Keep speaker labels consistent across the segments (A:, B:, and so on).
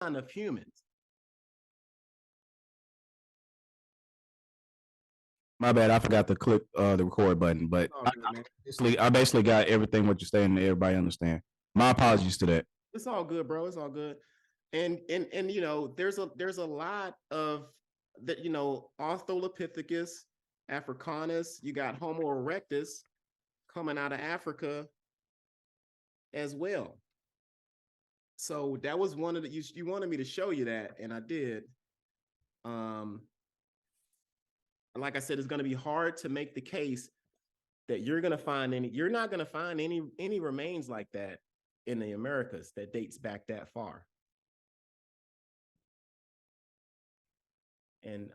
A: of humans.
B: My bad, I forgot to click the record button, but
A: Oh, good, man.
B: I basically got everything what you're saying that everybody understand. My apologies to that.
A: It's all good, bro. It's all good. And you know, there's a lot of that, you know, Australopithecus, Africanus, you got Homo erectus coming out of Africa as well. So that was one of the you wanted me to show you that, and I did. Um, like I said, it's going to be hard to make the case that you're not going to find any remains like that in the Americas that dates back that far. And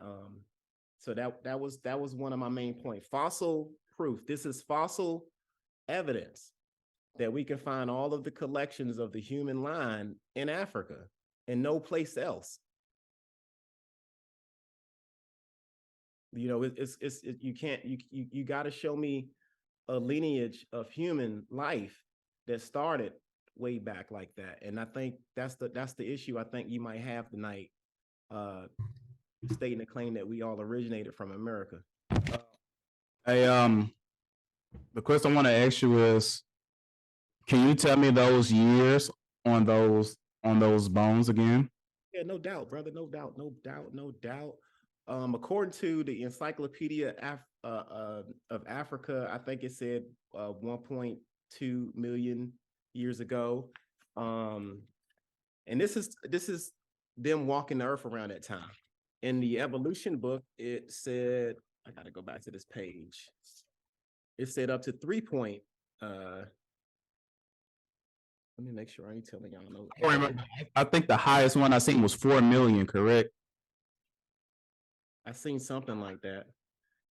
A: so that was one of my main points. Fossil proof. This is fossil evidence that we can find all of the collections of the human line in Africa and no place else. You know, you can't you got to show me a lineage of human life that started way back like that. And I think that's the issue I think you might have tonight, stating the claim that we all originated from America.
B: Hey, the question I want to ask you is, can you tell me those years on those bones again?
A: Yeah, no doubt, brother. No doubt, no doubt, no doubt. According to the Encyclopedia of Africa, I think it said 1.2 million years ago. And this is them walking the earth around that time. In the evolution book, it said, I got to go back to this page. It said up to 3 point. Let me make sure I ain't telling y'all no.
B: I think the highest one I seen was 4 million, correct?
A: I seen something like that.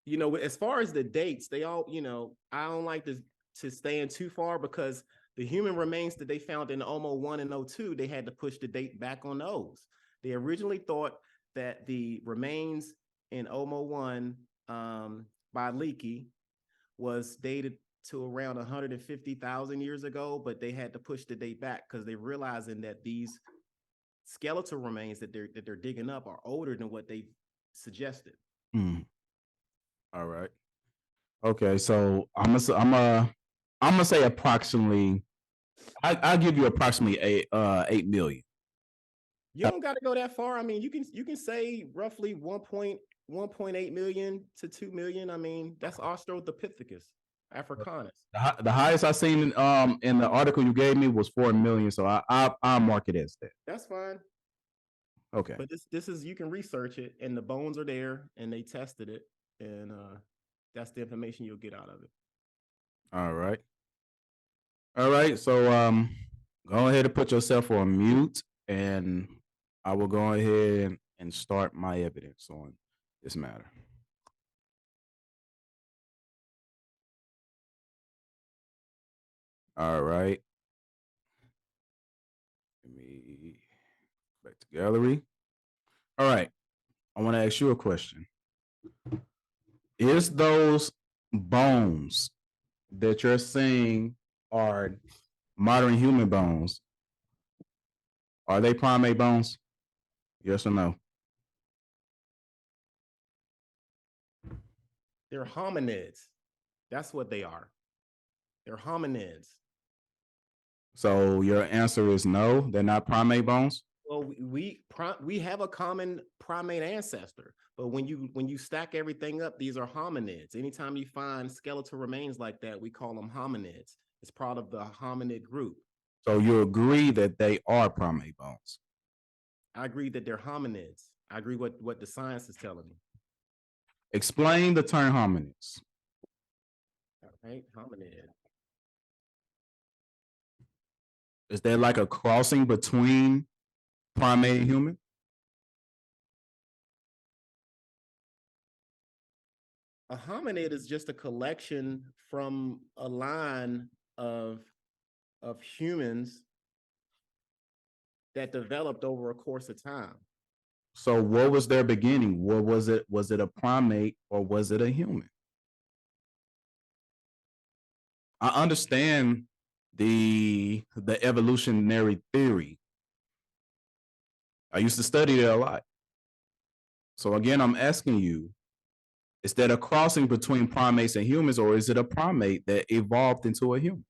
A: You know, as far as the dates, they all, you know, I don't like to stand too far because the human remains that they found in Omo 1 and 02, they had to push the date back on those. They originally thought that the remains in Omo 1 by Leakey was dated to around 150,000 years ago, but they had to push the date back because they're realizing that these skeletal remains that they're digging up are older than what they suggested.
B: All right. Okay, so I'm gonna say approximately. I'll give you approximately 8 million.
A: You don't got to go that far. I mean, you can say roughly 1.8 million to 2 million. I mean, that's Australopithecus Africanus.
B: The highest I seen in the article you gave me was 4 million, so I'll mark it as that.
A: That's fine.
B: Okay.
A: But this is, you can research it, and the bones are there, and they tested it, and that's the information you'll get out of it.
B: All right. All right. So go ahead and put yourself on mute, and I will go ahead and start my evidence on this matter. All right. Let me back to gallery. All right. I want to ask you a question. Is those bones that you're saying are modern human bones, are they primate bones? Yes or no?
A: They're hominids. That's what they are. They're hominids.
B: So your answer is no, they're not primate bones?
A: Well, we have a common primate ancestor, but when you stack everything up, these are hominids. Anytime you find skeletal remains like that, we call them hominids. It's part of the hominid group.
B: So you agree that they are primate bones?
A: I agree that they're hominids. I agree what the science is telling me.
B: Explain the term hominids.
A: All right, hominid.
B: Is there like a crossing between primate and human?
A: A hominid is just a collection from a line of humans that developed over a course of time.
B: So what was their beginning? What was it? Was it a primate or was it a human? I understand the evolutionary theory, I used to study there a lot. So again, I'm asking you, is that a crossing between primates and humans, or is it a primate that evolved into a human?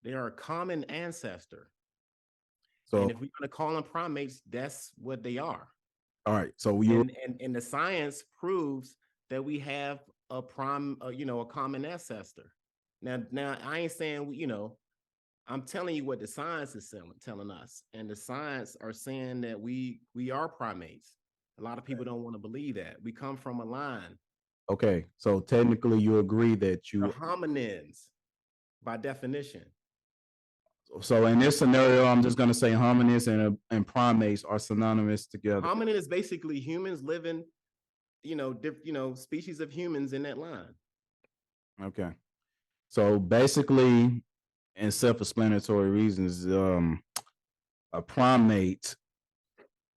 A: They are a common ancestor.
B: So,
A: And if we're going to call them primates, that's what they are.
B: all right. So you,
A: And the science proves that we have a a common ancestor. Now I ain't saying, I'm telling you what the science is telling us. And the science are saying that we are primates. A lot of people don't want to believe that. We come from a line.
B: okay. So technically you agree that
A: We're
B: you,
A: hominids by definition.
B: so in this scenario, I'm just going to say hominids and primates are synonymous together.
A: Hominid is basically humans living, species of humans in that line.
B: Okay. So basically, in self-explanatory reasons, a primate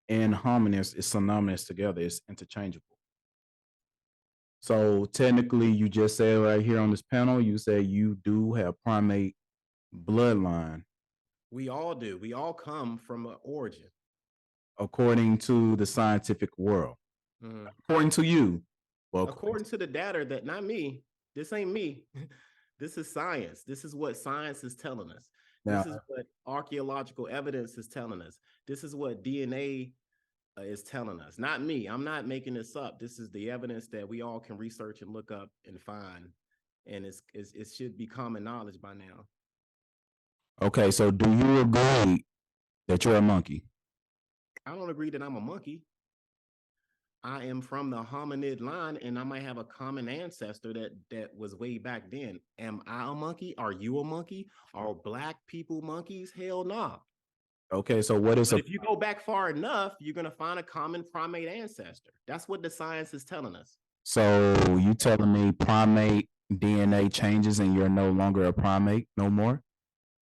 B: and hominids is synonymous together. It's interchangeable. So technically, you just said right here on this panel, you say you do have primate bloodline
A: We all do. We all come from an origin.
B: according to the scientific world.
A: Mhm.
B: According to you. Well,
A: According to the data that not me, this ain't me. This is science. This is what science is telling us.
B: now,
A: This is what archaeological evidence is telling us. This is what DNA is telling us. Not me. I'm not making this up. This is the evidence that we all can research and look up and find. And it should be common knowledge by now.
B: okay, so do you agree that you're a monkey?
A: I don't agree that I'm a monkey. I am from the hominid line, and I might have a common ancestor that was way back then. Am I a monkey? Are you a monkey? Are black people monkeys? Hell no. Nah.
B: Okay, so what is
A: But if you go back far enough, you're gonna find a common primate ancestor. That's what the science is telling us.
B: so you telling me primate DNA changes and you're no longer a primate no more?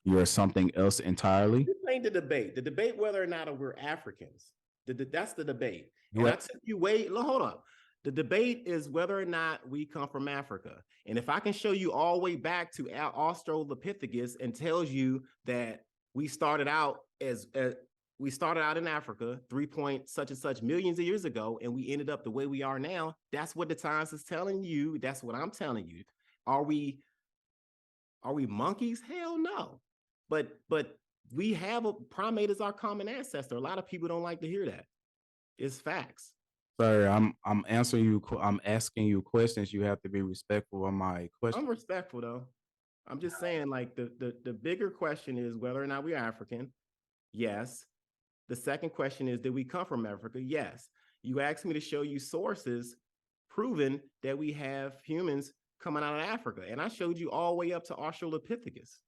B: You're something else entirely?
A: This ain't the debate. The debate whether or not we're Africans. That's the debate. And
B: What?
A: I took you way. Hold on. The debate is whether or not we come from Africa. And if I can show you all the way back to Australopithecus and tells you that we started out we started out in Africa 3 point such and such millions of years ago, and we ended up the way we are now. That's what the science is telling you. That's what I'm telling you. Are we monkeys? Hell no. But we have a primate as our common ancestor. A lot of people don't like to hear that. It's facts.
B: Sorry, I'm answering you. I'm asking you questions. You have to be respectful of my question.
A: I'm respectful though. I'm just saying, like, the bigger question is whether or not we're African. Yes. The second question is, did we come from Africa? Yes. You asked me to show you sources proving that we have humans coming out of Africa, and I showed you all the way up to Australopithecus.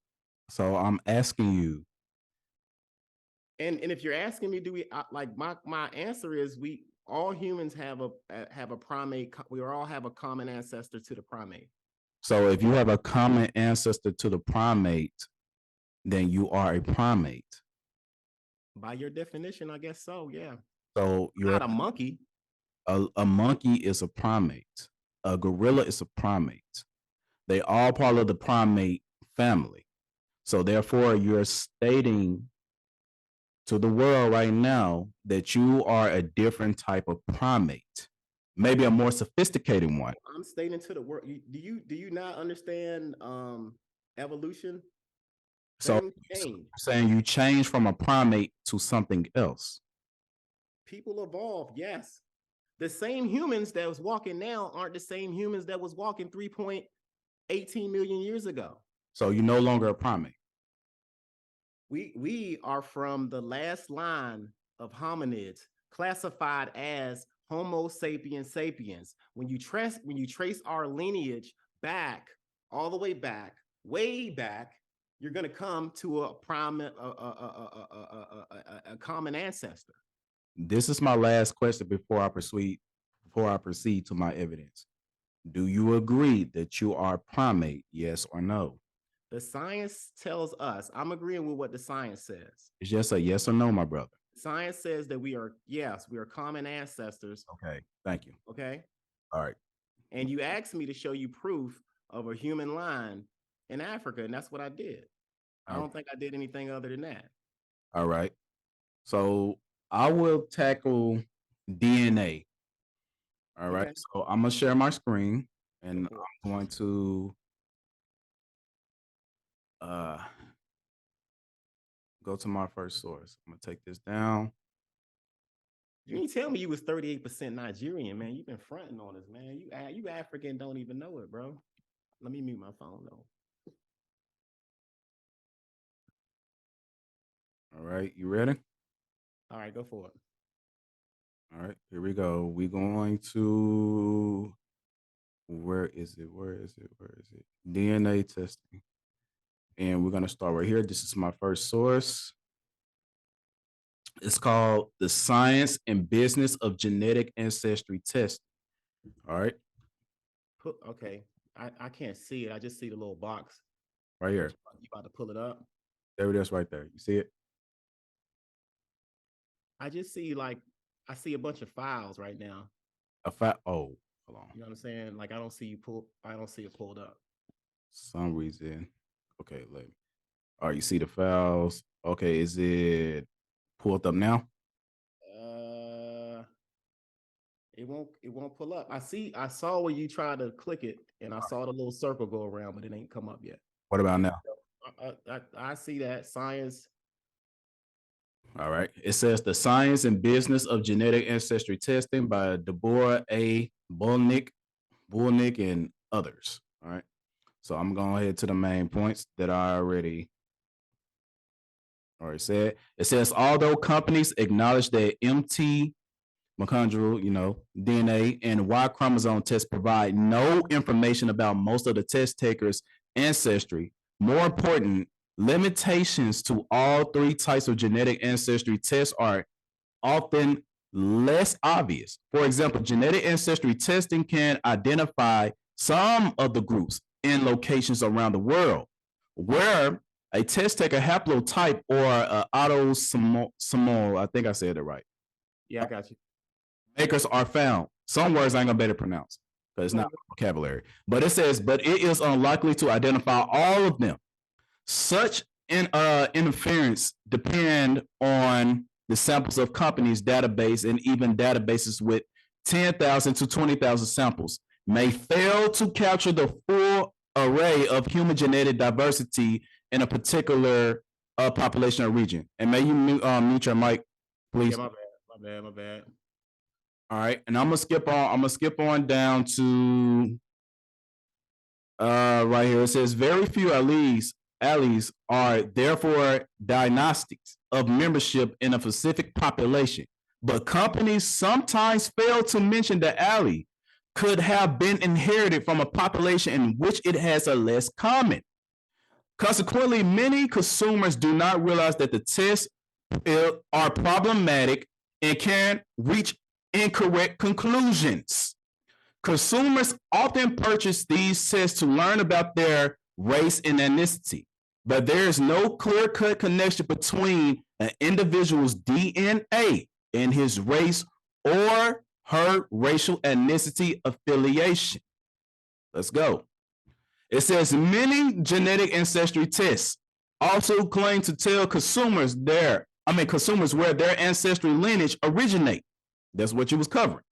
B: So I'm asking you.
A: And if you're asking me, do we like my answer is we all humans have a primate. We all have a common ancestor to the primate.
B: So if you have a common ancestor to the primate, then you are a primate.
A: By your definition, I guess so. Yeah.
B: So you're
A: not a monkey.
B: A monkey is a primate. A gorilla is a primate. They all part of the primate family. So therefore, you're stating to the world right now that you are a different type of primate, maybe a more sophisticated one.
A: I'm stating to the world. Do you not understand evolution?
B: So saying you change from a primate to something else.
A: People evolve, yes. The same humans that was walking now aren't the same humans that was walking 3.18 million years ago.
B: So you're no longer a primate.
A: We are from the last line of hominids classified as Homo sapiens sapiens. When you trace our lineage back, all the way back, way back, you're going to come to a common ancestor.
B: This is my last question before I proceed to my evidence. Do you agree that you are a primate, yes or no?
A: The science tells us, I'm agreeing with what the science says.
B: It's just a yes or no, my brother.
A: Science says that we are common ancestors.
B: Okay, thank you.
A: Okay.
B: All right.
A: And you asked me to show you proof of a human line in Africa, and that's what I did. I don't think I did anything other than that.
B: All right. So I will tackle DNA. All right.
A: Okay,
B: So I'm gonna share my screen
A: go
B: and
A: for it.
B: I'm going to uh go to my first source. I'm gonna take this down.
A: You ain't tell me you was 38% Nigerian, man. You've been fronting on us, man. You African, don't even know it, bro. Let me mute my phone though.
B: All right, you ready?
A: All right, go for it.
B: All right, here we go. We going to where is it? Where is it? Where is it? DNA testing. And we're gonna start right here. This is my first source. It's called The Science and Business of Genetic Ancestry Testing. All right,
A: Okay. I can't see it. I just see the little box.
B: right here.
A: You about to pull it up?
B: There it is right there. You see it?
A: I just see I see a bunch of files right now.
B: Oh, hold on.
A: You know what I'm saying? Like I don't see it pulled up.
B: Some reason. Okay, let me. All right, you see the files. Okay, is it pulled up now?
A: Uh it won't pull up. I saw where you tried to click it and I saw the little circle go around, but it ain't come up yet.
B: What about now?
A: I see that science.
B: All right. It says The Science and Business of Genetic Ancestry Testing by Deborah A. Bulnick, and others. All right. So I'm going to head to the main points that I already said. It says, although companies acknowledge that MT mitochondrial, DNA and Y chromosome tests provide no information about most of the test takers' ancestry. More important, limitations to all three types of genetic ancestry tests are often less obvious. For example, genetic ancestry testing can identify some of the groups in locations around the world where a test taker haplotype or autosomal, I think I said it right,
A: Yeah, I got you.
B: makers are found. Some words I ain't gonna better pronounce because it's not vocabulary. But it says, but it is unlikely to identify all of them. Such interference depend on the samples of companies' database, and even databases with 10,000 to 20,000 samples may fail to capture the full array of human genetic diversity in a particular population or region. And may you mute your mic, please?
A: Yeah, my bad.
B: All right, and I'm gonna skip on down to right here. It says very few alleles are therefore diagnostics of membership in a specific population, but companies sometimes fail to mention that allele could have been inherited from a population in which it has a less common. Consequently, many consumers do not realize that the tests are problematic and can reach incorrect conclusions. Consumers often purchase these tests to learn about their race and ethnicity, but there is no clear-cut connection between an individual's DNA and his race or her racial ethnicity affiliation. Let's go. It says many genetic ancestry tests also claim to tell consumers where their ancestry lineage originate. That's what you was covering.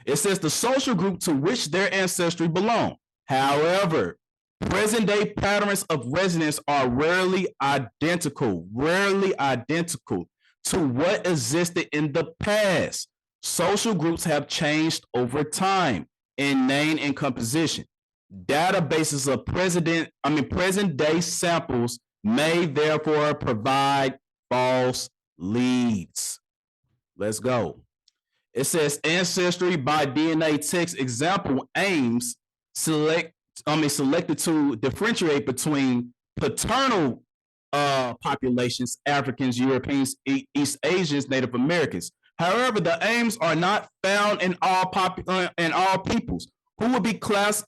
B: It says the social group to which their ancestry belong. However, present day patterns of residence are rarely identical to what existed in the past. Social groups have changed over time in name and composition. Databases of present day samples may therefore provide false leads. Let's go. It says ancestry by DNA text example aims selected to differentiate between paternal populations, Africans, Europeans, East Asians, Native Americans. However, the aims are not found in all peoples who would be classed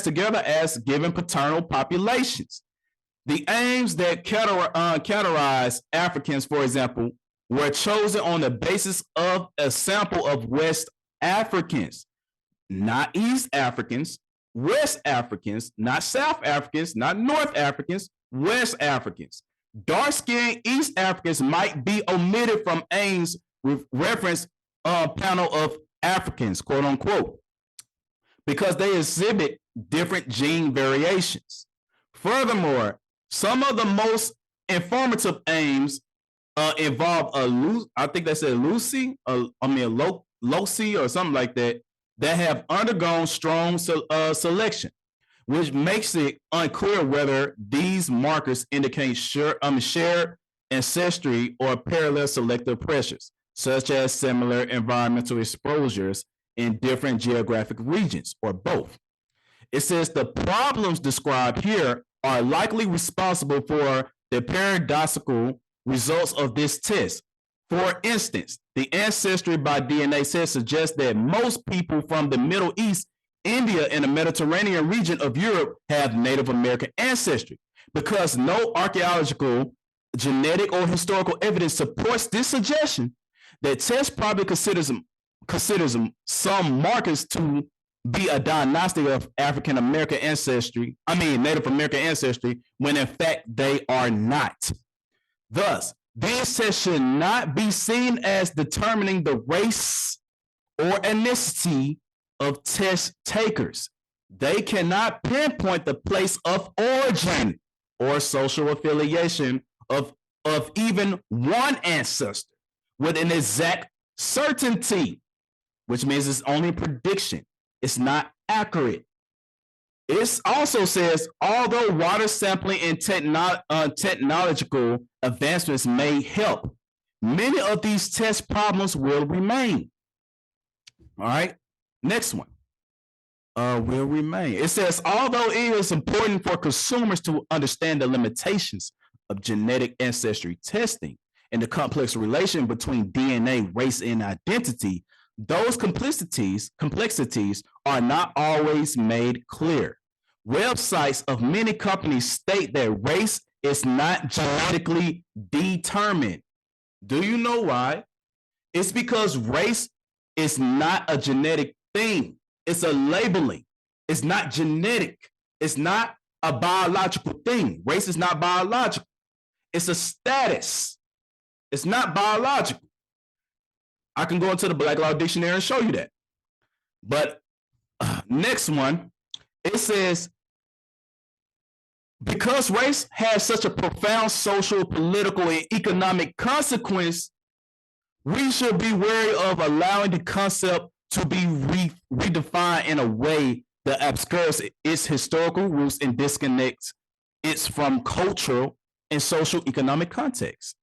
B: together as given paternal populations. The aims that categorize Africans, for example, were chosen on the basis of a sample of West Africans, not East Africans, West Africans, not South Africans, not North Africans, West Africans. Dark-skinned East Africans might be omitted from Ames' reference panel of Africans, quote unquote, because they exhibit different gene variations. Furthermore, some of the most informative Ames involve I think they said Lucy, Loci or something like that have undergone strong selection, which makes it unclear whether these markers indicate shared ancestry or parallel selective pressures, such as similar environmental exposures in different geographic regions, or both. It says the problems described here are likely responsible for the paradoxical results of this test. For instance, the ancestry by DNA test suggests that most people from the Middle East, India, and the Mediterranean region of Europe have Native American ancestry, because no archaeological, genetic, or historical evidence supports this suggestion. That test probably considers some markers to be a diagnostic of African American ancestry, Native American ancestry, when in fact they are not. Thus, these tests should not be seen as determining the race or ethnicity of test takers. They cannot pinpoint the place of origin or social affiliation of even one ancestor with an exact certainty, which means it's only a prediction. It's not accurate. It also says, although water sampling and technological advancements may help, many of these test problems will remain. All right, next one. Will remain. It says, although it is important for consumers to understand the limitations of genetic ancestry testing and the complex relation between DNA, race, and identity, those complexities are not always made clear. Websites of many companies state that race is not genetically determined. Do you know why? It's because race is not a genetic thing. It's a labeling. It's not genetic. It's not a biological thing. Race is not biological. It's a status. It's not biological. I can go into the Black Law Dictionary and show you that. But next one, it says, because race has such a profound social, political, and economic consequence, we should be wary of allowing the concept to be redefined in a way that obscures its historical roots and disconnects it from cultural and social economic context.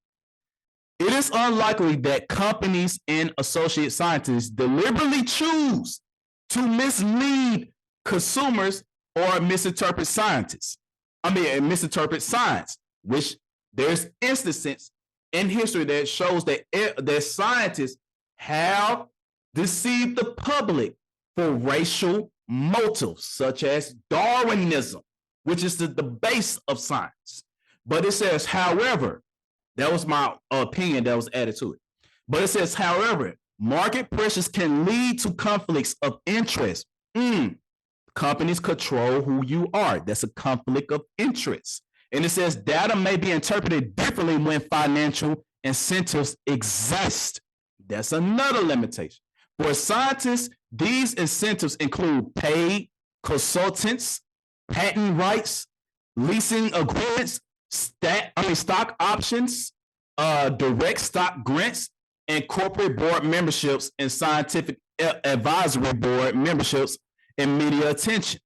B: It is unlikely that companies and associate scientists deliberately choose to mislead consumers or misinterpret scientists. Misinterpret science, which there's instances in history that shows that scientists have deceived the public for racial motives, such as Darwinism, which is the base of science. But it says, however, that was my opinion that was added to it. But it says, however, market pressures can lead to conflicts of interest. Companies control who you are. That's a conflict of interest. And it says data may be interpreted differently when financial incentives exist. That's another limitation. For scientists, these incentives include paid consultants, patent rights, leasing agreements, stock options, direct stock grants, and corporate board memberships and scientific advisory board memberships and media attention.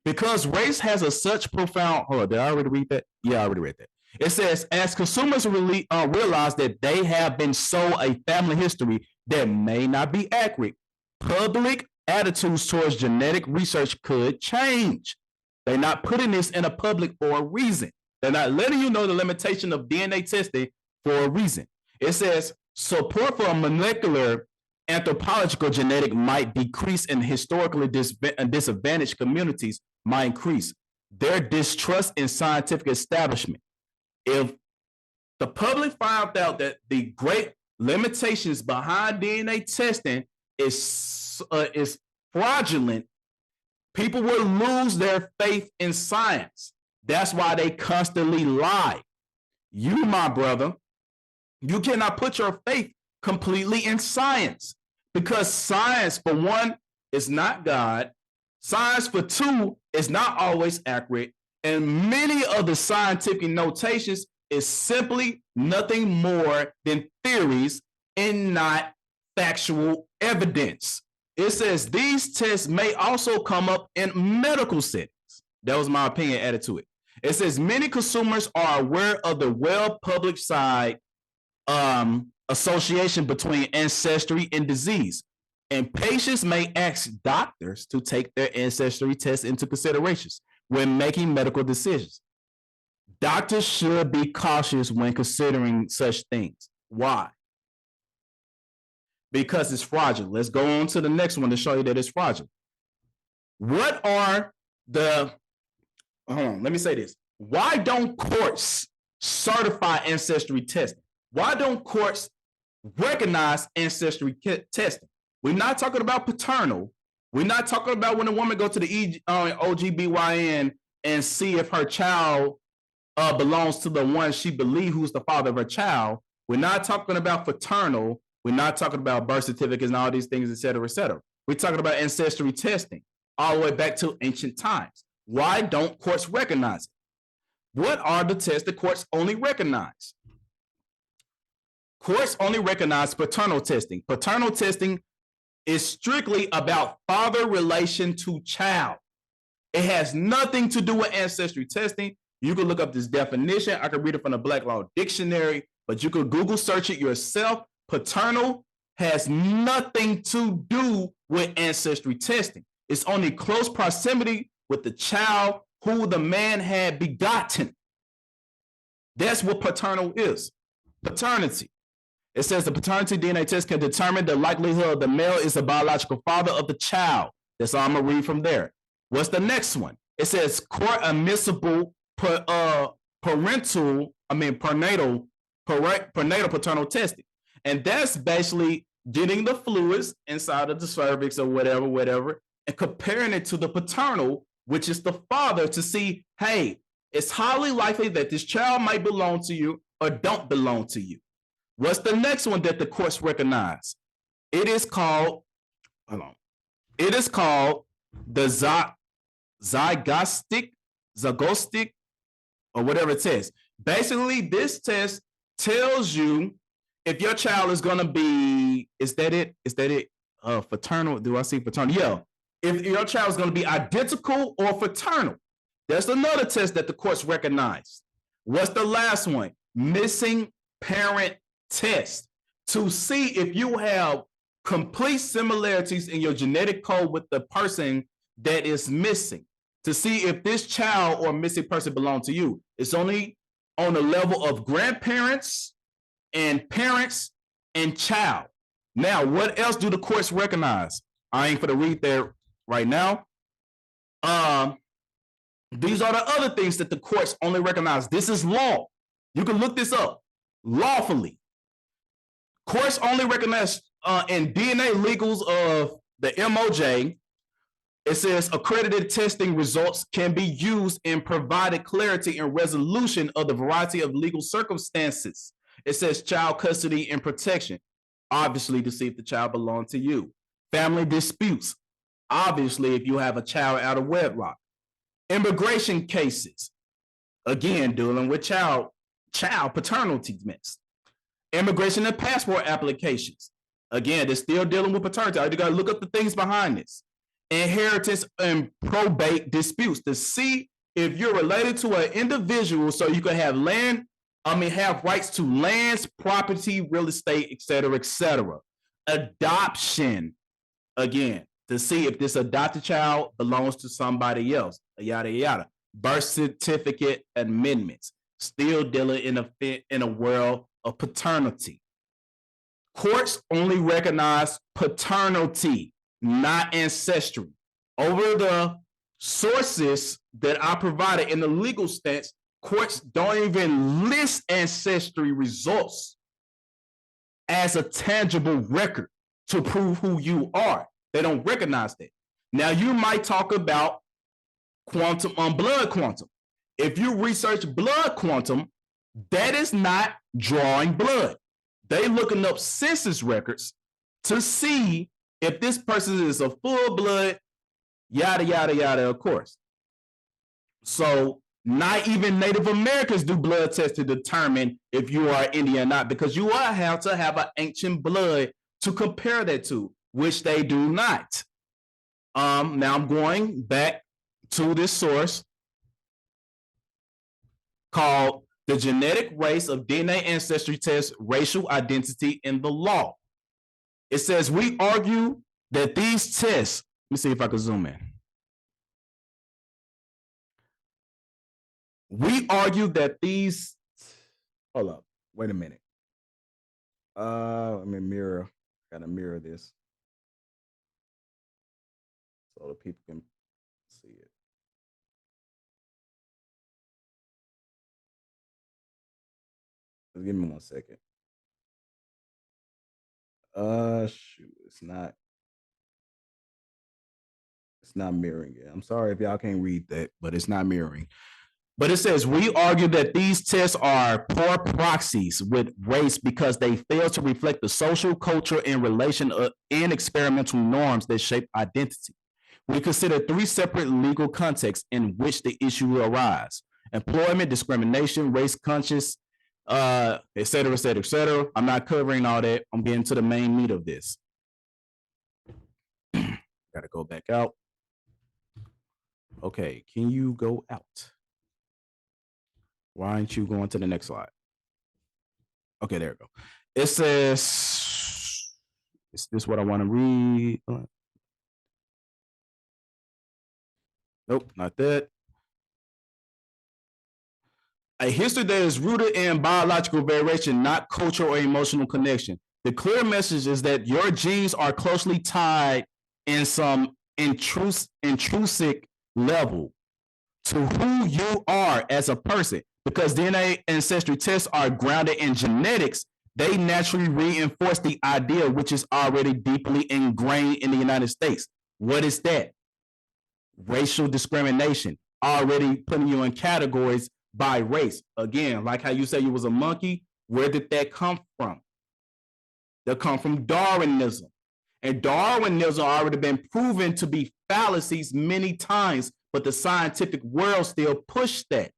B: Because race has such profound, did I already read that? Yeah, I already read that. It says, as consumers realize that they have been sold a family history that may not be accurate, public attitudes towards genetic research could change. They're not putting this in a public for a reason. They're not letting you know the limitation of DNA testing for a reason. It says, support for a molecular anthropological genetic might decrease and historically disadvantaged communities might increase. Their distrust in scientific establishment. If the public found out that the great limitations behind DNA testing is fraudulent, people will lose their faith in science. That's why they constantly lie. You, my brother, you cannot put your faith completely in science, because science, for one, is not God. Science, for two, is not always accurate. And many of the scientific notations is simply nothing more than theories and not factual evidence. It says these tests may also come up in medical settings. That was my opinion added to it. It says many consumers are aware of the well-publicized association between ancestry and disease, and patients may ask doctors to take their ancestry tests into considerations when making medical decisions. Doctors should be cautious when considering such things. Why? Because it's fraudulent. Let's go on to the next one to show you that it's fraudulent. What are the, hold on, let me say this. Why don't courts certify ancestry testing? Why don't courts recognize ancestry testing? We're not talking about paternal. We're not talking about when a woman goes to the OGBYN and see if her child belongs to the one she believes who's the father of her child. We're not talking about fraternal. We're not talking about birth certificates and all these things, et cetera, et cetera. We're talking about ancestry testing all the way back to ancient times. Why don't courts recognize it? What are the tests that courts only recognize? Courts only recognize paternal testing. Paternal testing is strictly about father relation to child. It has nothing to do with ancestry testing. You can look up this definition. I can read it from the Black Law Dictionary, but you could Google search it yourself. Paternal has nothing to do with ancestry testing. It's only close proximity with the child who the man had begotten. That's what paternal is. Paternity. It says the paternity DNA test can determine the likelihood the male is the biological father of the child. That's all I'm going to read from there. What's the next one? It says court admissible prenatal paternal testing. And that's basically getting the fluids inside of the cervix or whatever, and comparing it to the paternal, which is the father, to see, hey, it's highly likely that this child might belong to you or don't belong to you. What's the next one that the courts recognize? It is called, it is called the zygostic, or whatever it says. Basically, this test tells you if your child is going to be, is that it? Fraternal? Do I see fraternal? Yeah. If your child is going to be identical or fraternal. That's another test that the courts recognize. What's the last one? Missing parent test, to see if you have complete similarities in your genetic code with the person that is missing, to see if this child or missing person belongs to you. It's only on the level of grandparents and parents and child. Now, what else do the courts recognize? I ain't gonna read there right now. These are the other things that the courts only recognize. This is law. You can look this up lawfully. Courts only recognize in DNA legals of the MOJ. It says accredited testing results can be used in providing clarity and resolution of the variety of legal circumstances. It says child custody and protection, obviously to see if the child belongs to you. Family disputes, obviously if you have a child out of wedlock. Immigration cases, again dealing with child paternity mess. Immigration and passport applications, again they're still dealing with paternity. You got to look up the things behind this. Inheritance and probate disputes, to see if you're related to an individual so you can have have rights to lands, property, real estate, etc., etc. Adoption, again, to see if this adopted child belongs to somebody else, yada, yada. Birth certificate amendments, still dealing in a world of paternity. Courts only recognize paternity, not ancestry. Over the sources that I provided in the legal stance, courts don't even list ancestry results as a tangible record to prove who you are. They don't recognize that. Now, you might talk about quantum blood quantum. If you research blood quantum, That is not drawing blood. They looking up census records to see if this person is a full blood, yada, yada, yada, of course. So not even Native Americans do blood tests to determine if you are Indian or not, because you will have to have an ancient blood to compare that to, which they do not. Now I'm going back to this source called The Genetic Race of DNA Ancestry Test Racial Identity in the Law. It says, we argue that these tests, let me see if I can zoom in. We argue that these, hold up, wait a minute. Let me mirror, gotta mirror this so the people can see it. Just give me 1 second. Shoot, it's not mirroring it. I'm sorry if y'all can't read that, but it's not mirroring. But it says, we argue that these tests are poor proxies with race because they fail to reflect the social, culture, and relation and experimental norms that shape identity. We consider 3 separate legal contexts in which the issue will arise: employment, discrimination, race conscious, et cetera, et cetera, et cetera. I'm not covering all that. I'm getting to the main meat of this. Got to go back out. Okay, can you go out? Why aren't you going to the next slide? Okay, there we go. It says, is this what I want to read? Nope, not that. A history that is rooted in biological variation, not cultural or emotional connection. The clear message is that your genes are closely tied in some intrinsic level to who you are as a person. Because DNA ancestry tests are grounded in genetics, they naturally reinforce the idea which is already deeply ingrained in the United States. What is that? Racial discrimination, already putting you in categories by race. Again, like how you say you was a monkey, where did that come from? That come from Darwinism. And Darwinism already been proven to be fallacies many times, but the scientific world still pushed that.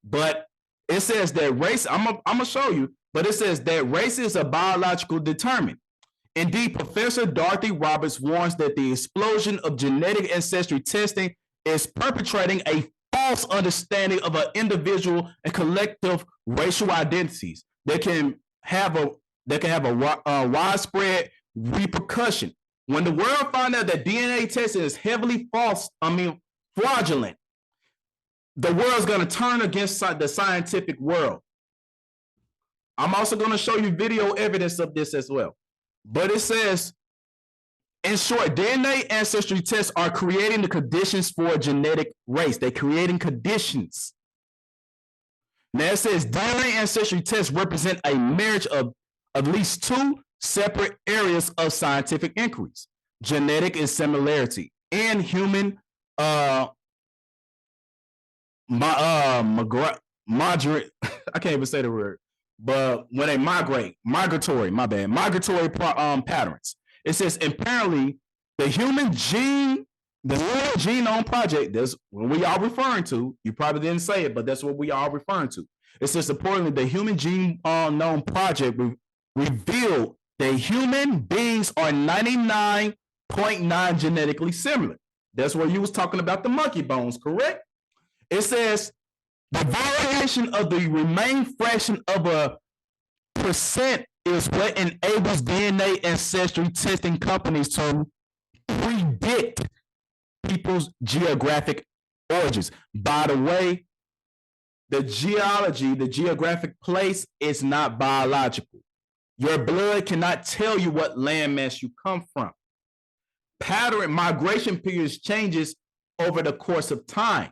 B: But it says that race, I'm gonna show you, but it says that race is a biological determinant. Indeed, Professor Dorothy Roberts warns that the explosion of genetic ancestry testing is perpetrating a false understanding of an individual and collective racial identities that can have a widespread repercussion. When the world found out that DNA testing is heavily fraudulent, the world's going to turn against the scientific world. I'm also going to show you video evidence of this as well. But it says, in short, DNA ancestry tests are creating the conditions for a genetic race. They're creating conditions. Now it says DNA ancestry tests represent a marriage of at least 2 separate areas of scientific inquiries: genetic and similarity, and human moderate. I can't even say the word, but when they migratory patterns. It says apparently the human genome project, that's what we are referring to. You probably didn't say it, but that's what we are referring to. It says importantly, the human genome project revealed that human beings are 99.9 genetically similar. That's where you was talking about the monkey bones, correct? It says the variation of the remaining fraction of a percent is what enables DNA ancestry testing companies to predict people's geographic origins. By the way, the geology, the geographic place, is not biological. Your blood cannot tell you what landmass you come from. Pattern migration periods changes over the course of time,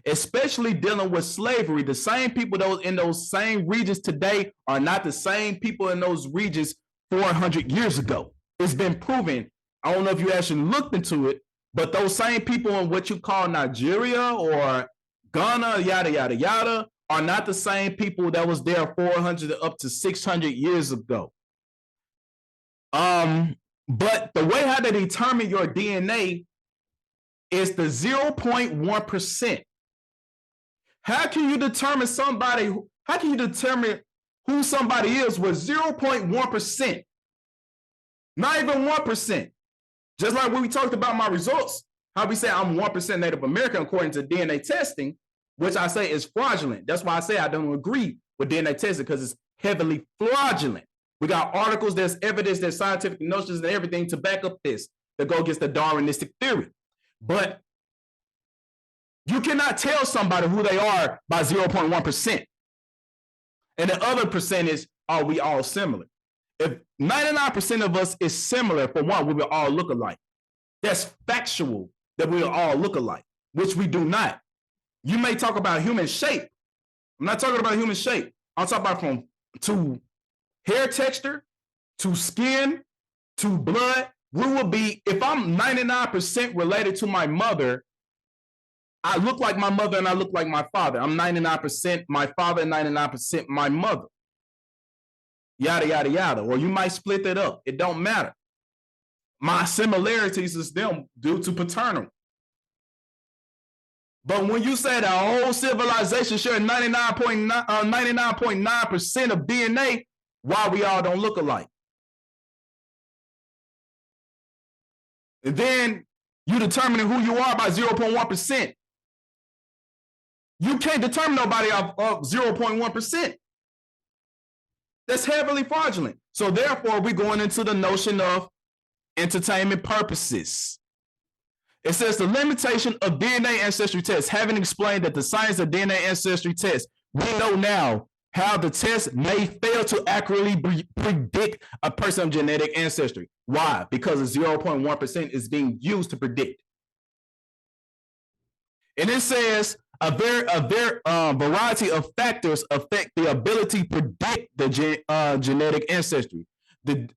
B: especially dealing with slavery. The same people those in those same regions today are not the same people in those regions 400 years ago. It's been proven. I don't know if you actually looked into it, but those same people in what you call Nigeria or Ghana, yada, yada, yada, are not the same people that was there 400 up to 600 years ago. But the way how they determine your DNA is the 0.1%. How can you determine somebody? How can you determine who somebody is with 0.1%? Not even 1%. Just like when we talked about my results, how we say I'm 1% Native American according to DNA testing, which I say is fraudulent. That's why I say I don't agree with DNA testing, because it's heavily fraudulent. We got articles, there's evidence, there's scientific notions and everything to back up this, that go against the Darwinistic theory. But you cannot tell somebody who they are by 0.1%. And the other percentage, are we all similar? If 99% of us is similar, for one, we will all look alike. That's factual that we will all look alike, which we do not. You may talk about human shape. I'm not talking about human shape. I'm talking about from to hair texture, to skin, to blood. We will be, if I'm 99% related to my mother, I look like my mother and I look like my father. I'm 99% my father and 99% my mother. Yada, yada, yada. Or you might split that up. It don't matter. My similarities is them due to paternal. But when you say the whole civilization share 99.9% of DNA, why we all don't look alike? And then you determining who you are by 0.1%. You can't determine nobody of 0.1%. That's heavily fraudulent. So therefore, we're going into the notion of entertainment purposes. It says the limitation of DNA ancestry tests. Having explained that the science of DNA ancestry tests, we know now how the test may fail to accurately predict a person's genetic ancestry. Why? Because 0.1% is being used to predict. And it says a variety of factors affect the ability to predict the genetic ancestry. The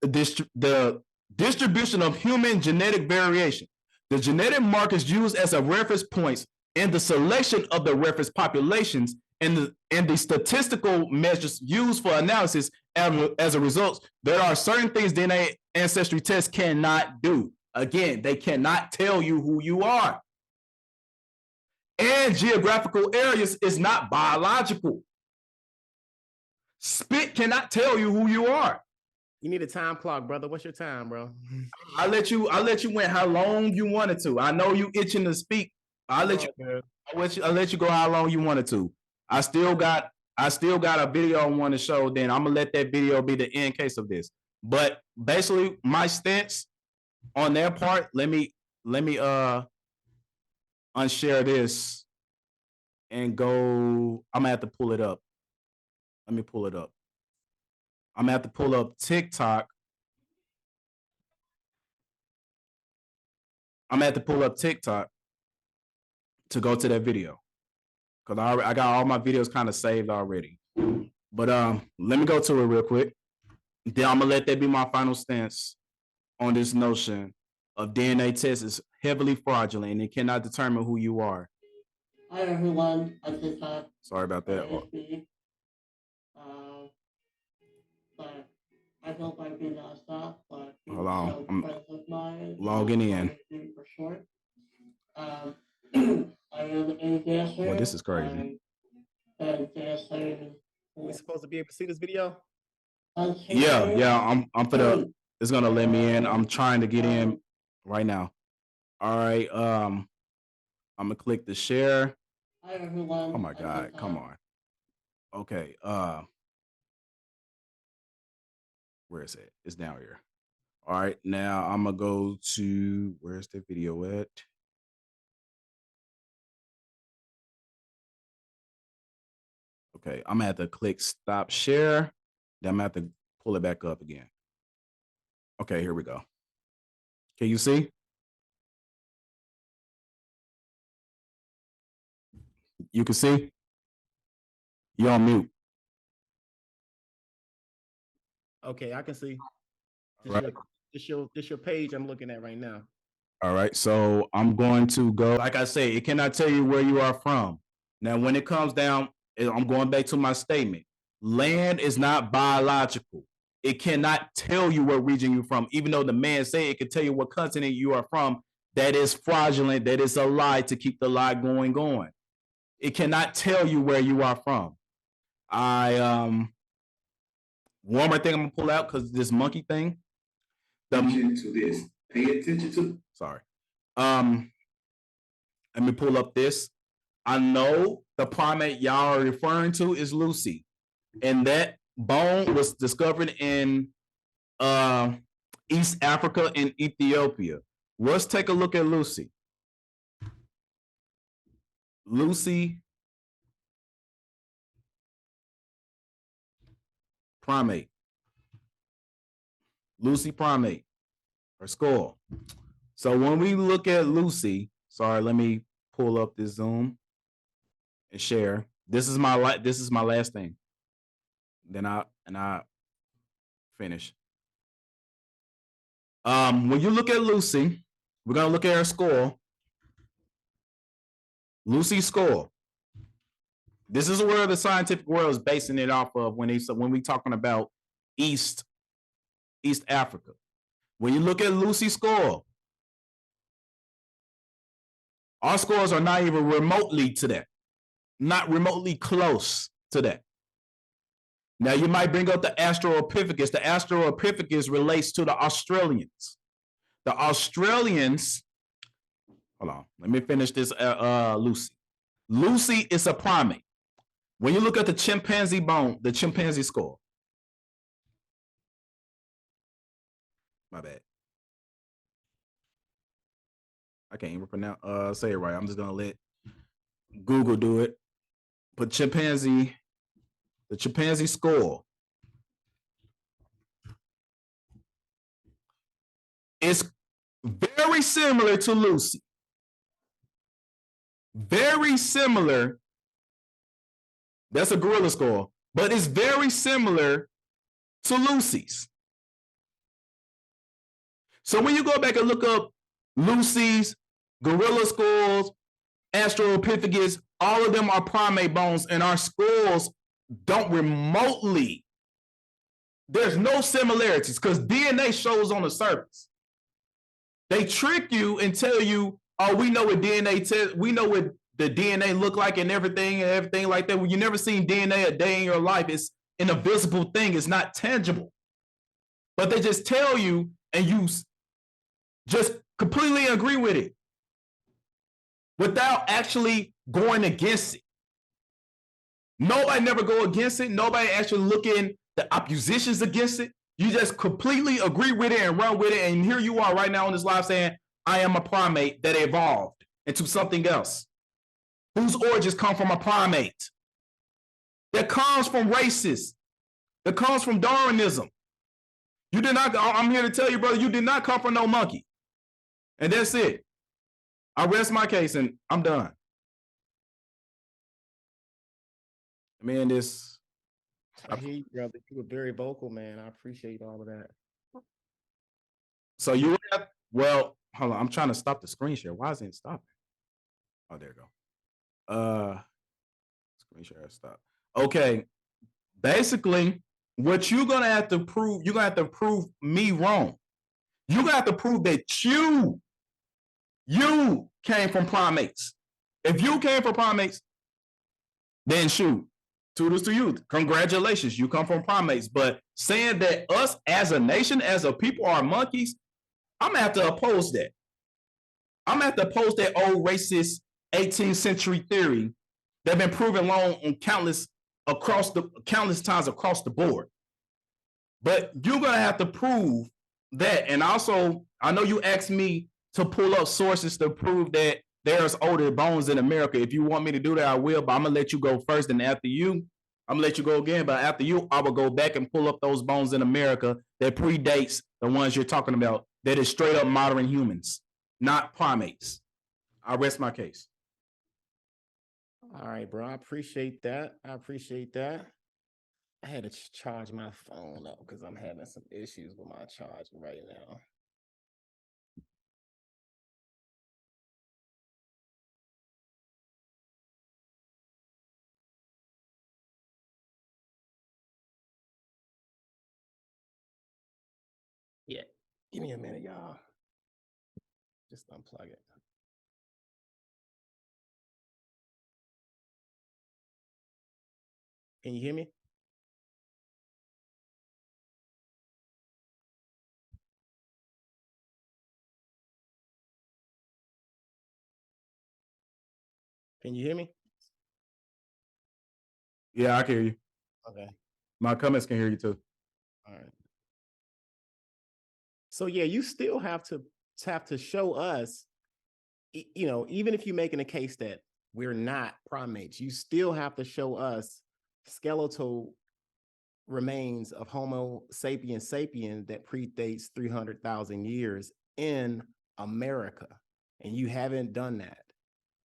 B: distribution of human genetic variation. The genetic markers used as a reference points in the selection of the reference populations and the statistical measures used for analysis. As a result, there are certain things DNA ancestry tests cannot do. Again, they cannot tell you who you are. And geographical areas is not biological. Spit cannot tell you who you are.
A: You need a time clock, brother. What's your time, bro?
B: I'll let you win how long you wanted to. I know you itching to speak. I'll let you go how long you wanted to. I still got a video I want to show. Then I'm gonna let that video be the end case of this. But basically, my stance on their part. Let me unshare this and go. I'm gonna have to pull it up. Let me pull it up. I'm gonna have to pull up TikTok. I'm gonna have to pull up TikTok to go to that video, because I got all my videos kind of saved already. But let me go to it real quick. Then I'm gonna let that be my final stance on this notion of DNA tests is heavily fraudulent and it cannot determine who you are.
C: Hi everyone, I just had.
B: Sorry about that.
C: But I hope I did not stop. But
B: hold on, I'm
C: mine,
B: logging in.
C: For short. I am a dancer.
B: Well, this is crazy.
A: We supposed to be able to see this video?
B: Yeah. I'm for the. It's gonna let me in. I'm trying to get in right now. All right. I'm gonna click the share.
C: Hi everyone.
B: Oh my God! Come on. Okay. Where is it? It's down here. All right. Now I'm gonna go to, where's the video at? Okay. I'm gonna have to click stop share. Then I'm gonna have to pull it back up again. Okay. Here we go. Can you see? You can see? You're on mute.
A: Okay, I can see.
B: Right.
A: This your page I'm looking at right now.
B: All right. So I'm going to go, like I say, it cannot tell you where you are from. Now, when it comes down, And I'm going back to my statement. Land is not biological. It cannot tell you what region you're from, even though the man say it can tell you what continent you are from. That is fraudulent. That is a lie to keep the lie going. It cannot tell you where you are from. One more thing I'm gonna pull out because this monkey thing.
D: Attention to this. Pay attention to.
B: Sorry. Let me pull up this. I know the primate y'all are referring to is Lucy, and that bone was discovered in East Africa and Ethiopia. Let's take a look at Lucy. Lucy primate. Lucy primate, her skull. So when we look at Lucy, sorry, let me pull up this Zoom and share. This is my last thing. Then I finish. When you look at Lucy, we're gonna look at her skull. Lucy's skull. This is where the scientific world is basing it off of when we talking about East Africa. When you look at Lucy's skull, our skulls are not even remotely to that, not remotely close to that. Now you might bring up the Australopithecus. The Australopithecus relates to the Australians. The Australians, hold on, let me finish this. Lucy. Lucy is a primate. When you look at the chimpanzee bone, the chimpanzee skull. My bad. I can't even pronounce say it right. I'm just gonna let Google do it. But chimpanzee, the chimpanzee skull is very similar to Lucy. Very similar. That's a gorilla skull, but it's very similar to Lucy's. So when you go back and look up Lucy's, gorilla skulls, Australopithecus, all of them are primate bones, and our skulls don't remotely. There's no similarities because DNA shows on the surface. They trick you and tell you, oh, we know what DNA we know what the DNA look like and everything like that. When you never seen DNA a day in your life, it's an invisible thing. It's not tangible. But they just tell you, and you just completely agree with it without actually going against it. Nobody never go against it. Nobody actually looking the oppositions against it. You just completely agree with it and run with it. And here you are right now on this live saying, I am a primate that evolved into something else, whose origins come from a primate, that comes from racists, that comes from Darwinism. You did not, I'm here to tell you, brother, you did not come from no monkey. And that's it. I rest my case and I'm done. Man, this.
A: I hear you, brother. You were very vocal, man. I appreciate all of that.
B: So you have, well, hold on. I'm trying to stop the screen share. Why isn't it stopping? Oh, there you go. Screen share stop. Okay. Basically, what you're gonna have to prove, you're gonna have to prove me wrong. You're gonna have to prove that you came from primates. If you came from primates, then shoot. Toodles to you. Congratulations, you come from primates. But saying that us as a nation, as a people, are monkeys, I'm gonna have to oppose that. I'm gonna have to oppose that old racist 18th century theory that's been proven wrong on countless times across the board. But you're gonna have to prove that. And also, I know you asked me to pull up sources to prove that there's older bones in America. If you want me to do that, I will, but I'm gonna let you go first. And after you, I'm gonna let you go again. But after you, I will go back and pull up those bones in America that predates the ones you're talking about, that is straight up modern humans, not primates. I rest my case.
A: All right, bro. I appreciate that. I had to charge my phone up because I'm having some issues with my charger right now. Yeah. Give me a minute, y'all. Just unplug it. Can you hear me? Can you hear me?
B: Yeah, I can hear you.
A: Okay.
B: My comments can hear you too.
A: All right. So yeah, you still have to show us, you know, even if you're making a case that we're not primates, you still have to show us skeletal remains of Homo sapiens sapiens that predates 300,000 years in America. And you haven't done that.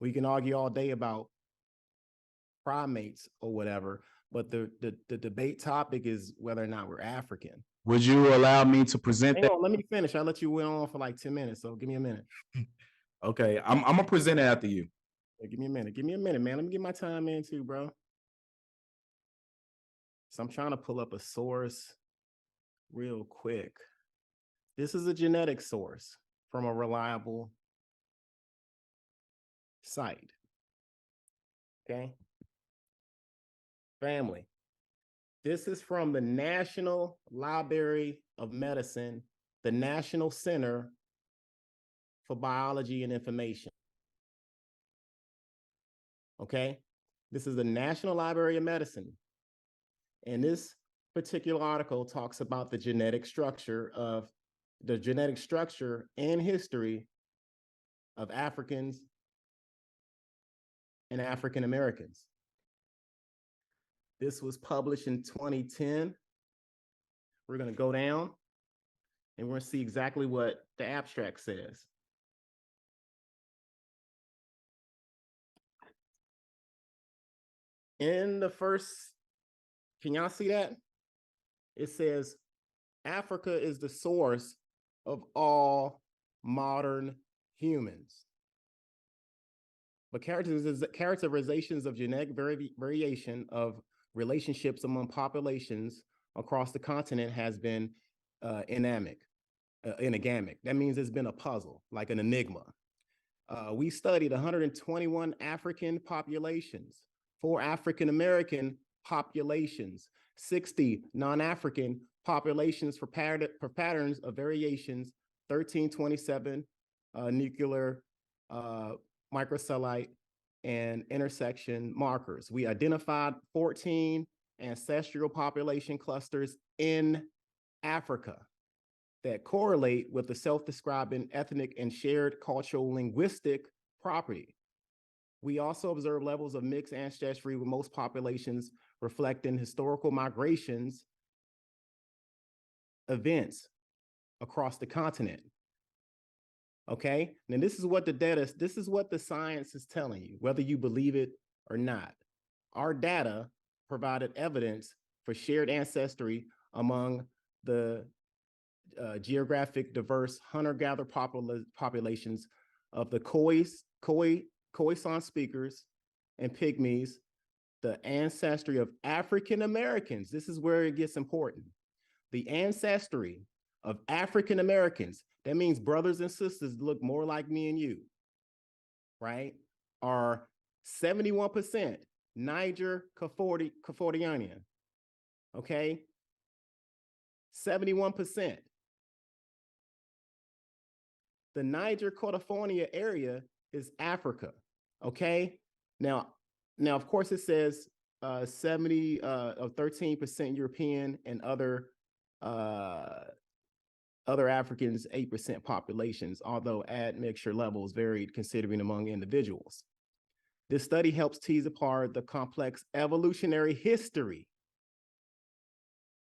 A: We can argue all day about primates or whatever, but the debate topic is whether or not we're African.
B: Would you allow me to present
A: Hang
B: that?
A: on, let me finish. I let you went on for like 10 minutes, so give me a minute.
B: Okay, I'm gonna present it after you.
A: Yeah, give me a minute. Give me a minute, man. Let me get my time in too, bro. So I'm trying to pull up a source real quick. This is a genetic source from a reliable site. Okay. Family. This is from the National Library of Medicine, the National Center for Biology and Information. Okay. This is the National Library of Medicine. And this particular article talks about the genetic structure and history of Africans and African Americans. This was published in 2010. We're going to go down and we're going to see exactly what the abstract says. In the first, can y'all see that? It says, Africa is the source of all modern humans. But characterizations of genetic variation of relationships among populations across the continent has been enigmatic. That means it's been a puzzle, like an enigma. We studied 121 African populations, 4 African American populations, 60 non-African populations for patterns of variations, 1327 nuclear microcellite and intersection markers. We identified 14 ancestral population clusters in Africa that correlate with the self-describing ethnic and shared cultural linguistic property. We also observe levels of mixed ancestry with most populations reflecting historical migrations events across the continent. Okay, and this is what the science is telling you, whether you believe it or not. Our data provided evidence for shared ancestry among the geographic diverse hunter-gatherer populations of the Khoisan speakers and Pygmies, the ancestry of African Americans. This is where it gets important. The ancestry of African Americans, that means brothers and sisters look more like me and you, right? Are 71% Niger Cafordianian, okay? 71%. The Niger California area is Africa, okay? Now, of course, it says 13% European and other Africans, 8% populations, although admixture levels varied considering among individuals. This study helps tease apart the complex evolutionary history.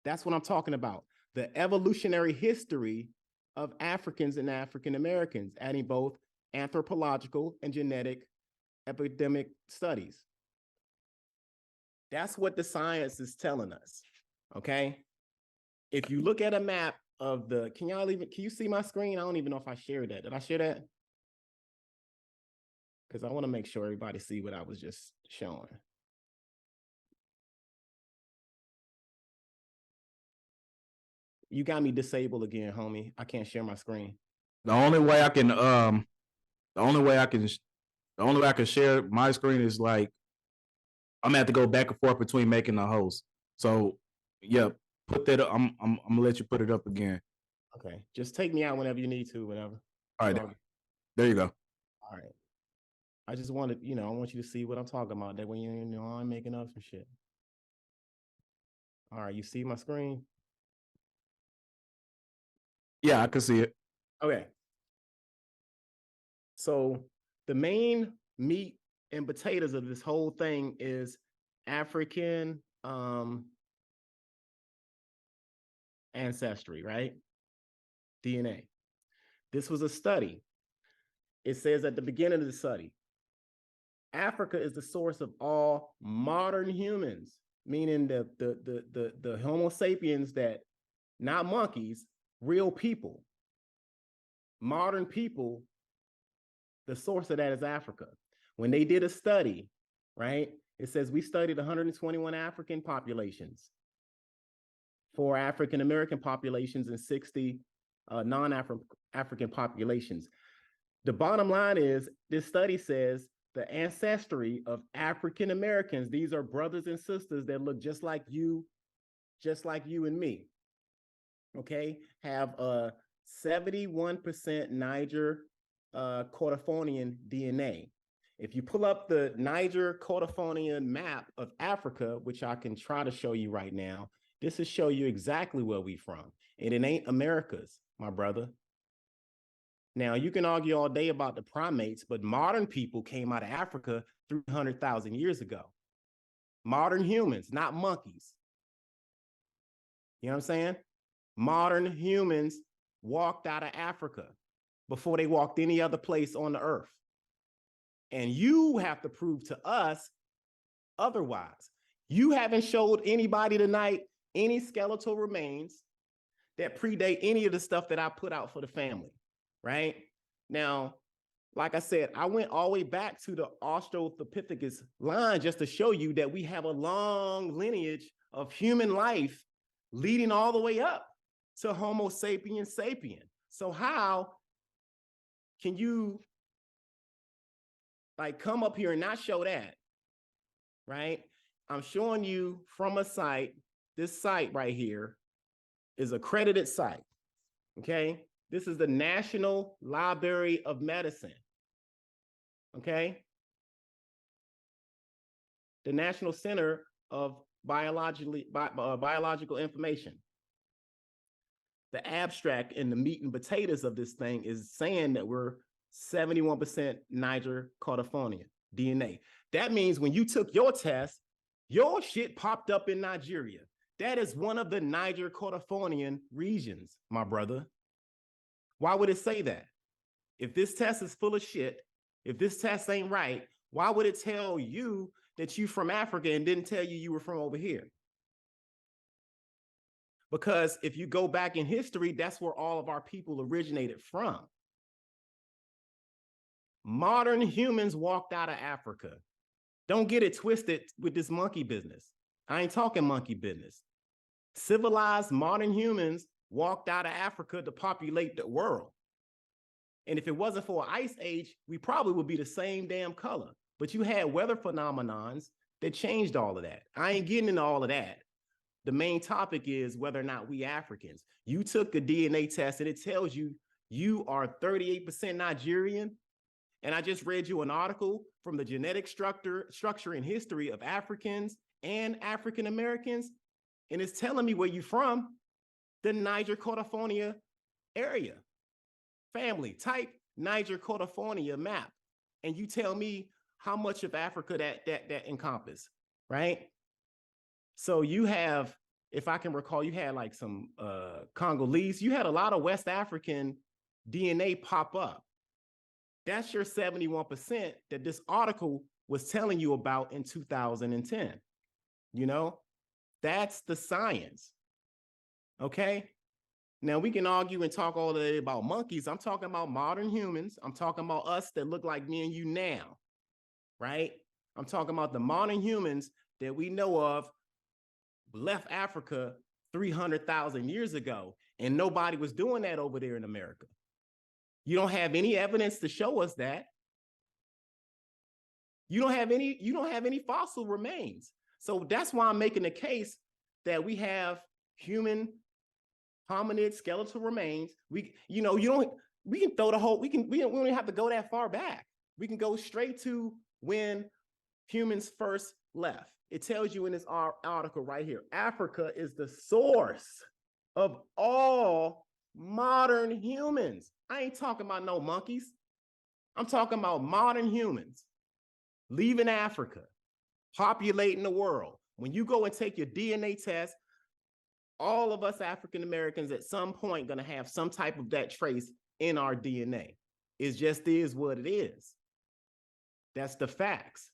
A: That's what I'm talking about. The evolutionary history of Africans and African Americans, adding both anthropological and genetic epidemic studies. That's what the science is telling us, okay? If you look at a map of the, can you see my screen? I don't even know if I shared that. Did I share that? Because I want to make sure everybody see what I was just showing. You got me disabled again, homie. I can't share my screen.
B: The only way I can share my screen is like I'm gonna have to go back and forth between making the host. So yeah, put that up. I'm gonna let you put it up again.
A: Okay. Just take me out whenever you need to, whatever.
B: All right,
A: So,
B: there you go.
A: all right. I just wanted, I want you to see what I'm talking about. That way you know I'm making up some shit. All right, you see my screen?
B: Yeah, I can see it.
A: Okay. So the main meat and potatoes of this whole thing is African ancestry, right? DNA. This was a study. It says at the beginning of the study, Africa is the source of all modern humans, meaning the Homo sapiens, that not monkeys, real people, modern people. The source of that is Africa. When they did a study, right, it says we studied 121 African populations, 4 African American populations, and 60 non-African populations. The bottom line is this study says the ancestry of African Americans, these are brothers and sisters that look just like you and me, okay, have a 71% Niger Cordofonian DNA. If you pull up the Niger Cordofonian map of Africa, which I can try to show you right now, this will show you exactly where we from. And it ain't Americas, my brother. Now, you can argue all day about the primates, but modern people came out of Africa 300,000 years ago. Modern humans, not monkeys. You know what I'm saying? Modern humans walked out of Africa before they walked any other place on the earth. And you have to prove to us otherwise. You haven't showed anybody tonight any skeletal remains that predate any of the stuff that I put out for the family, right? Now, like I said, I went all the way back to the Australopithecus line just to show you that we have a long lineage of human life leading all the way up to Homo sapiens sapien. So how can you like come up here and not show that, right? I'm showing you from a site. This site right here is an accredited site, okay? This is the National Library of Medicine, okay? The National Center of Biological Information. The abstract and the meat and potatoes of this thing is saying that we're 71% Niger Cordofonian DNA. That means when you took your test, your shit popped up in Nigeria. That is one of the Niger Cordofonian regions, my brother. Why would it say that? If this test is full of shit, if this test ain't right, why would it tell you that you from Africa and didn't tell you you were from over here? Because if you go back in history, that's where all of our people originated from. Modern humans walked out of Africa. Don't get it twisted with this monkey business. I ain't talking monkey business. Civilized modern humans walked out of Africa to populate the world. And if it wasn't for an ice age, we probably would be the same damn color. But you had weather phenomenons that changed all of that. I ain't getting into all of that. The main topic is whether or not we Africans. You took a DNA test and it tells you you are 38% Nigerian. And I just read you an article from the genetic structure and history of Africans and African Americans. And it's telling me where you're from, the Niger Cordofonian area. Family, type Niger Cordofonian map. And you tell me how much of Africa that encompass, right? So you have, if I can recall, you had like some Congolese, you had a lot of West African DNA pop up. That's your 71% that this article was telling you about in 2010. You know, that's the science. Okay. Now we can argue and talk all day about monkeys. I'm talking about modern humans. I'm talking about us that look like me and you now, right? I'm talking about the modern humans that we know of left Africa 300,000 years ago. And nobody was doing that over there in America. You don't have any evidence to show us that. You don't have any fossil remains. So that's why I'm making the case that we have human hominid skeletal remains. We can throw the whole, we don't even have to go that far back. We can go straight to when humans first left. It tells you in this article right here, Africa is the source of all modern humans. I ain't talking about no monkeys. I'm talking about modern humans leaving Africa, populating the world. When you go and take your DNA test, all of us African Americans at some point going to have some type of that trace in our DNA. It just is what it is. That's the facts.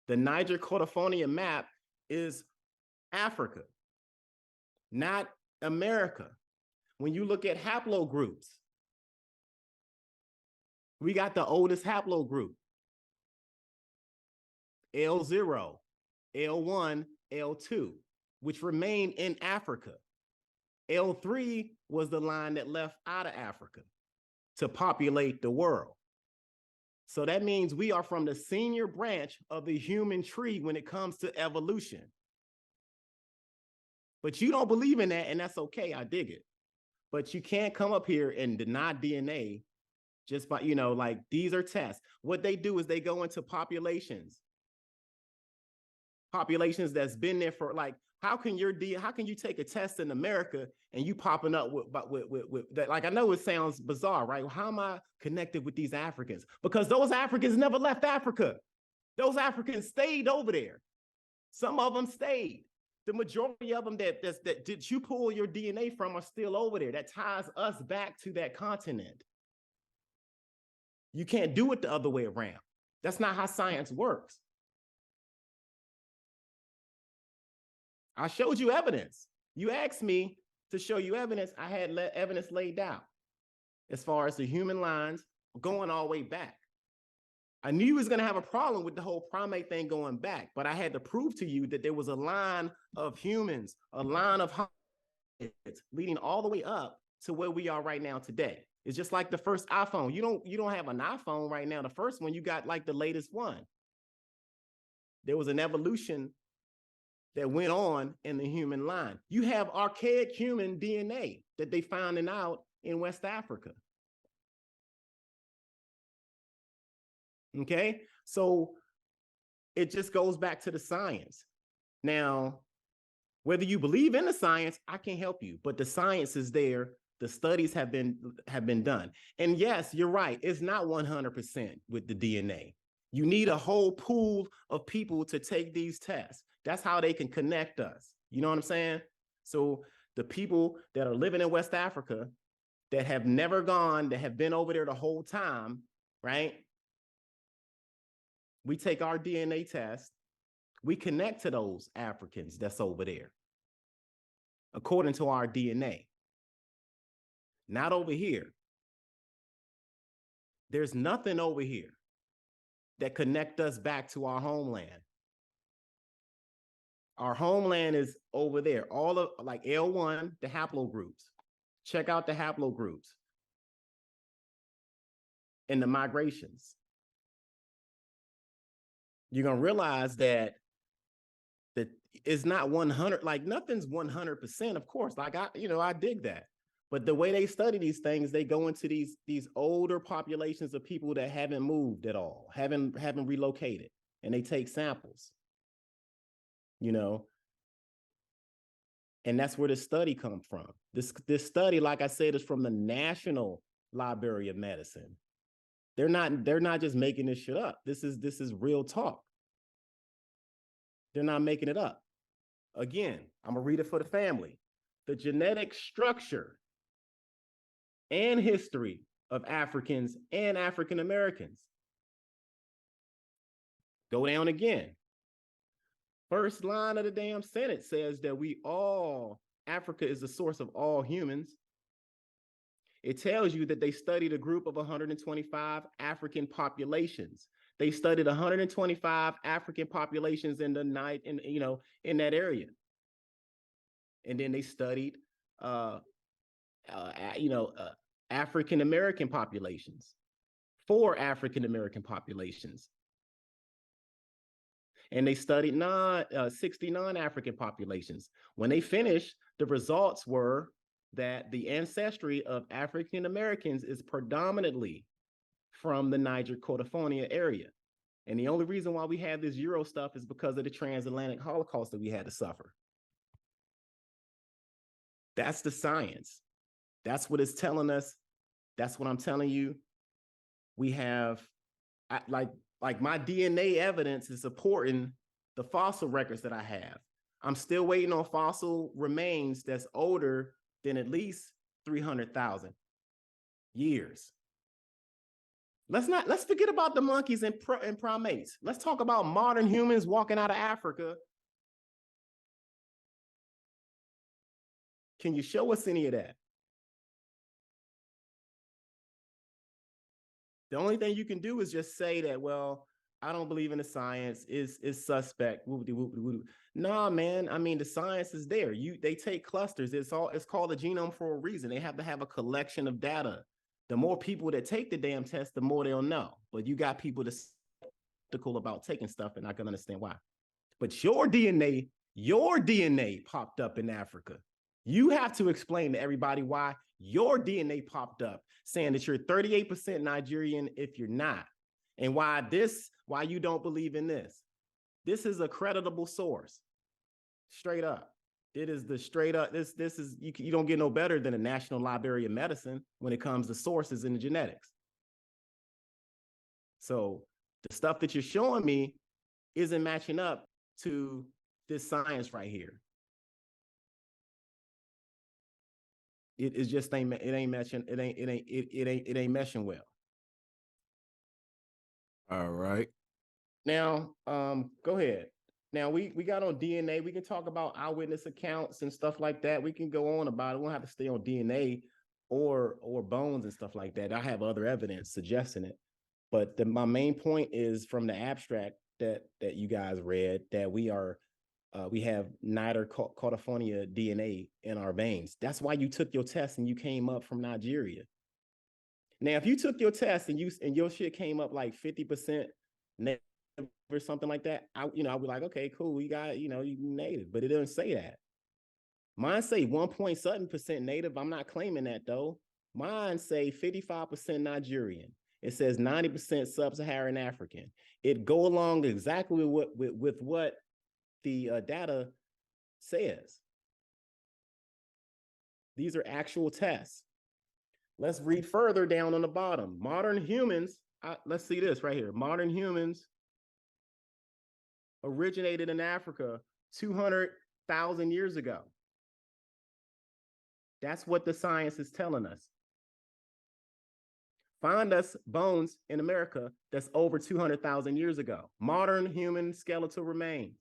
A: The Niger Cordophonia map is Africa, not America. When you look at haplogroups, we got the oldest haplogroup, L0, L1, L2, which remain in Africa. L3 was the line that left out of Africa to populate the world. So that means we are from the senior branch of the human tree when it comes to evolution. But you don't believe in that, and that's okay, I dig it. But you can't come up here and deny DNA just by, like these are tests. What they do is they go into populations that's been there for like, how can you take a test in America and you popping up with that? Like, I know it sounds bizarre, right? How am I connected with these Africans? Because those Africans never left Africa. Those Africans stayed over there. Some of them stayed. The majority of them that did you pull your DNA from are still over there. That ties us back to that continent. You can't do it the other way around. That's not how science works. I showed you evidence. You asked me to show you evidence. I had evidence laid out as far as the human lines going all the way back. I knew you was going to have a problem with the whole primate thing going back, but I had to prove to you that there was a line of humans, a line of hominids leading all the way up to where we are right now today. It's just like the first iPhone. You don't have an iPhone right now. The first one, you got like the latest one. There was an evolution that went on in the human line. You have archaic human DNA that they found out in West Africa. Okay, so it just goes back to the science. Now, whether you believe in the science, I can't help you, but the science is there. The studies have been done. And yes, you're right. It's not 100% with the DNA. You need a whole pool of people to take these tests. That's how they can connect us. You know what I'm saying? So the people that are living in West Africa that have never gone, that have been over there the whole time, right? We take our DNA test, we connect to those Africans that's over there, according to our DNA. Not over here. There's nothing over here that connect us back to our homeland. Our homeland is over there. All of like L1, the haplogroups. Check out the haplogroups and the migrations. You're going to realize that it's not 100, like nothing's 100%, of course. Like I dig that. But the way they study these things, they go into these older populations of people that haven't moved at all, haven't relocated, and they take samples. And that's where the study comes from. This study, like I said, is from the National Library of Medicine. They're not just making this shit up. This is real talk. They're not making it up. Again, I'm gonna read it for the family. The genetic structure and history of Africans and African Americans. Go down again. First line of the damn sentence says that Africa is the source of all humans. It tells you that they studied a group of 125 African populations. They studied 125 African populations in that area. And then they studied African American populations, 4 African American populations. And they studied 69 African populations. When they finished, the results were that the ancestry of African Americans is predominantly from the Niger California area. And the only reason why we have this Euro stuff is because of the transatlantic Holocaust that we had to suffer. That's the science. That's what it's telling us. That's what I'm telling you. We have, like my DNA evidence is supporting the fossil records that I have. I'm still waiting on fossil remains that's older than at least 300,000 years. Let's forget about the monkeys and primates. Let's talk about modern humans walking out of Africa. Can you show us any of that? The only thing you can do is just say that, well, I don't believe in the science, is suspect. Nah, man. I mean, the science is there. They take clusters. It's called a genome for a reason. They have to have a collection of data. The more people that take the damn test, the more they'll know. But you got people that's skeptical about taking stuff, and I can understand why. But your DNA popped up in Africa. You have to explain to everybody why your DNA popped up, saying that you're 38% Nigerian if you're not, and why you don't believe in this. This is a creditable source, straight up. It is the straight up. This is you don't get no better than the National Library of Medicine when it comes to sources in the genetics. So the stuff that you're showing me isn't matching up to this science right here. It ain't matching. It ain't meshing well.
B: All right.
A: Now, go ahead. Now we got on DNA. We can talk about eyewitness accounts and stuff like that. We can go on about it. We don't have to stay on DNA or bones and stuff like that. I have other evidence suggesting it. But my main point is from the abstract that you guys read that we have Niger California DNA in our veins. That's why you took your test and you came up from Nigeria. Now, if you took your test and your shit came up like 50% native or something like that, I'd be like, okay, cool, you got, you native, but it doesn't say that. Mine say 1.7% native. I'm not claiming that though. Mine say 55% Nigerian. It says 90% sub-Saharan African. It go along exactly with what the data says. These are actual tests. Let's read further down on the bottom. Modern humans, let's see this right here. Modern humans originated in Africa 200,000 years ago. That's what the science is telling us. Find us bones in America that's over 200,000 years ago. Modern human skeletal remains.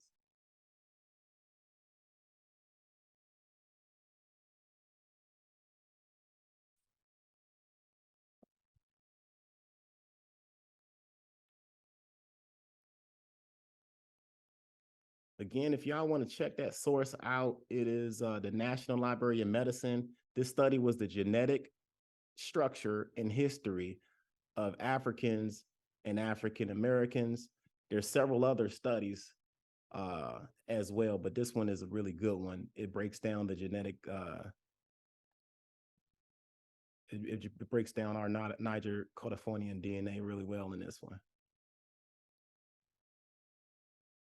A: Again, if y'all want to check that source out, it is the National Library of Medicine. This study was the genetic structure and history of Africans and African Americans. There's several other studies as well, but this one is a really good one. It breaks down the genetic, it breaks down our Niger Californian DNA really well in this one.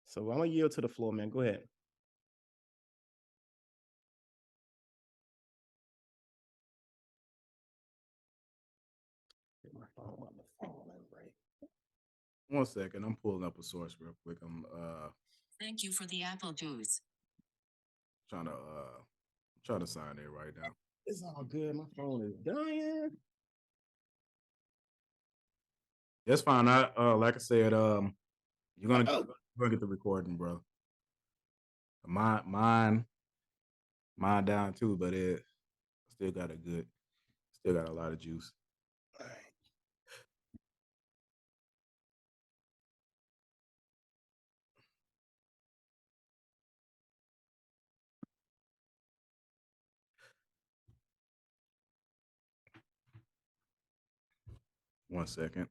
A: So I'm gonna yield to the floor, man. Go ahead. Get my phone on the phone and break.
B: 1 second. I'm pulling up a source real quick. I'm
E: Thank you for the apple juice.
B: trying to sign in right now.
A: It's all good. My phone is dying.
B: That's fine. Like I said, you're gonna get the recording, bro. Mine down too, but it still got a lot of juice.
A: All right.
B: 1 second.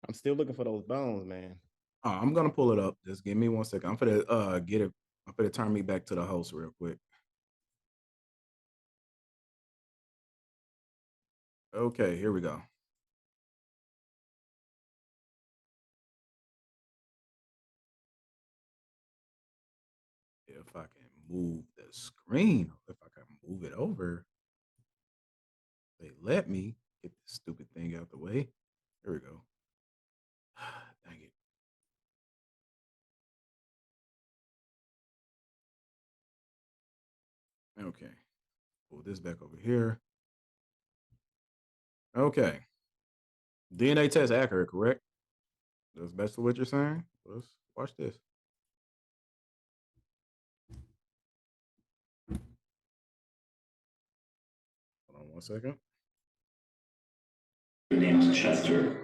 A: I'm still looking for those bones, man.
B: I'm gonna pull it up. Just give me 1 second. I'm gonna get it. I'm gonna turn me back to the host real quick. Okay, here we go. If I can move the screen, if I can move it over, they let me get this stupid thing out the way. Here we go. Dang it. Okay. Pull this back over here. Okay. DNA test accurate, correct? That's basically what you're saying. Let's watch this. Hold on 1 second.
D: Named Chester.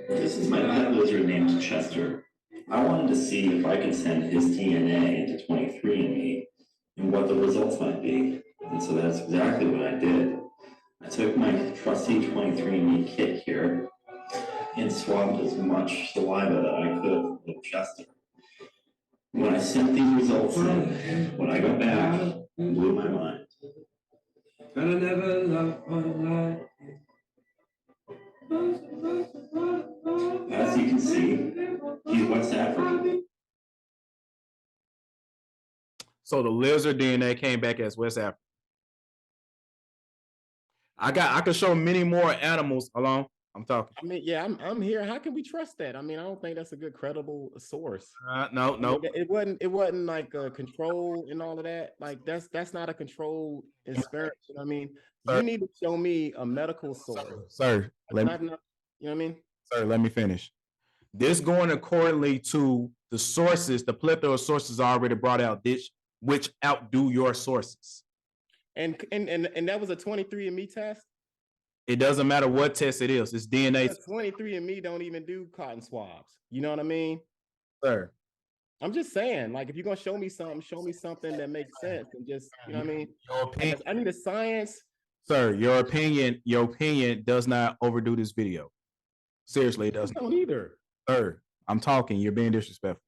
D: This is my pet lizard named Chester. I wanted to see if I could send his DNA into 23andMe and what the results might be. And so that's exactly what I did. I took my trusty 23andMe kit here and swabbed as much saliva that I could with Chester. When I sent these results in, when I got back, it blew my mind. I never loved my life. As you can see, he's West African.
B: So the lizard DNA came back as West Africa. I could show many more animals. Hold on, I'm talking.
A: I mean, yeah, I'm here. How can we trust that? I mean, I don't think that's a good credible source.
B: No.
A: I mean, it wasn't like a control and all of that. Like that's not a controlled experiment. I mean,
B: Sir.
A: you need to show me a medical source.
B: Sir,
A: You know what I mean?
B: Sir, let me finish. This going accordingly to the sources, the plethora of sources already brought out, which outdo your sources.
A: And that was a 23andMe test.
B: It doesn't matter what test it is. It's DNA.
A: 23andMe don't even do cotton swabs. You know what I mean?
B: Sir.
A: I'm just saying, like, if you're gonna show me something that makes sense, and just, you know what I mean?
B: Your opinion,
A: I need a science.
B: sir, your opinion does not overdo this video. Seriously, it doesn't.
A: I don't either.
B: Sir, I'm talking. You're being disrespectful.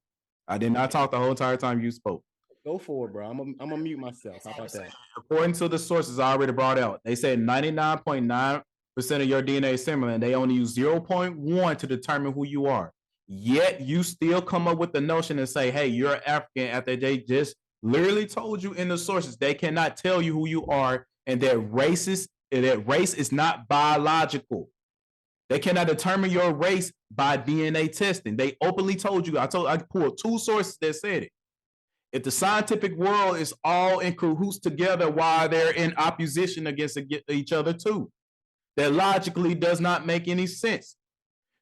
B: I did not talk the whole entire time you spoke.
A: Go for it, bro. I'm gonna mute myself. How about that?
B: According to the sources I already brought out, they said 99.9% of your DNA is similar, and they only use 0.1 to determine who you are. Yet you still come up with the notion and say, hey, you're African, after they just literally told you in the sources they cannot tell you who you are, and that race is not biological. They cannot determine your race by DNA testing. They openly told you. I pulled 2 sources that said it. If the scientific world is all in cahoots together while they're in opposition against each other too, that logically does not make any sense.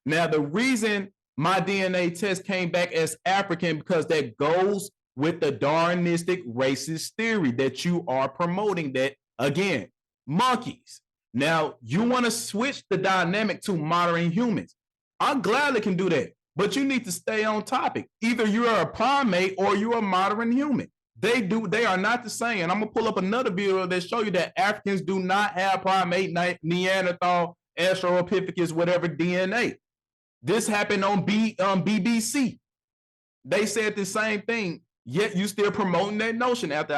B: Now, the reason my DNA test came back as African, because that goes with the Darwinistic racist theory that you are promoting, that, again, monkeys. Now, you want to switch the dynamic to modern humans. I gladly can do that. But you need to stay on topic. Either you're a primate or you're a modern human. They are not the same. And I'm gonna pull up another video that show you that Africans do not have primate, Neanderthal, Australopithecus, whatever DNA. This happened on BBC. They said the same thing. Yet you still promoting that notion after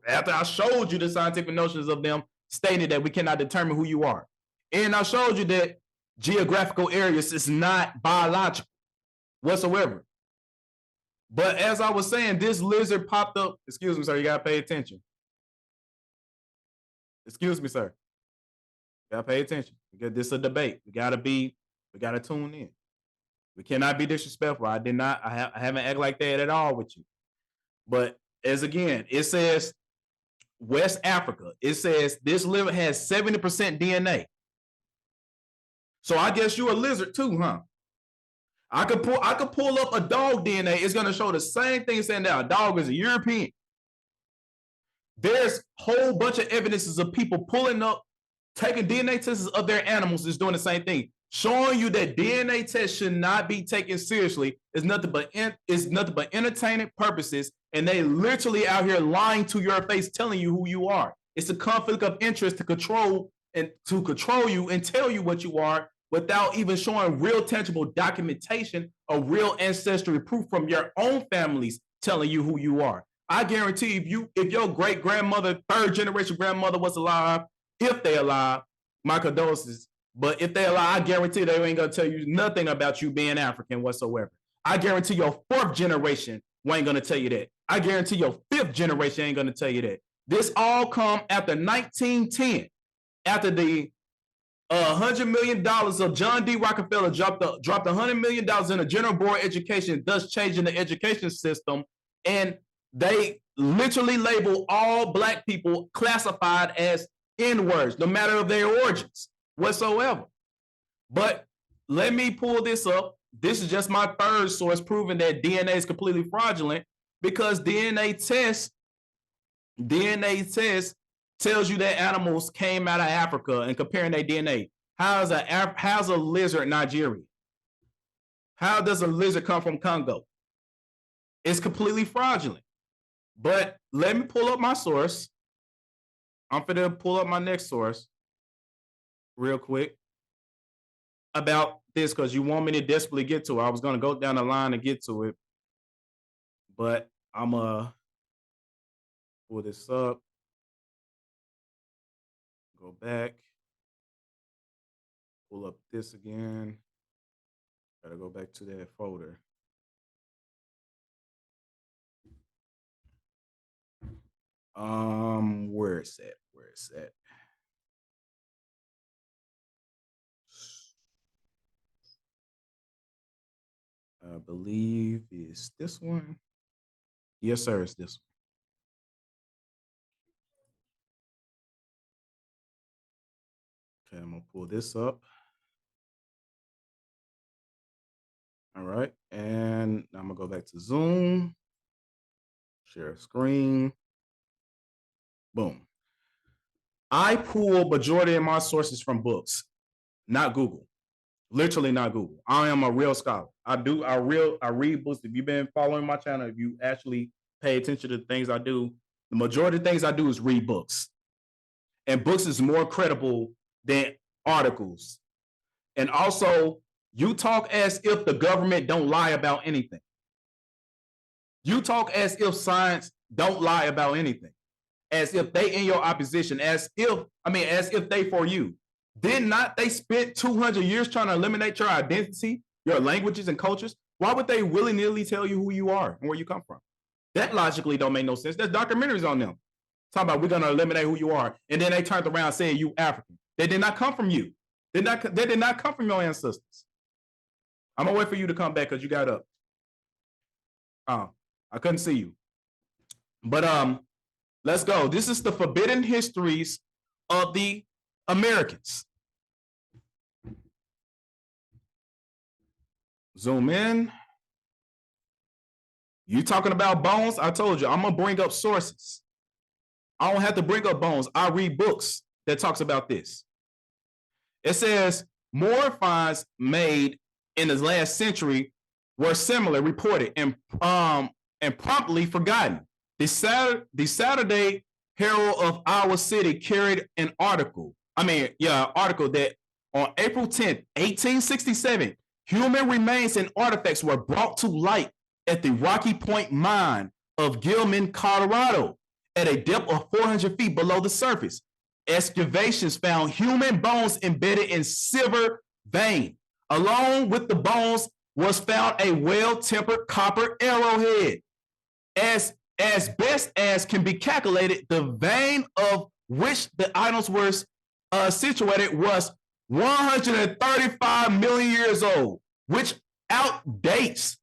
B: I showed you the scientific notions of them stating that we cannot determine who you are. And I showed you that geographical areas is not biological whatsoever. But as I was saying, this lizard popped up. Excuse me, sir. You gotta pay attention. Excuse me, sir. You gotta pay attention. This is a debate. We gotta tune in. We cannot be disrespectful. I haven't acted like that at all with you. But as again, it says West Africa. It says this liver has 70% DNA. So I guess you're a lizard too, huh? I could pull up a dog DNA. It's gonna show the same thing, saying that a dog is a European. There's a whole bunch of evidences of people pulling up, taking DNA tests of their animals is doing the same thing. showing you that DNA tests should not be taken seriously is nothing but entertainment purposes, and they literally out here lying to your face, telling you who you are. It's a conflict of interest to control you and tell you what you are without even showing real tangible documentation or real ancestry proof from your own families telling you who you are. I guarantee if your great grandmother, third generation grandmother was alive, if they alive, my condolences. But if they alive, I guarantee they ain't gonna tell you nothing about you being African whatsoever. I guarantee your fourth generation ain't gonna tell you that. I guarantee your fifth generation ain't gonna tell you that. This all come after 1910, after the $100 million of John D. Rockefeller dropped $100 million in a general board education, thus changing the education system. And they literally label all Black people classified as N-words, no matter of their origins whatsoever. But let me pull this up. This is just my third source proving that DNA is completely fraudulent, because DNA test tells you that animals came out of Africa, and comparing their DNA. How's a lizard Nigerian? How does a lizard come from Congo? It's completely fraudulent. But let me pull up my source. I'm going to pull up my next source real quick about this, because you want me to desperately get to it. I was going to go down the line and get to it, but I'm going to pull this up. Go back. Pull up this again. Gotta go back to that folder. Where it's at? I believe it's this one. Yes, sir, it's this one. Okay, I'm gonna pull this up. All right, and I'm gonna go back to Zoom, share screen. Boom. I pull majority of my sources from books, not Google. Literally not Google. I am a real scholar. I read books. If you've been following my channel, if you actually pay attention to the things I do, the majority of things I do is read books. And books is more credible than articles. And also, you talk as if the government don't lie about anything. You talk as if science don't lie about anything. As if they in your opposition, as if they for you. Did not they spend 200 years trying to eliminate your identity, your languages and cultures? Why would they willy-nilly tell you who you are and where you come from? That logically don't make no sense. There's documentaries on them talking about we're going to eliminate who you are. And then they turned around saying you African. They did not come from you. They did not come from your ancestors. I'm going to wait for you to come back because you got up. I couldn't see you. But let's go. This is the forbidden histories of the Americans. Zoom in. You talking about bones? I told you, I'm going to bring up sources. I don't have to bring up bones. I read books that talks about this. It says more finds made in the last century were similar, reported, and promptly forgotten. The Saturday Herald of our city carried an article that on April 10th, 1867, human remains and artifacts were brought to light at the Rocky Point mine of Gilman, Colorado, at a depth of 400 feet below the surface. Excavations found human bones embedded in silver vein. Along with the bones was found a well-tempered copper arrowhead. As best as can be calculated, the vein of which the items were situated was 135 million years old, which predates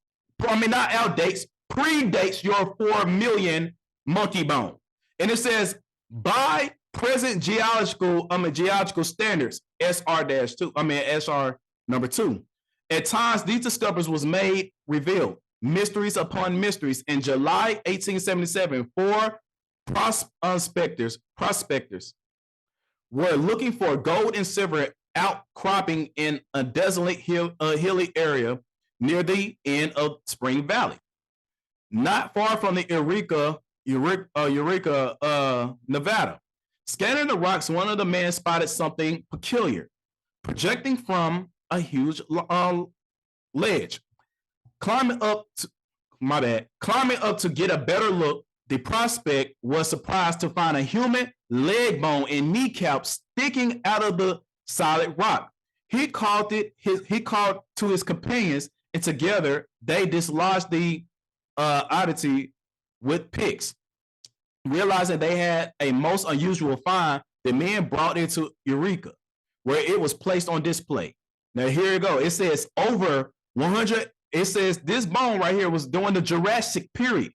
B: your 4 million monkey bone. And it says, by present geological standards, SR number 2. At times, these discoveries was revealed mysteries upon mysteries. In July 1877, 4 prospectors were looking for gold and silver outcropping in a desolate hilly area near the end of Spring Valley. Not far from the Eureka, Nevada. Scanning the rocks, one of the men spotted something peculiar, projecting from a huge ledge. Climbing up to get a better look, the prospect was surprised to find a human leg bone and kneecap sticking out of the solid rock. He called to his companions, and together they dislodged the oddity with picks. Realizing they had a most unusual find, the men brought it to Eureka, where it was placed on display. Now here you go. It says over 100. It says this bone right here was during the Jurassic period.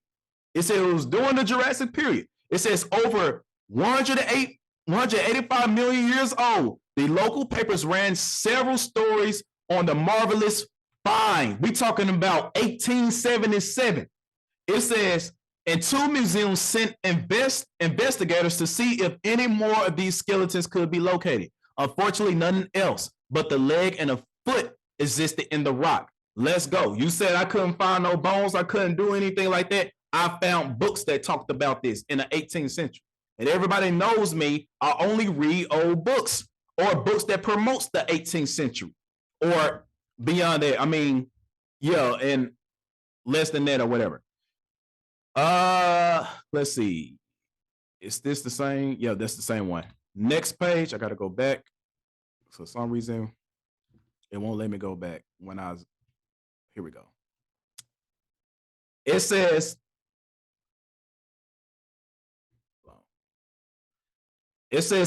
B: It says it was during the Jurassic period. It says over 185 million years old. The local papers ran several stories on the marvelous find. We talking about 1877. It says, and two museums sent investigators to see if any more of these skeletons could be located. Unfortunately, nothing else but the leg and a foot existed in the rock. Let's go. You said I couldn't find no bones. I couldn't do anything like that. I found books that talked about this in the 18th century. And everybody knows me. I only read old books or books that promotes the 18th century or beyond that. I mean, yeah, and less than that or whatever. Let's see. Is this the same? Yeah, that's the same one. Next page. I got to go back. For some reason, it won't let me go back when I was. Here we go. It says,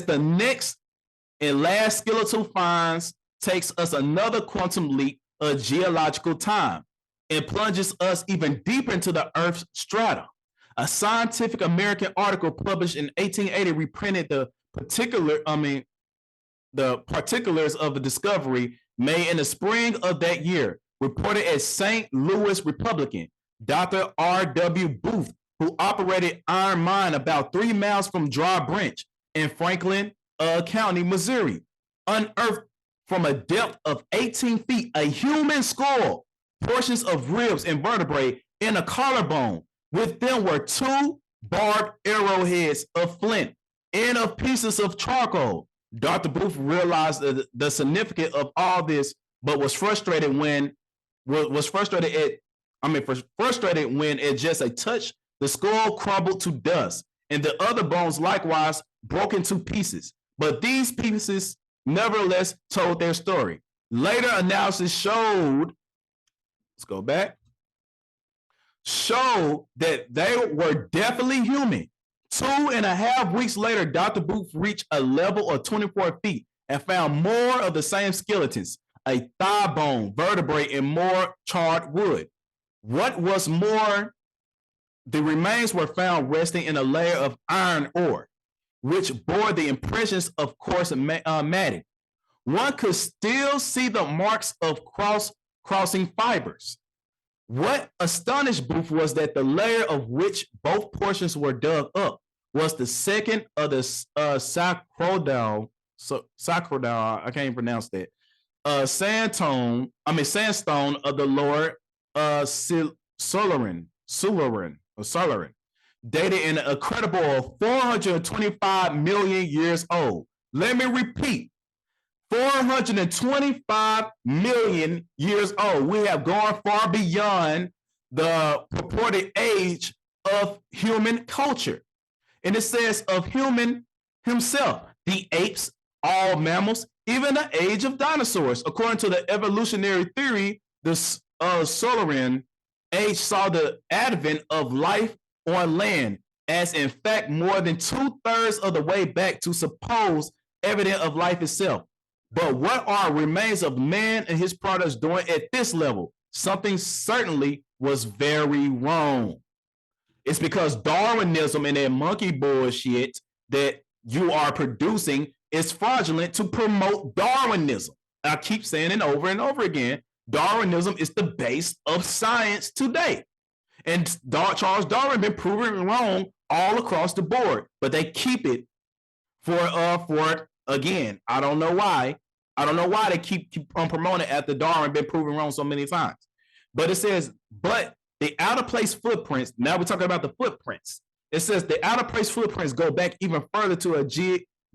B: the next and last skeletal finds takes us another quantum leap of geological time and plunges us even deeper into the Earth's strata. A Scientific American article published in 1880 reprinted the particulars of the discovery made in the spring of that year. Reported as St. Louis Republican, Dr. R.W. Booth, who operated iron mine about 3 miles from Dry Branch in Franklin County, Missouri, unearthed from a depth of 18 feet a human skull, portions of ribs and vertebrae, and a collarbone. With them were 2 barbed arrowheads of flint and of pieces of charcoal. Dr. Booth realized the significance of all this, but was frustrated when at just a touch the skull crumbled to dust, and the other bones likewise broke into pieces. But these pieces nevertheless told their story. Later analysis showed that they were definitely human. 2.5 weeks later, Dr. Booth reached a level of 24 feet and found more of the same skeletons, a thigh bone, vertebrae, and more charred wood. What was more, the remains were found resting in a layer of iron ore, which bore the impressions of coarse matting. One could still see the marks of crossing fibers. What astonished Booth was that the layer of which both portions were dug up was the second of the sacrodal, I can't even pronounce that, sandstone of the lower Solaran, dated in an incredible 425 million years old. Let me repeat, 425 million years old. We have gone far beyond the purported age of human culture. And it says of human himself, the apes, all mammals, even the age of dinosaurs. According to the evolutionary theory, the Solaran age saw the advent of life on land, as in fact more than 2/3 of the way back to suppose evidence of life itself. But what are remains of man and his products doing at this level? Something certainly was very wrong. It's because Darwinism and that monkey bullshit that you are producing is fraudulent to promote Darwinism. I keep saying it over and over again. Darwinism is the base of science today. And Charles Darwin been proven wrong all across the board, but they keep it for again, I don't know why, I don't know why they keep on promoting it after Darwin been proven wrong so many times. But it says, but the out of place footprints, now we're talking about the footprints. It says the out of place footprints go back even further to a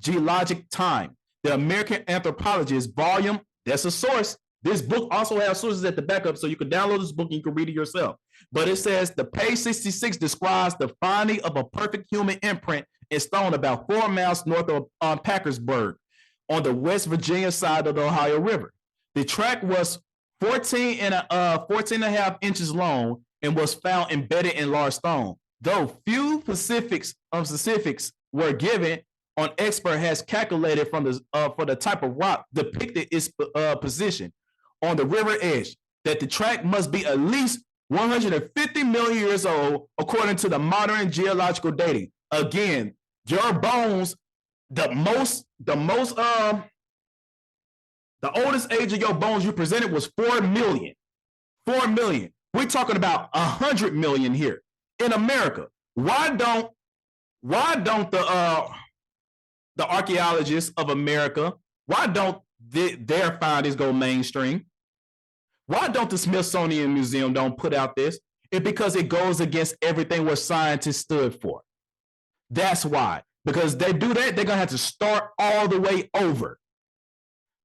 B: geologic time. The American Anthropologist volume, that's a source. This book also has sources at the backup, so you can download this book and you can read it yourself. But it says the page 66 describes the finding of a perfect human imprint in stone about 4 miles north of Parkersburg on the West Virginia side of the Ohio River. The track was 14 and a half inches long and was found embedded in large stone. Though few specifics were given, an expert has calculated from the for the type of rock depicted its position on the river edge that the track must be at least 150 million years old, according to the modern geological dating. Again, your bones, the oldest age of your bones you presented was 4 million. 4 million. We're talking about 100 million here in America. Why don't the archaeologists of America, why don't their findings go mainstream? Why don't the Smithsonian Museum don't put out this? It's because it goes against everything what scientists stood for. That's why. Because they do that, they're gonna have to start all the way over.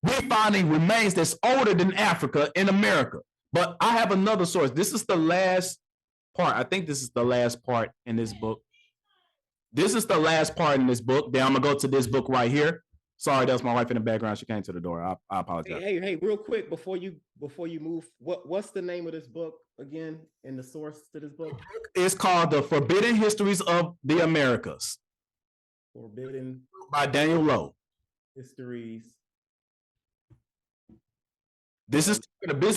B: We're finding remains that's older than Africa in America. But I have another source. This is the last part. I think this is the last part in this book. This is the last part in this book. Then I'm gonna go to this book right here. Sorry, that's my wife in the background. She came to the door. I apologize.
A: Hey, real quick before you move, what's the name of this book again? And the source to this book?
B: It's called The Forbidden Histories of the Americas.
A: Forbidden
B: by Daniel Lowe.
A: Histories.
B: This is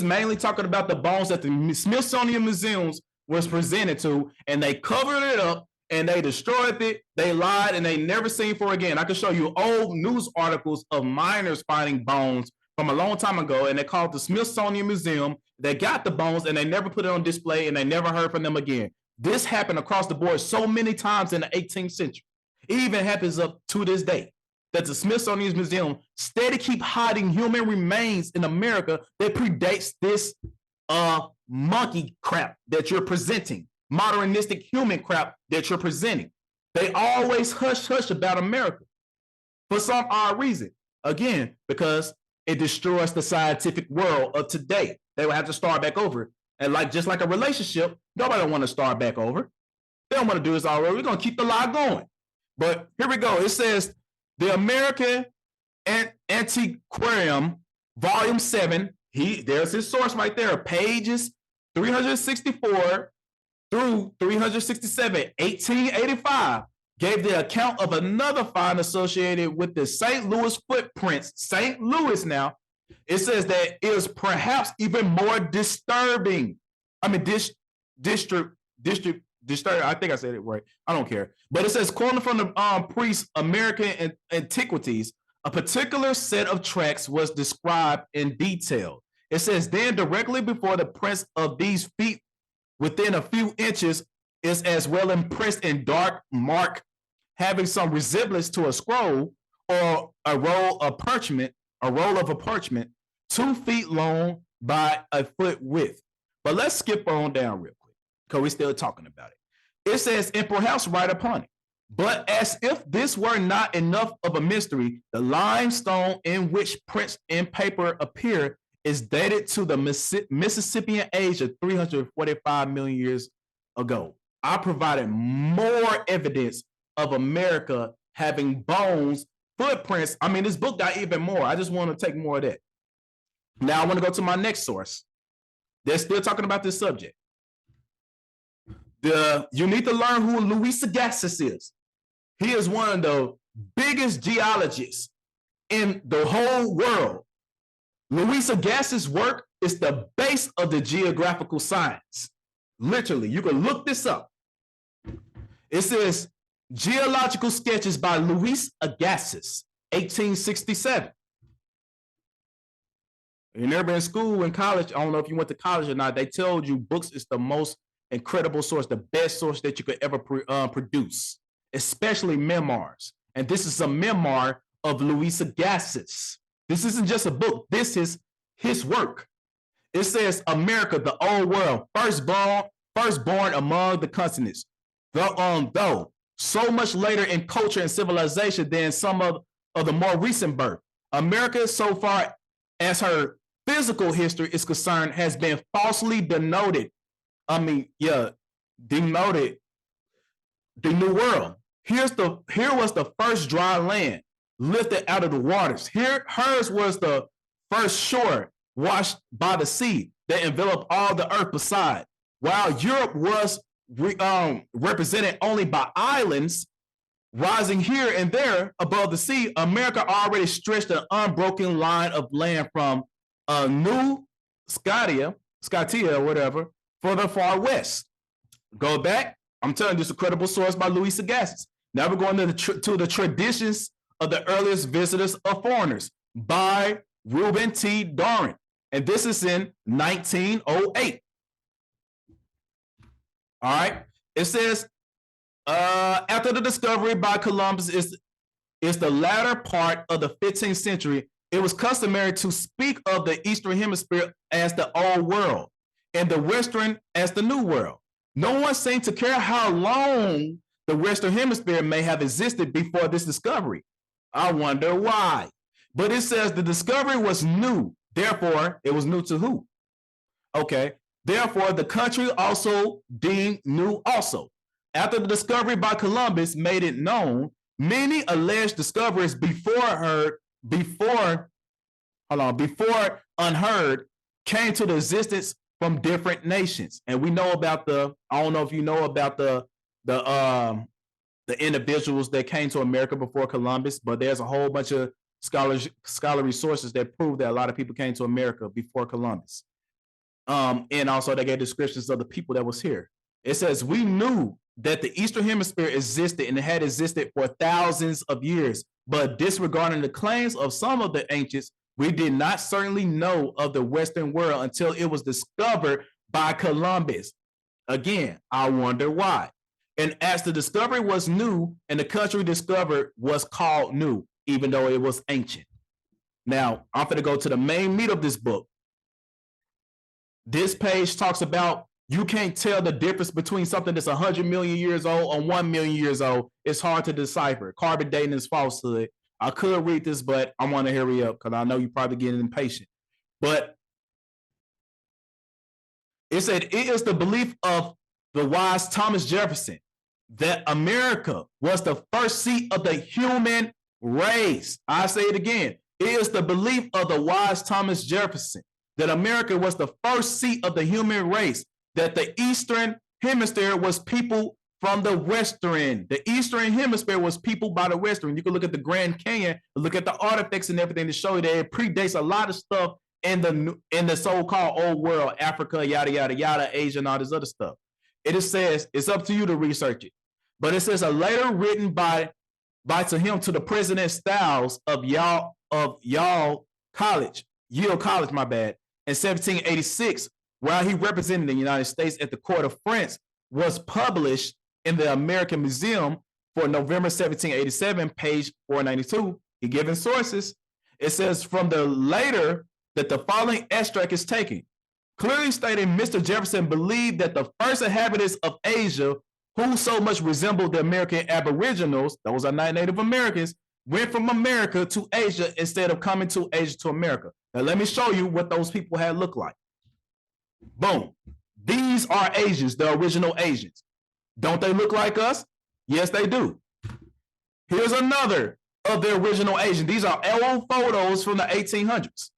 B: mainly talking about the bones that the Smithsonian Museums was presented to, and they covered it up and they destroyed it. They lied and they never seen for again. I can show you old news articles of miners finding bones from a long time ago, and they called the Smithsonian Museum. They got the bones and they never put it on display, and they never heard from them again. This happened across the board so many times in the 18th century. It even happens up to this day that the Smithsonian Museum steady keep hiding human remains in America that predates this monkey crap that you're presenting, modernistic human crap that you're presenting. They always hush about America for some odd reason. Again, because it destroys the scientific world of today. They will have to start back over. And just like a relationship, nobody want to start back over. They don't want to do this all over. We're going to keep the lie going. But here we go. It says, the American Antiquarium, Volume 7, there's his source right there, pages 364 through 367, 1885, gave the account of another find associated with the St. Louis footprints. St. Louis now, it says that it is perhaps even more disturbing. I mean, disturbing. I think I said it right. I don't care. But it says, quoting from the priest American Antiquities, a particular set of tracks was described in detail. It says, then directly before the prints of these feet, within a few inches, is as well impressed in dark mark, having some resemblance to a scroll or a roll of parchment, 2 feet long by a foot width. But let's skip on down real quick, because we're still talking about it. It says, and perhaps right upon it. But as if this were not enough of a mystery, the limestone in which prints and paper appear is dated to the Mississippian age of 345 million years ago. I provided more evidence of America having bones, footprints. I mean, this book got even more. I just want to take more of that. Now I want to go to my next source. They're still talking about this subject. You need to learn who Louis Agassiz is. He is one of the biggest geologists in the whole world. Louis Agassiz's work is the base of the geographical science. Literally, you can look this up. It says, Geological Sketches by Louis Agassiz, 1867. You never been in school, in college, I don't know if you went to college or not, they told you books is the most incredible source, the best source that you could ever produce, especially memoirs. And this is a memoir of Louis Agassiz. This isn't just a book. This is his work. It says America, the old world, firstborn among the continents. Though so much later in culture and civilization than some of the more recent birth, America, so far as her physical history is concerned, has been falsely denoted. Denoted the new world. Here was the first dry land lifted out of the waters. Hers was the first shore washed by the sea that enveloped all the earth beside. While Europe was represented only by islands rising here and there above the sea, America already stretched an unbroken line of land from New Scotia, or whatever, for the far west. Go back. I'm telling you, this is a credible source by Louis Agassiz. Now we're going to the traditions of the earliest visitors of foreigners by Reuben T. Doran. And this is in 1908. All right. It says, after the discovery by Columbus is the latter part of the 15th century, it was customary to speak of the Eastern Hemisphere as the old world and the Western as the new world. No one seemed to care how long the Western Hemisphere may have existed before this discovery. I wonder why. But it says the discovery was new. Therefore, it was new to who? Okay. Therefore, the country also deemed new also. After the discovery by Columbus made it known, many alleged discoveries before unheard came to the existence from different nations. And we know about I don't know if you know about the individuals that came to America before Columbus, but there's a whole bunch of scholarly sources that prove that a lot of people came to America before Columbus. And also they gave descriptions of the people that was here. It says, we knew that the Eastern Hemisphere existed and it had existed for thousands of years, but disregarding the claims of some of the ancients, we did not certainly know of the Western world until it was discovered by Columbus. Again, I wonder why. And as the discovery was new and the country discovered was called new, even though it was ancient. Now, I'm going to go to the main meat of this book. This page talks about you can't tell the difference between something that's 100 million years old or 1 million years old. It's hard to decipher. Carbon dating is falsehood. I could read this, but I want to hurry up because I know you're probably getting impatient. But it said it is the belief of the wise Thomas Jefferson that America was the first seat of the human race. I say it again. It is the belief of the wise Thomas Jefferson that America was the first seat of the human race, that the Eastern Hemisphere was people from the Western. The Eastern Hemisphere was peopled by the Western. You can look at the Grand Canyon, look at the artifacts and everything to show you that it predates a lot of stuff in the so-called old world, Africa, yada, yada, yada, Asia, and all this other stuff. It says, it's up to you to research it. But it says a letter written by to him to the President Styles of Yale College, in 1786, while he represented the United States at the court of France, was published in the American Museum for November 1787, page 492. He given sources. It says from the later that the following extract is taken, clearly stating Mr. Jefferson believed that the first inhabitants of Asia, who so much resembled the American Aboriginals, those are not Native Americans, went from America to Asia instead of coming to Asia to America. Now let me show you what those people had looked like. Boom. These are Asians, the original Asians. Don't they look like us? Yes, they do. Here's another of the original Asians. These are old photos from the 1800s.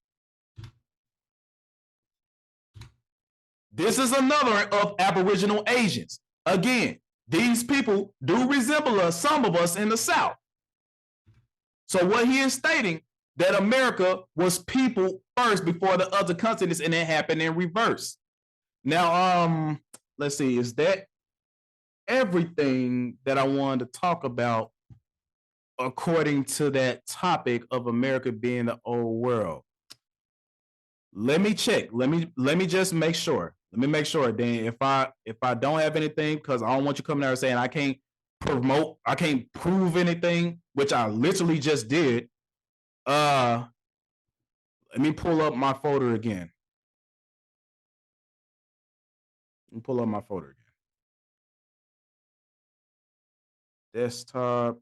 B: This is another of Aboriginal Asians. Again, these people do resemble us, some of us in the South. So what he is stating, that America was people first before the other continents, and it happened in reverse. Now, let's see, is that everything that I wanted to talk about according to that topic of America being the old world? Let me check. Let me just make sure. Let me make sure. Then if I don't have anything, because I don't want you coming out and saying I can't prove anything, which I literally just did. Let me pull up my folder again. Let me pull up my folder again. Desktop,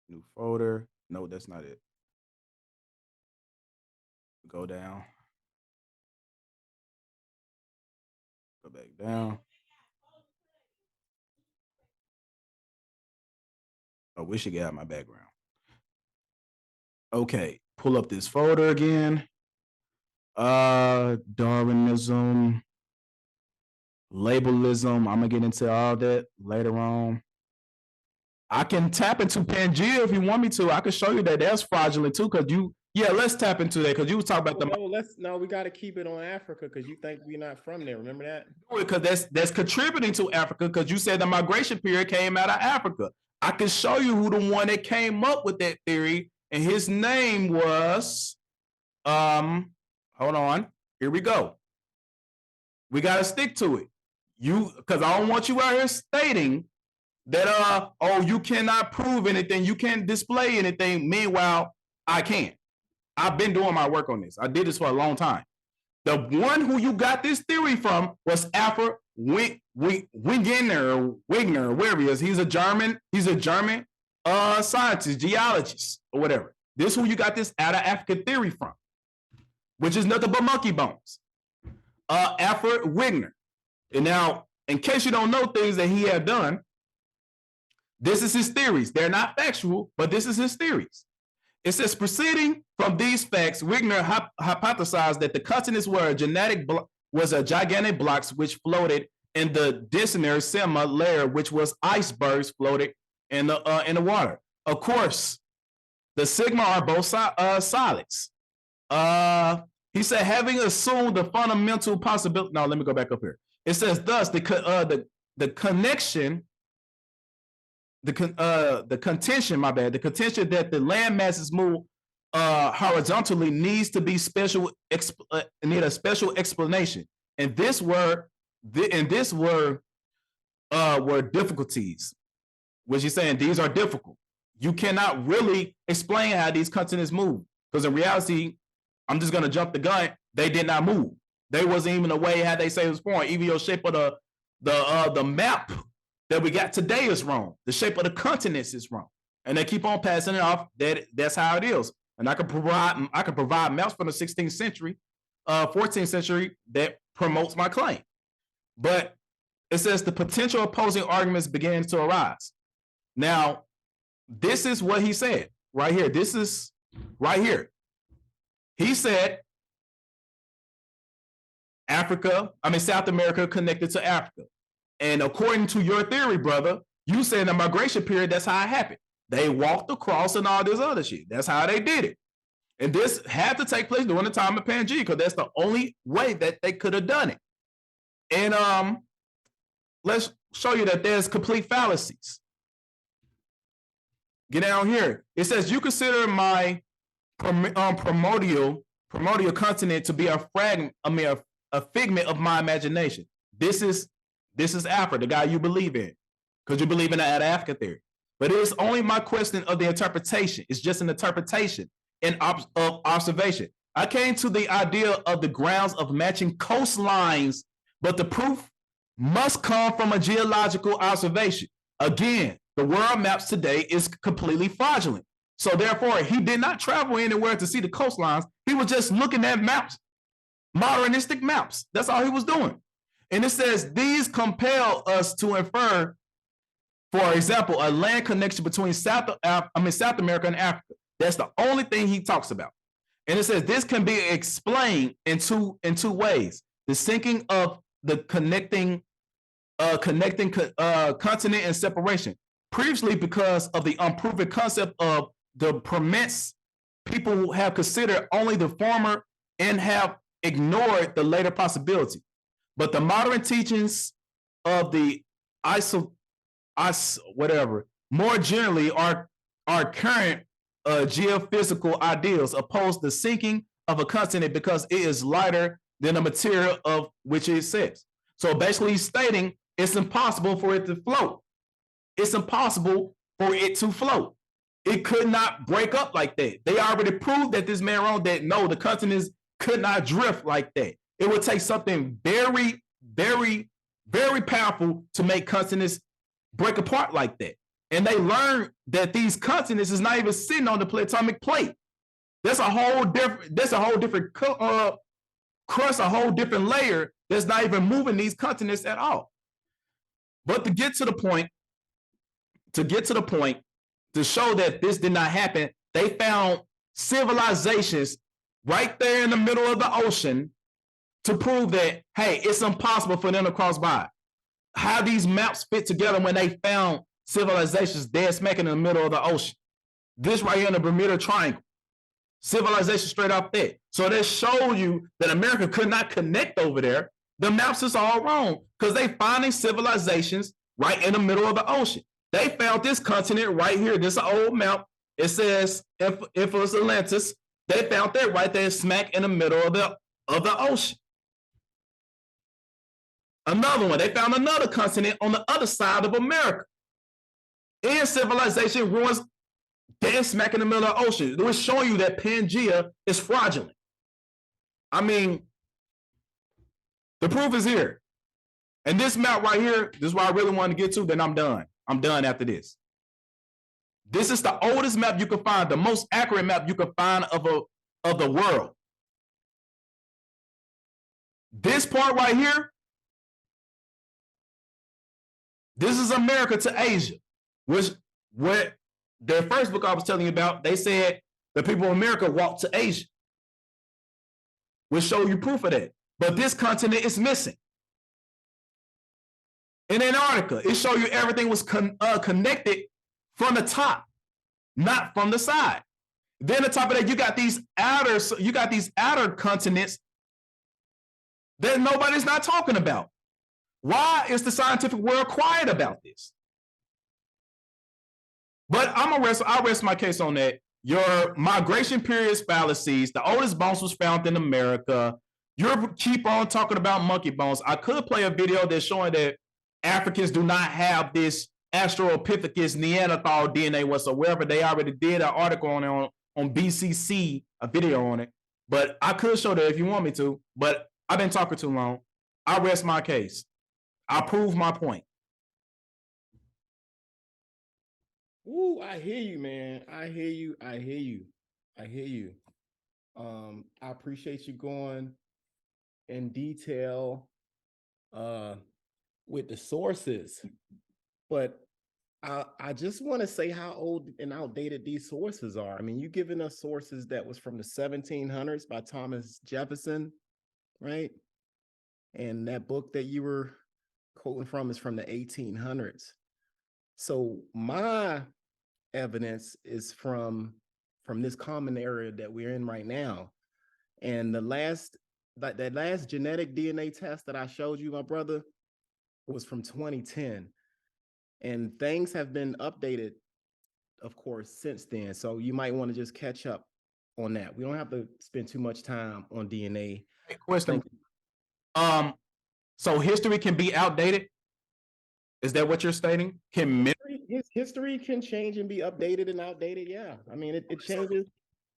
B: new folder. No, that's not it. Go down. Go back down. I wish you got my background. Okay, pull up this folder again. Darwinism, labelism. I'm gonna get into all that later on. I can tap into Pangea if you want me to. I can show you that that's fraudulent too. Cause let's tap into that. Cause you was talking about
A: we got to keep it on Africa because you think we're not from there. Remember that?
B: Because that's contributing to Africa. Because you said the migration period came out of Africa. I can show you who the one that came up with that theory, and his name was hold on. Here we go. We got to stick to it. Because I don't want you out here stating that you cannot prove anything, you can't display anything. Meanwhile, I can. I've been doing my work on this. I did this for a long time. The one who you got this theory from was Alfred Wegener, wherever he is. He's a German scientist, geologist, or whatever. This who you got this out of Africa theory from, which is nothing but monkey bones. Alfred Wegener. And now, in case you don't know things that he had done, this is his theories. They're not factual, but this is his theories. It says, proceeding from these facts, Wegener hypothesized that the continents were gigantic blocks which floated in the denser sigma layer, which was icebergs floated in the water. Of course, the sigma are both solids. He said, having assumed the fundamental possibility. Now, let me go back up here. It says, thus, the contention that the land masses move horizontally needs to be need a special explanation. And this were difficulties, which he's saying these are difficult. You cannot really explain how these continents move, because in reality, I'm just gonna jump the gun. They did not move. They wasn't even the way how they say it was formed. Even your shape of the map that we got today is wrong. The shape of the continents is wrong, and they keep on passing it off. That's how it is. And I can provide maps from the 16th century, 14th century that promotes my claim. But it says the potential opposing arguments began to arise. Now, this is what he said right here. This is right here. He said South America connected to Africa. And according to your theory, brother, you said the migration period, that's how it happened. They walked across and all this other shit. That's how they did it. And this had to take place during the time of Pangea, because that's the only way that they could have done it. And let's show you that there's complete fallacies. Get down here. It says, you consider my primordial continent to be a fragment, a figment of my imagination. This is Alfred, the guy you believe in, because you believe in the Africa theory. But it is only my question of the interpretation. It's just an interpretation and of observation. I came to the idea of the grounds of matching coastlines, but the proof must come from a geological observation. Again, the world maps today is completely fraudulent. So therefore, he did not travel anywhere to see the coastlines. He was just looking at maps, modernistic maps. That's all he was doing. And it says, these compel us to infer, for example, a land connection between South America and Africa. That's the only thing he talks about. And it says this can be explained in two ways: the sinking of the connecting continent and separation. Previously, because of the unproven concept of the premise, people have considered only the former and have ignored the later possibility. But the modern teachings of the more generally are current geophysical ideals oppose the sinking of a continent because it is lighter than the material of which it sits. So basically he's stating it's impossible for it to float. It's impossible for it to float. It could not break up like that. They already proved that this man wrong, that no, the continents could not drift like that. It would take something very, very, very powerful to make continents break apart like that. And they learned that these continents is not even sitting on the platonic plate. That's a whole different crust, a whole different layer that's not even moving these continents at all. But to get to the point, to show that this did not happen, they found civilizations right there in the middle of the ocean to prove that, hey, it's impossible for them to cross by. How these maps fit together when they found civilizations dead smack in the middle of the ocean. This right here in the Bermuda Triangle. Civilization straight up there. So they show you that America could not connect over there. The maps is all wrong because they finding civilizations right in the middle of the ocean. They found this continent right here. This is an old map. It says if it was Atlantis. They found that right there smack in the middle of the ocean. Another one, they found another continent on the other side of America. And civilization ruins dead smack in the middle of the ocean. It was showing you that Pangea is fraudulent. I mean, the proof is here. And this map right here, this is what I really want to get to, then I'm done. I'm done after this. This is the oldest map you can find, the most accurate map you can find of the world. This part right here, this is America to Asia, which what the first book I was telling you about, they said the people of America walked to Asia. We'll show you proof of that. But this continent is missing. In Antarctica, it show you everything was connected from the top, not from the side. Then on top of that, you got these outer continents that nobody's not talking about. Why is the scientific world quiet about this? But I'll rest my case on that. Your migration periods fallacies, the oldest bones was found in America. You keep on talking about monkey bones. I could play a video that's showing that Africans do not have this Australopithecus Neanderthal DNA whatsoever. They already did an article on BCC, a video on it. But I could show that if you want me to, but I've been talking too long. I rest my case. I prove my point.
A: Ooh, I hear you, man. I hear you. I appreciate you going in detail with the sources, but I just want to say how old and outdated these sources are. I mean, you giving us sources that was from the 1700s by Thomas Jefferson, right? And that book that you were quoting from is from the 1800s. So my evidence is from this common area that we're in right now. And that last genetic DNA test that I showed you, my brother, was from 2010. And things have been updated, of course, since then. So you might want to just catch up on that. We don't have to spend too much time on DNA.
B: Question. So history can be outdated? Is that what you're stating?
A: History can change and be updated and outdated. Yeah. I mean, it changes.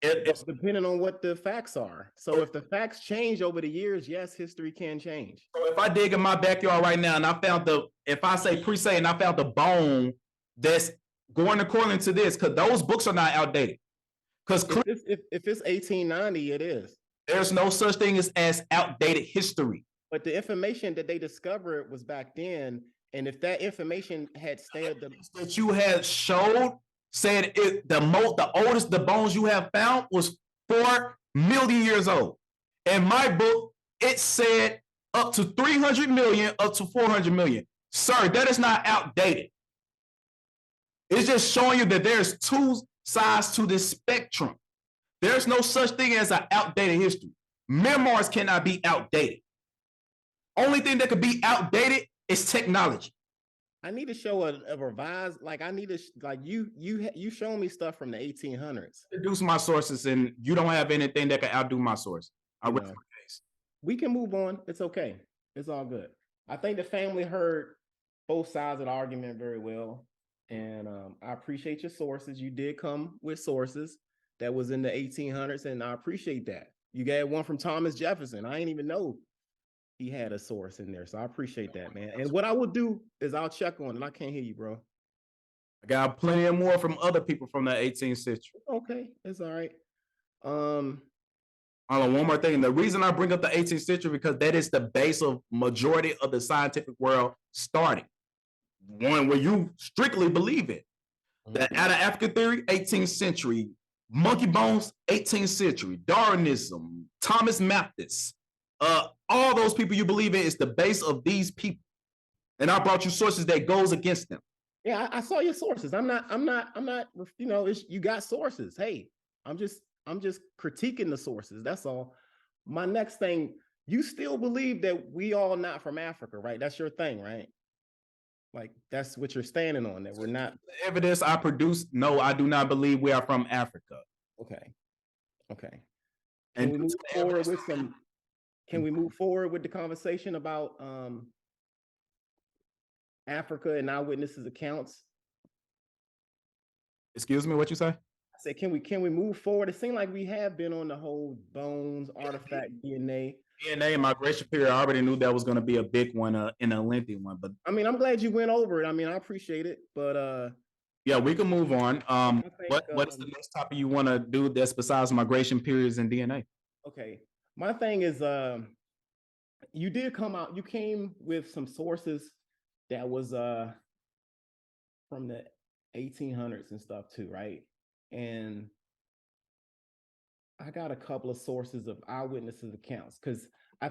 A: It's depending on what the facts are. So if the facts change over the years, yes, history can change.
B: So if I dig in my backyard right now and I found if I say pre-say and I found the bone that's going according to this, because those books are not outdated. Because
A: if it's 1890, it is.
B: There's no such thing as outdated history.
A: But the information that they discovered was back then. And if that information had stayed,
B: that you had showed said the oldest the bones you have found was 4 million years old. In my book, it said up to 300 million, up to 400 million. Sir, that is not outdated. It's just showing you that there's two sides to this spectrum. There's no such thing as an outdated history. Memoirs cannot be outdated. Only thing that could be outdated is technology.
A: I need to show a revised, like I need to, like you show me stuff from the 1800s.
B: Introduce my sources and you don't have anything that can outdo my source. I rest my case.
A: We can move on. It's okay. It's all good. I think the family heard both sides of the argument very well. And I appreciate your sources. You did come with sources that was in the 1800s, and I appreciate that. You got one from Thomas Jefferson. I didn't even know he had a source in there, so I appreciate that, man. And what I will do is I'll check on it. I can't hear you, bro.
B: I got plenty of more from other people from the 18th century.
A: Okay, it's all right.
B: Hold on, one more thing. The reason I bring up the 18th century because that is the base of majority of the scientific world starting. One where you strictly believe it. The out of Africa theory, 18th century. Monkey bones, 18th century. Darwinism, Thomas Malthus. All those people you believe in is the base of these people. And I brought you sources that goes against them.
A: Yeah, I saw your sources. I'm not, you know, you got sources. Hey, I'm just critiquing the sources. That's all. My next thing, you still believe that we all not from Africa, right? That's your thing, right? Like that's what you're standing on, that we're not.
B: The evidence I produced, no, I do not believe we are from Africa.
A: Okay. Okay.
B: And
A: Can we move forward with some, can we move forward with the conversation about Africa and Eyewitnesses accounts?
B: Excuse me, what you say?
A: I said, can we move forward? It seemed like we have been on the whole bones, artifact, DNA.
B: DNA migration period, I already knew that was going to be a big one, and a lengthy one. But
A: I mean, I'm glad you went over it. I mean, I appreciate it, but
B: yeah, we can move on.
A: think,
B: What's the next topic you want to do that's besides migration periods and DNA?
A: okay. My thing is, you did come out, you came with some sources that was from the 1800s and stuff too, right? And I got a couple of sources of eyewitnesses accounts because I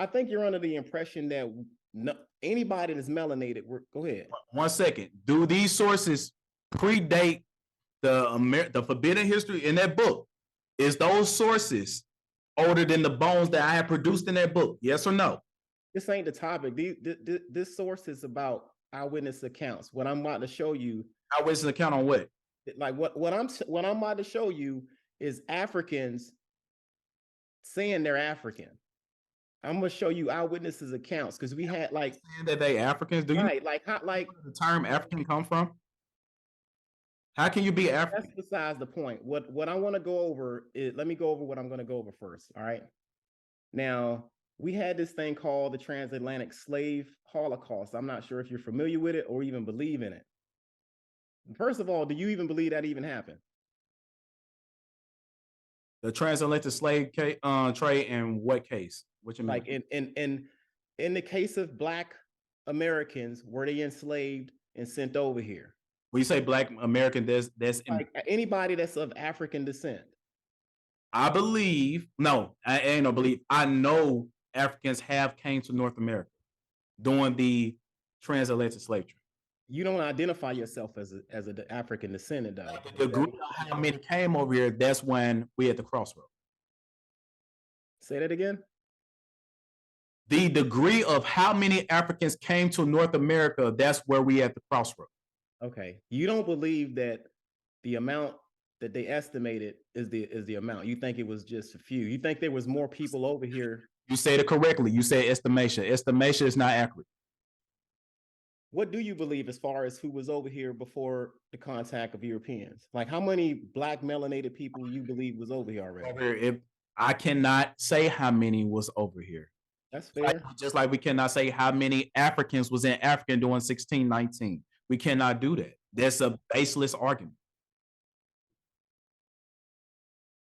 A: think you're under the impression that anybody that's melanated, go ahead.
B: 1 second. Do these sources predate the forbidden history in that book? Is those sources older than the bones that I have produced in that book? Yes or no?
A: This ain't the topic. This source is about eyewitness accounts. What I'm about to show you.
B: Eyewitness account on what?
A: Like what I'm about to show you is Africans saying they're African. I'm gonna show you eyewitnesses accounts because we had like
B: saying that they Africans. Do you
A: right, like how like
B: the term African come from? How can you be African?
A: That's besides the point. What I want to go over is, let me go over what I'm going to go over first. All right. Now, we had this thing called the Transatlantic Slave Holocaust. I'm not sure if you're familiar with it or even believe in it. First of all, do you even believe that even happened?
B: The transatlantic slave trade in what case? What you mean?
A: Like in the case of Black Americans, were they enslaved and sent over here?
B: When you say Black American, that's
A: like anybody that's of African descent.
B: I believe, no, I ain't no believe. I know Africans have came to North America during the transatlantic slave trade.
A: You don't identify yourself as an African descendant, though.
B: The degree of how many came over here, that's when we at the crossroad.
A: Say that again.
B: The degree of how many Africans came to North America, that's where we at the crossroad.
A: Okay. You don't believe that the amount that they estimated is the amount. You think it was just a few. You think there was more people over here.
B: You said it correctly. You said estimation. Estimation is not accurate.
A: What do you believe as far as who was over here before the contact of Europeans? Like how many Black melanated people you believe was over here already?
B: Over here, I cannot say how many was over here.
A: That's fair.
B: Just like we cannot say how many Africans was in Africa during 1619. We cannot do that. That's a baseless argument.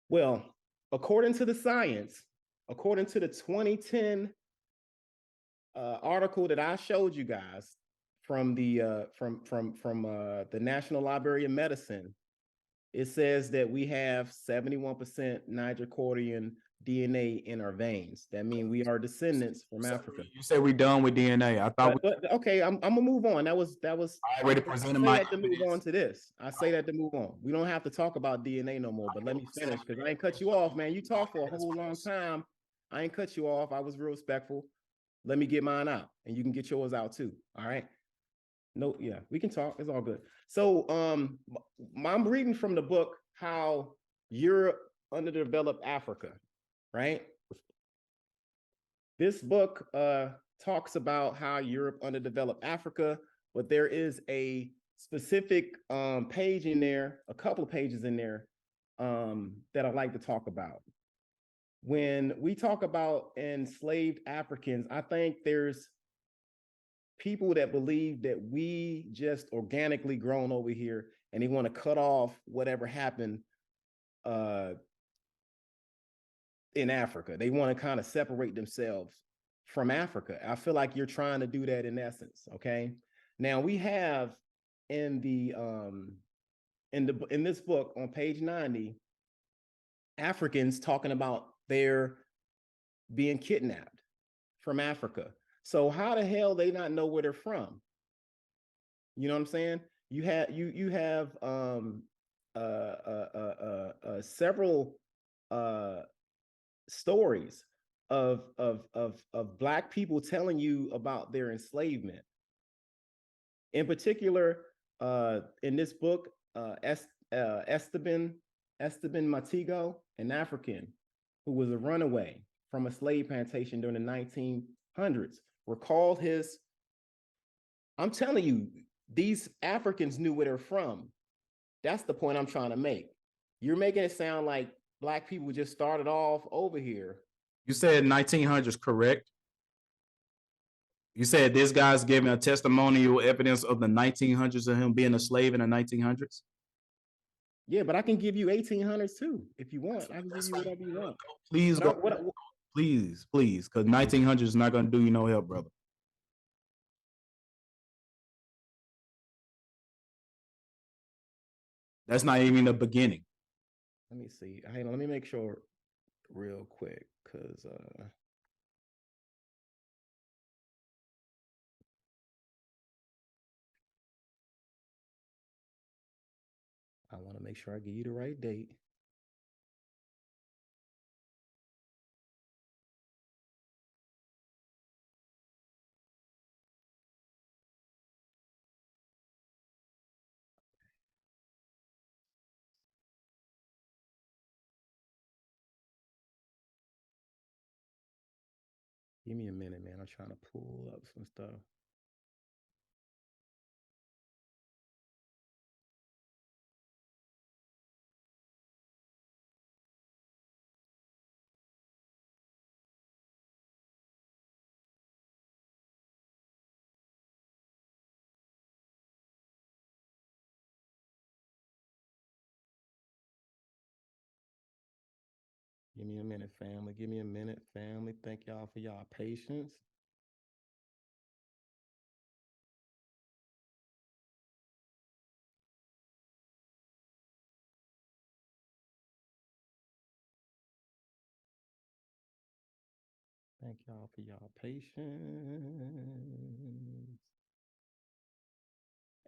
A: Well, according to the science, according to the 2010 article that I showed you guys from the National Library of Medicine, it says that we have 71% Niger-Cordonian DNA in our veins. That means we are descendants from Africa.
B: You said we're done with DNA. I thought.
A: Okay, I'm gonna move on. That was.
B: I already presented
A: I
B: my.
A: say that to move on to this. I say that to move on. We don't have to talk about DNA no more. But let me finish because I ain't cut you off, man. You talked for a whole long time. I ain't cut you off. I was real respectful. Let me get mine out, and you can get yours out too. All right. No, yeah, we can talk. It's all good. So, I'm reading from the book How Europe Underdeveloped Africa. Right? This book talks about how Europe underdeveloped Africa, but there is a specific page in there, a couple of pages in there that I'd like to talk about. When we talk about enslaved Africans, I think there's people that believe that we just organically grown over here and they want to cut off whatever happened in Africa. They want to kind of separate themselves from Africa. I feel like you're trying to do that in essence. Okay. Now we have in this book on page 90, Africans talking about their being kidnapped from Africa. So how the hell they not know where they're from? You know what I'm saying? You have several stories of Black people telling you about their enslavement. In particular, in this book, Esteban Matigo, an African who was a runaway from a slave plantation during the 1900s, recalled his. I'm telling you, these Africans knew where they're from. That's the point I'm trying to make. You're making it sound like Black people just started off over here.
B: You said 1900s, correct? You said this guy's giving a testimonial evidence of the 1900s of him being a slave in the 1900s?
A: Yeah, but I can give you 1800s too, if you want. I can give you whatever you want.
B: Please go. Please, because 1900s is not going to do you no help, brother. That's not even the beginning.
A: Let me see. Hang on, let me make sure real quick, because I want to make sure I give you the right date. Give me a minute, man. I'm trying to pull up some stuff. Give me a minute, family. Give me a minute, family. Thank y'all for y'all patience. Thank y'all for y'all patience.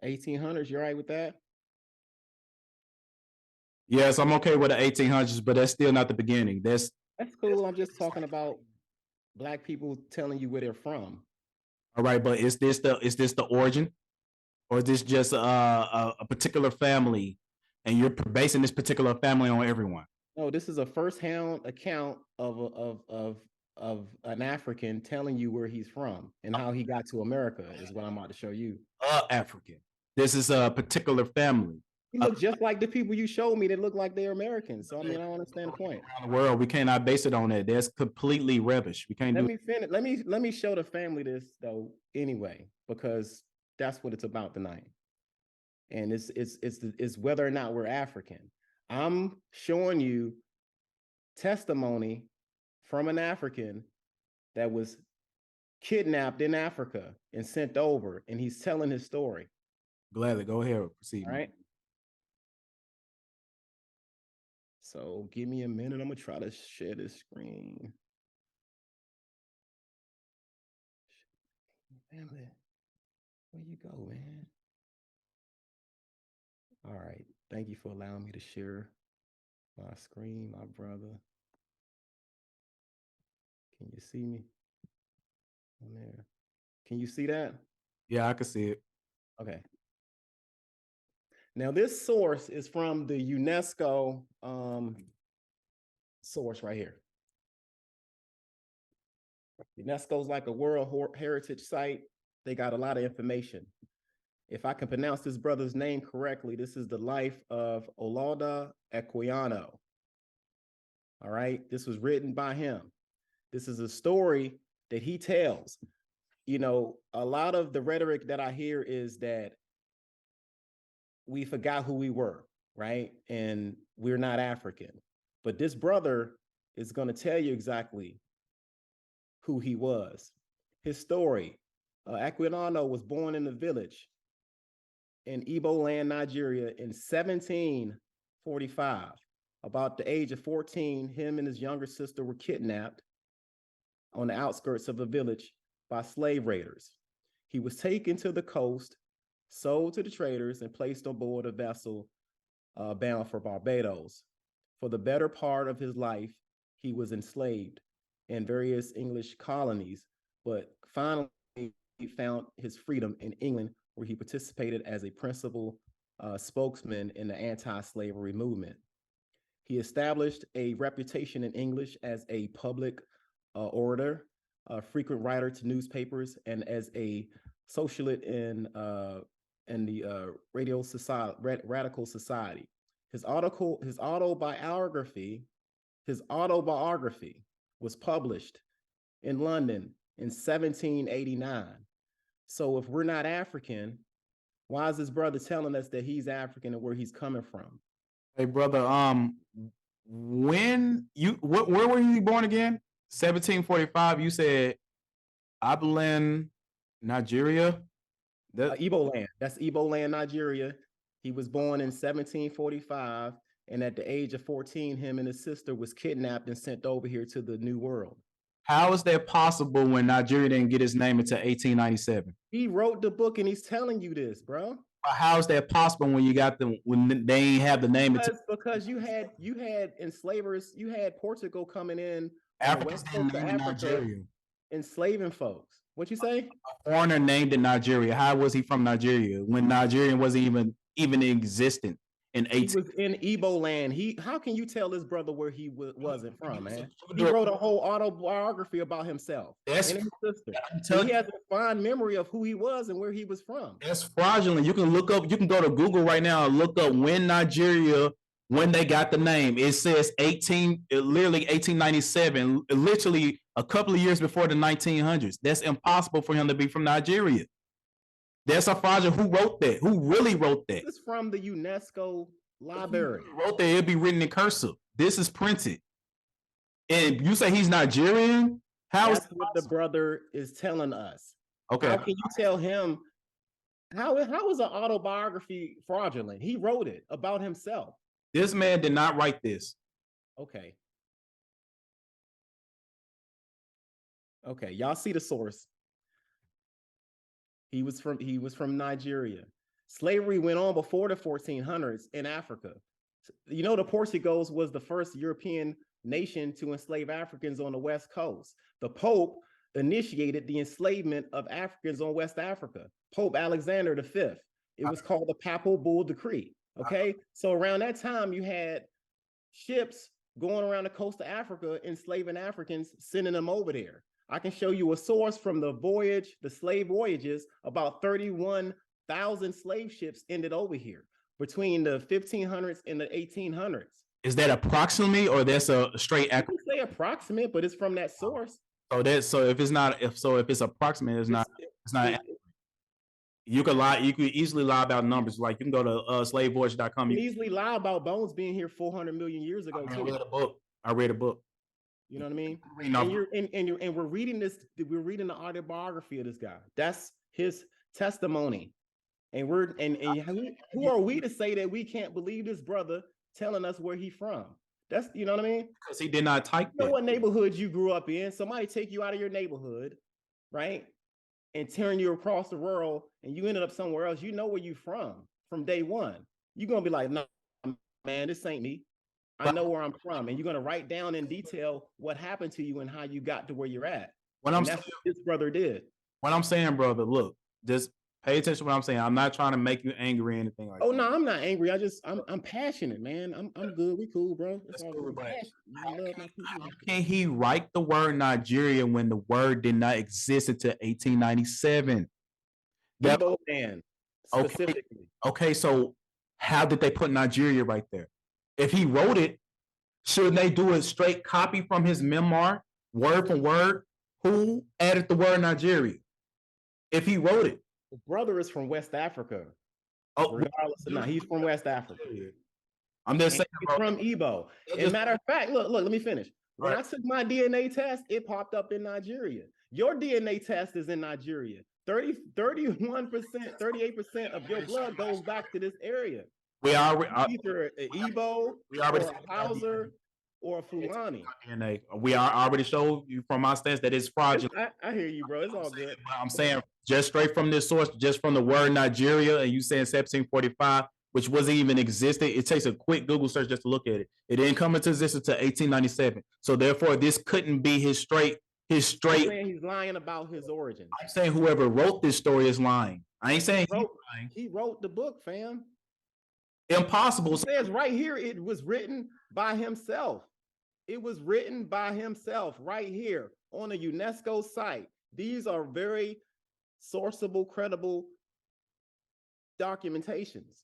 A: 1800s, you all right with that?
B: Yes, I'm okay with the 1800s, but that's still not the beginning. That's
A: cool. I'm just talking about Black people telling you where they're from.
B: all right, but is this the origin, or is this just a particular family, and you're basing this particular family on everyone?
A: No, this is a first-hand account of an African telling you where he's from and how he got to America is what I'm about to show you.
B: African. This is a particular family.
A: He look just like the people you showed me that look like they're Americans. So I mean, I don't understand the point.
B: Around the world, we cannot base it on that. That's completely rubbish. We can't
A: Let
B: do.
A: me finish. Let me show the family this though anyway, because that's what it's about tonight. And it's whether or not we're African. I'm showing you testimony from an African that was kidnapped in Africa and sent over, and he's telling his story.
B: Gladly, go ahead, proceed.
A: All right. So give me a minute. I'm gonna try to share this screen. Family, where you go, man? All right. Thank you for allowing me to share my screen, my brother. Can you see me on there? Can you see that?
B: Yeah, I can see it.
A: Okay. Now this source is from the UNESCO source right here. UNESCO's like a World Heritage Site. They got a lot of information. If I can pronounce this brother's name correctly, this is the life of Olaudah Equiano. All right, this was written by him. This is a story that he tells. You know, a lot of the rhetoric that I hear is that we forgot who we were, right? And we're not African. But this brother is going to tell you exactly who he was. His story. Equiano was born in a village in Igbo land, Nigeria in 1745. About the age of 14, him and his younger sister were kidnapped on the outskirts of the village by slave raiders. He was taken to the coast, sold to the traders, and placed on board a vessel bound for Barbados. For the better part of his life, he was enslaved in various English colonies, but finally he found his freedom in England, where he participated as a principal spokesman in the anti-slavery movement. He established a reputation in English as a public orator, a frequent writer to newspapers, and as a socialite in the Radical Society. His autobiography was published in London in 1789. So if we're not African, why is this brother telling us that he's African and where he's coming from?
B: Hey, brother, where were you born again? 1745. You said Abilene, Nigeria.
A: Igbo land. That's Igbo land, Nigeria. He was born in 1745, and at the age of 14, him and his sister was kidnapped and sent over here to the New World.
B: How is that possible when Nigeria didn't get its name until 1897?
A: He wrote the book and he's telling you this, bro.
B: How is that possible when you got them when they ain't have the name?
A: Because you had enslavers, you had Portugal coming in
B: Africans didn't name Nigeria,
A: enslaving folks. What you say?
B: A foreigner named in Nigeria. How was he from Nigeria when Nigerian wasn't even existent in 18?
A: He was in Igbo land. How can you tell this brother where he wasn't from, man? He wrote a whole autobiography about himself and his sister. He has a fine memory of who he was and where he was from.
B: That's fraudulent. You can look up. You can go to Google right now and look up when they got the name. It says literally 1897, literally a couple of years before the 1900s. That's impossible for him to be from Nigeria. That's a fraudulent. Who wrote that? Who really wrote that?
A: This is from the UNESCO library.
B: Who wrote that? It'd be written in cursive. This is printed. And you say he's Nigerian?
A: That's what the brother is telling us.
B: Okay.
A: How can you tell him? How is an autobiography fraudulent? He wrote it about himself.
B: This man did not write this.
A: Okay. Okay, y'all see the source. He was from Nigeria. Slavery went on before the 1400s in Africa. You know, the Portuguese was the first European nation to enslave Africans on the West Coast. The Pope initiated the enslavement of Africans on West Africa. Pope Alexander V. It was called the Papal Bull Decree. Okay, so around that time, you had ships going around the coast of Africa, enslaving Africans, sending them over there. I can show you a source from the slave voyages. About 31,000 slave ships ended over here between the 1500s and the 1800s.
B: Is that approximately, or that's a straight?
A: I can say approximate, but it's from that source.
B: So if it's approximate, it's not. You could lie. You could easily lie about numbers. Like you can go to slavevoyage.com.
A: You can easily lie about bones being here 400 million years ago.
B: I read a book.
A: You know what I mean? And we're reading this. We're reading the autobiography of this guy. That's his testimony. And who are we to say that we can't believe this brother telling us where he's from? That's, you know what I mean?
B: Because he did not type that.
A: You know what neighborhood you grew up in? Somebody take you out of your neighborhood, right? And turn you across the world, and you ended up somewhere else. You know where you from day one. You're gonna be like, no, man, this ain't me. I know where I'm from, and you're gonna write down in detail what happened to you and how you got to where you're at. That's what this brother did.
B: What I'm saying, brother, look, just pay attention to what I'm saying. I'm not trying to make you angry or anything like that.
A: Oh no, I'm not angry. I'm passionate, man. I'm good. We cool, bro.
B: How can he write the word Nigeria when the word did not exist until 1897?
A: Igbo land.
B: Okay.
A: specifically.
B: Okay, so how did they put Nigeria right there? If he wrote it, shouldn't they do a straight copy from his memoir, word for word? Who added the word Nigeria? If he wrote it.
A: The brother is from West Africa.
B: Oh,
A: Regardless of not, he's from West Africa.
B: I'm just
A: And
B: saying,
A: he's
B: bro.
A: from Igbo.
B: They'll
A: And
B: just-
A: matter of fact, look, let me finish. When
B: Right.
A: I took my DNA test, it popped up in Nigeria. Your DNA test is in Nigeria. 31%, 38% of your blood goes back to this area.
B: We already,
A: Either an Igbo
B: we already
A: or a Hausa or a Fulani.
B: DNA. We are already showed you from my stance that it's fraudulent.
A: I hear you, bro. It's all good.
B: I'm saying just straight from this source, just from the word Nigeria, and you saying 1745, which wasn't even existing. It takes a quick Google search just to look at it. It didn't come into existence until 1897. So therefore, this couldn't be his straight.
A: I'm saying he's lying about his origins.
B: I'm saying whoever wrote this story is lying. I ain't saying
A: He wrote the book, fam.
B: Impossible.
A: It says right here, it was written by himself. It was written by himself right here on a UNESCO site. These are very sourceable, credible documentations.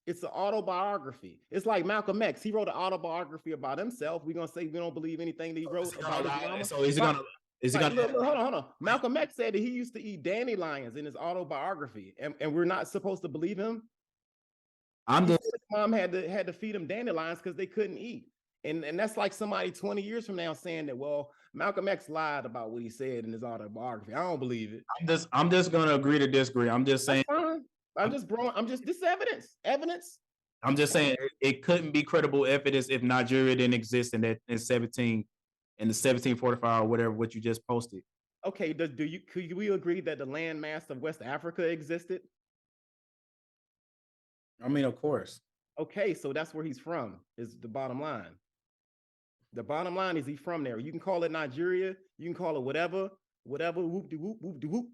A: It's an autobiography. It's like Malcolm X. He wrote an autobiography about himself. We're gonna say we don't believe anything that he wrote about his mama.
B: So is he gonna?
A: Look, hold on. Malcolm X said that he used to eat dandelions in his autobiography, and we're not supposed to believe him. His mom had to feed him dandelions because they couldn't eat. And that's like somebody 20 years from now saying that, well, Malcolm X lied about what he said in his autobiography. I don't believe it.
B: I'm just gonna agree to disagree. I'm just saying.
A: This is evidence. Evidence.
B: I'm just saying it couldn't be credible evidence if Nigeria didn't exist in the 1745 or whatever what you just posted.
A: Okay, could we agree that the landmass of West Africa existed?
B: I mean, of course.
A: Okay, so that's where he's from, is the bottom line. The bottom line is he's from there. You can call it Nigeria, you can call it whatever, whoop de whoop, whoop de whoop.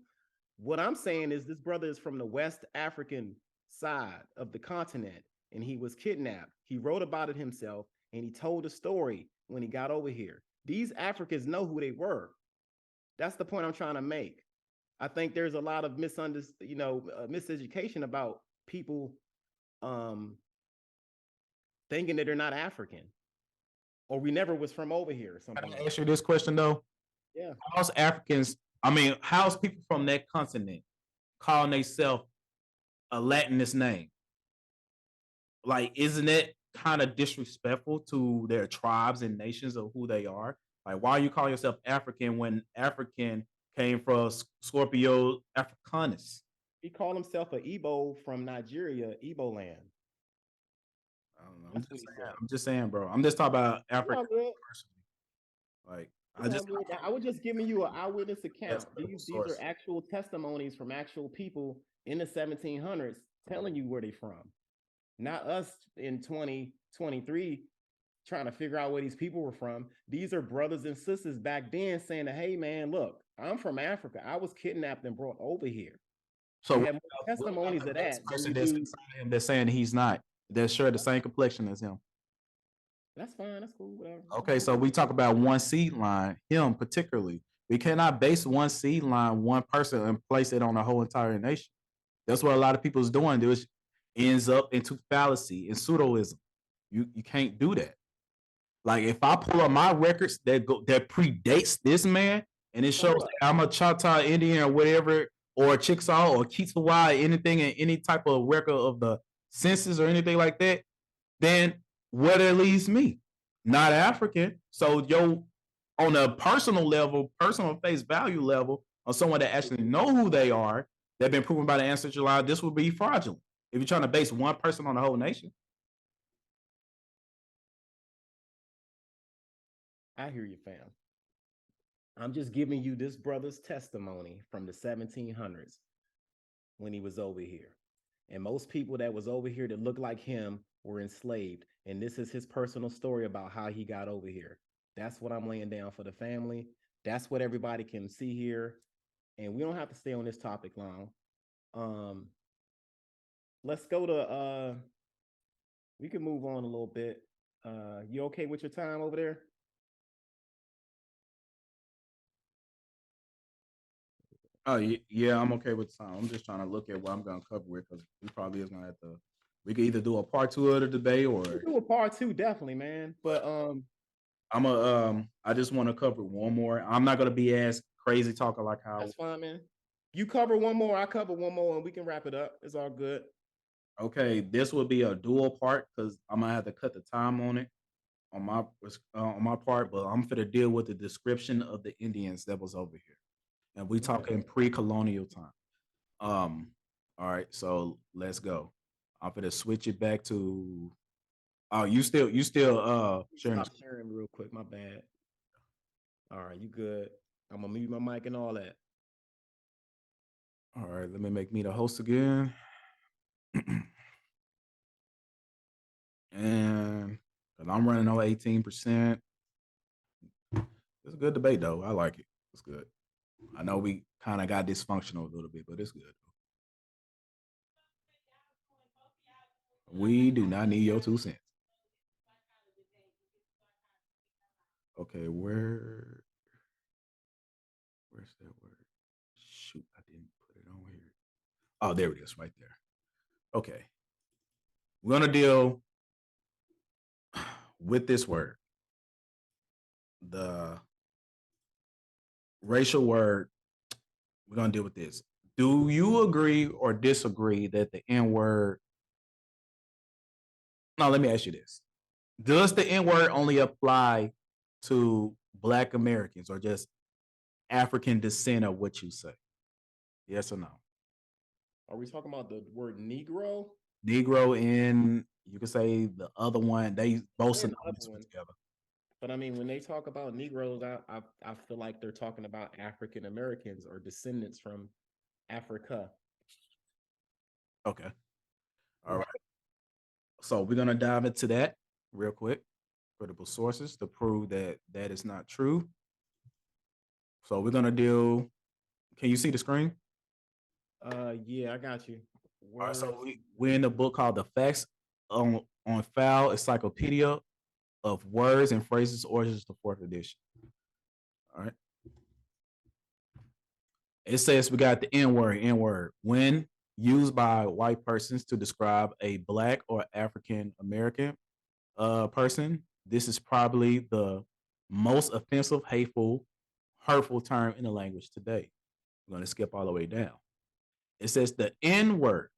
A: What I'm saying is this brother is from the West African side of the continent, and he was kidnapped. He wrote about it himself, and he told a story when he got over here. These Africans know who they were. That's the point I'm trying to make. I think there's a lot of miseducation about people thinking that they're not African, or we never was from over here. Or something.
B: Can I ask you this question though?
A: Yeah.
B: How's people from that continent calling themselves a Latinist name? Like, isn't it kind of disrespectful to their tribes and nations of who they are? Like, why are you calling yourself African when African came from Scorpio Africanus?
A: He called himself an Igbo from Nigeria, Igbo land.
B: I don't know. I'm just saying, bro. I'm just talking about Africa personally. Like,
A: I was just giving you an eyewitness account. These are actual testimonies from actual people in the 1700s telling you where they're from. Not us in 2023 trying to figure out where these people were from. These are brothers and sisters back then saying, hey, man, look, I'm from Africa. I was kidnapped and brought over here.
B: So
A: we have testimonies of that.
B: They're saying he's not. They're sure the same complexion as him.
A: That's fine. That's cool. Whatever.
B: Okay, so we talk about one seed line, him particularly. We cannot base one seed line, one person, and place it on a whole entire nation. That's what a lot of people is doing. It ends up into fallacy and pseudoism. You can't do that. Like, if I pull up my records that predates this man, and it shows I'm a Choctaw Indian or whatever, or a Chickasaw or Kitsawa, anything in any type of record of the census or anything like that, then where that leaves me, not African. So on a personal level, personal face value level, or someone that actually know who they are, they've been proven by the ancestral line, this would be fraudulent. If you're trying to base one person on the whole nation.
A: I hear you, fam. I'm just giving you this brother's testimony from the 1700s when he was over here. And most people that was over here that looked like him were enslaved. And this is his personal story about how he got over here. That's what I'm laying down for the family. That's what everybody can see here. And we don't have to stay on this topic long. Let's go to, we can move on a little bit. You okay with your time over there?
B: Oh yeah, I'm okay with time. I'm just trying to look at what I'm gonna cover with because we probably is gonna have to. We could either do a part 2 of the debate or
A: We'll do a part 2, definitely, man. But
B: I just want to cover one more. I'm not gonna be as crazy talking like how.
A: that's fine, man. You cover one more, I cover one more, and we can wrap it up. It's all good.
B: Okay, this will be a dual part because I'm gonna have to cut the time on it on my part, but I'm gonna deal with the description of the Indians that was over here, and we talking pre-colonial time. All right, so let's go. I'm gonna switch it back to. Oh, you still sharing?
A: Stop sharing real quick. My bad. All right, you good? I'm gonna mute my mic and all that.
B: All right, let me make me the host again. And because I'm running on 18%. It's a good debate though. I like it. It's good. I know we kind of got dysfunctional a little bit, but it's good. We do not need your 2 cents. Okay, where's that word? Shoot, I didn't put it on here. Oh, there it is, right there. Okay. We're gonna deal with this word. The racial word. We're gonna deal with this. Do you agree or disagree that the N word? Now, let me ask you this: does the N word only apply to Black Americans or just African descent of what you say? Yes or no?
A: Are we talking about the word Negro?
B: Negro and you can say the other one. They both
A: There's
B: synonymous
A: another one.
B: together.
A: But I mean, when they talk about Negroes, I feel like they're talking about African Americans or descendants from Africa.
B: Okay. All right. So we're gonna dive into that real quick. Credible sources to prove that that is not true. So we're gonna deal. Can you see the screen?
A: Yeah, I got you.
B: All right. So
A: Words.
B: we're in the book called "The Facts on Foul Encyclopedia of Words and Phrases, Origins, the 4th edition." All right. It says we got the N word, when used by white persons to describe a Black or African American person. This is probably the most offensive, hateful, hurtful term in the language today. I'm going to skip all the way down. It says the N word.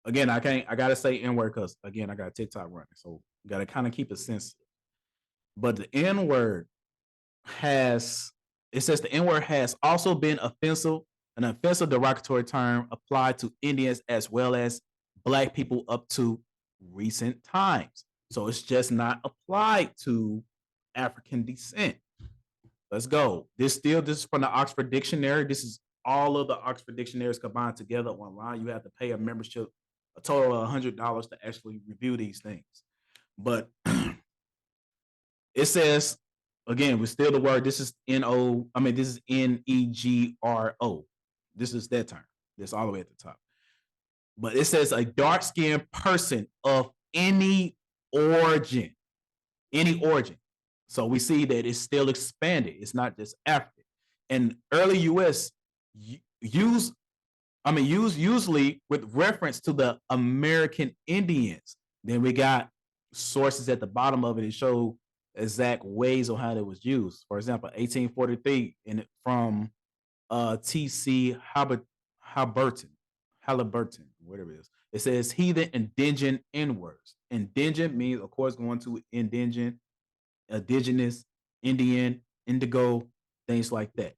B: Again, I gotta say N word because again, I got TikTok running, so gotta kind of keep it sensitive. But the N word it says the N word has also been an offensive derogatory term applied to Indians as well as Black people up to recent times. So it's just not applied to African descent. Let's go. This is from the Oxford Dictionary. This is all of the Oxford dictionaries combined together online. You have to pay a membership, a total of $100 to actually review these things. But it says, again, we're still the word. This is this is Negro. This is that term. This all the way at the top. But it says a dark-skinned person of any origin. Any origin. So we see that it's still expanded. It's not just African. And early US used usually with reference to the American Indians. Then we got sources at the bottom of it that show exact ways on how it was used. For example, 1843 from T.C. Halliburton, whatever it is. It says heathen indigent N-words. Indigent means, of course, going to indigent, indigenous, Indian, indigo, things like that.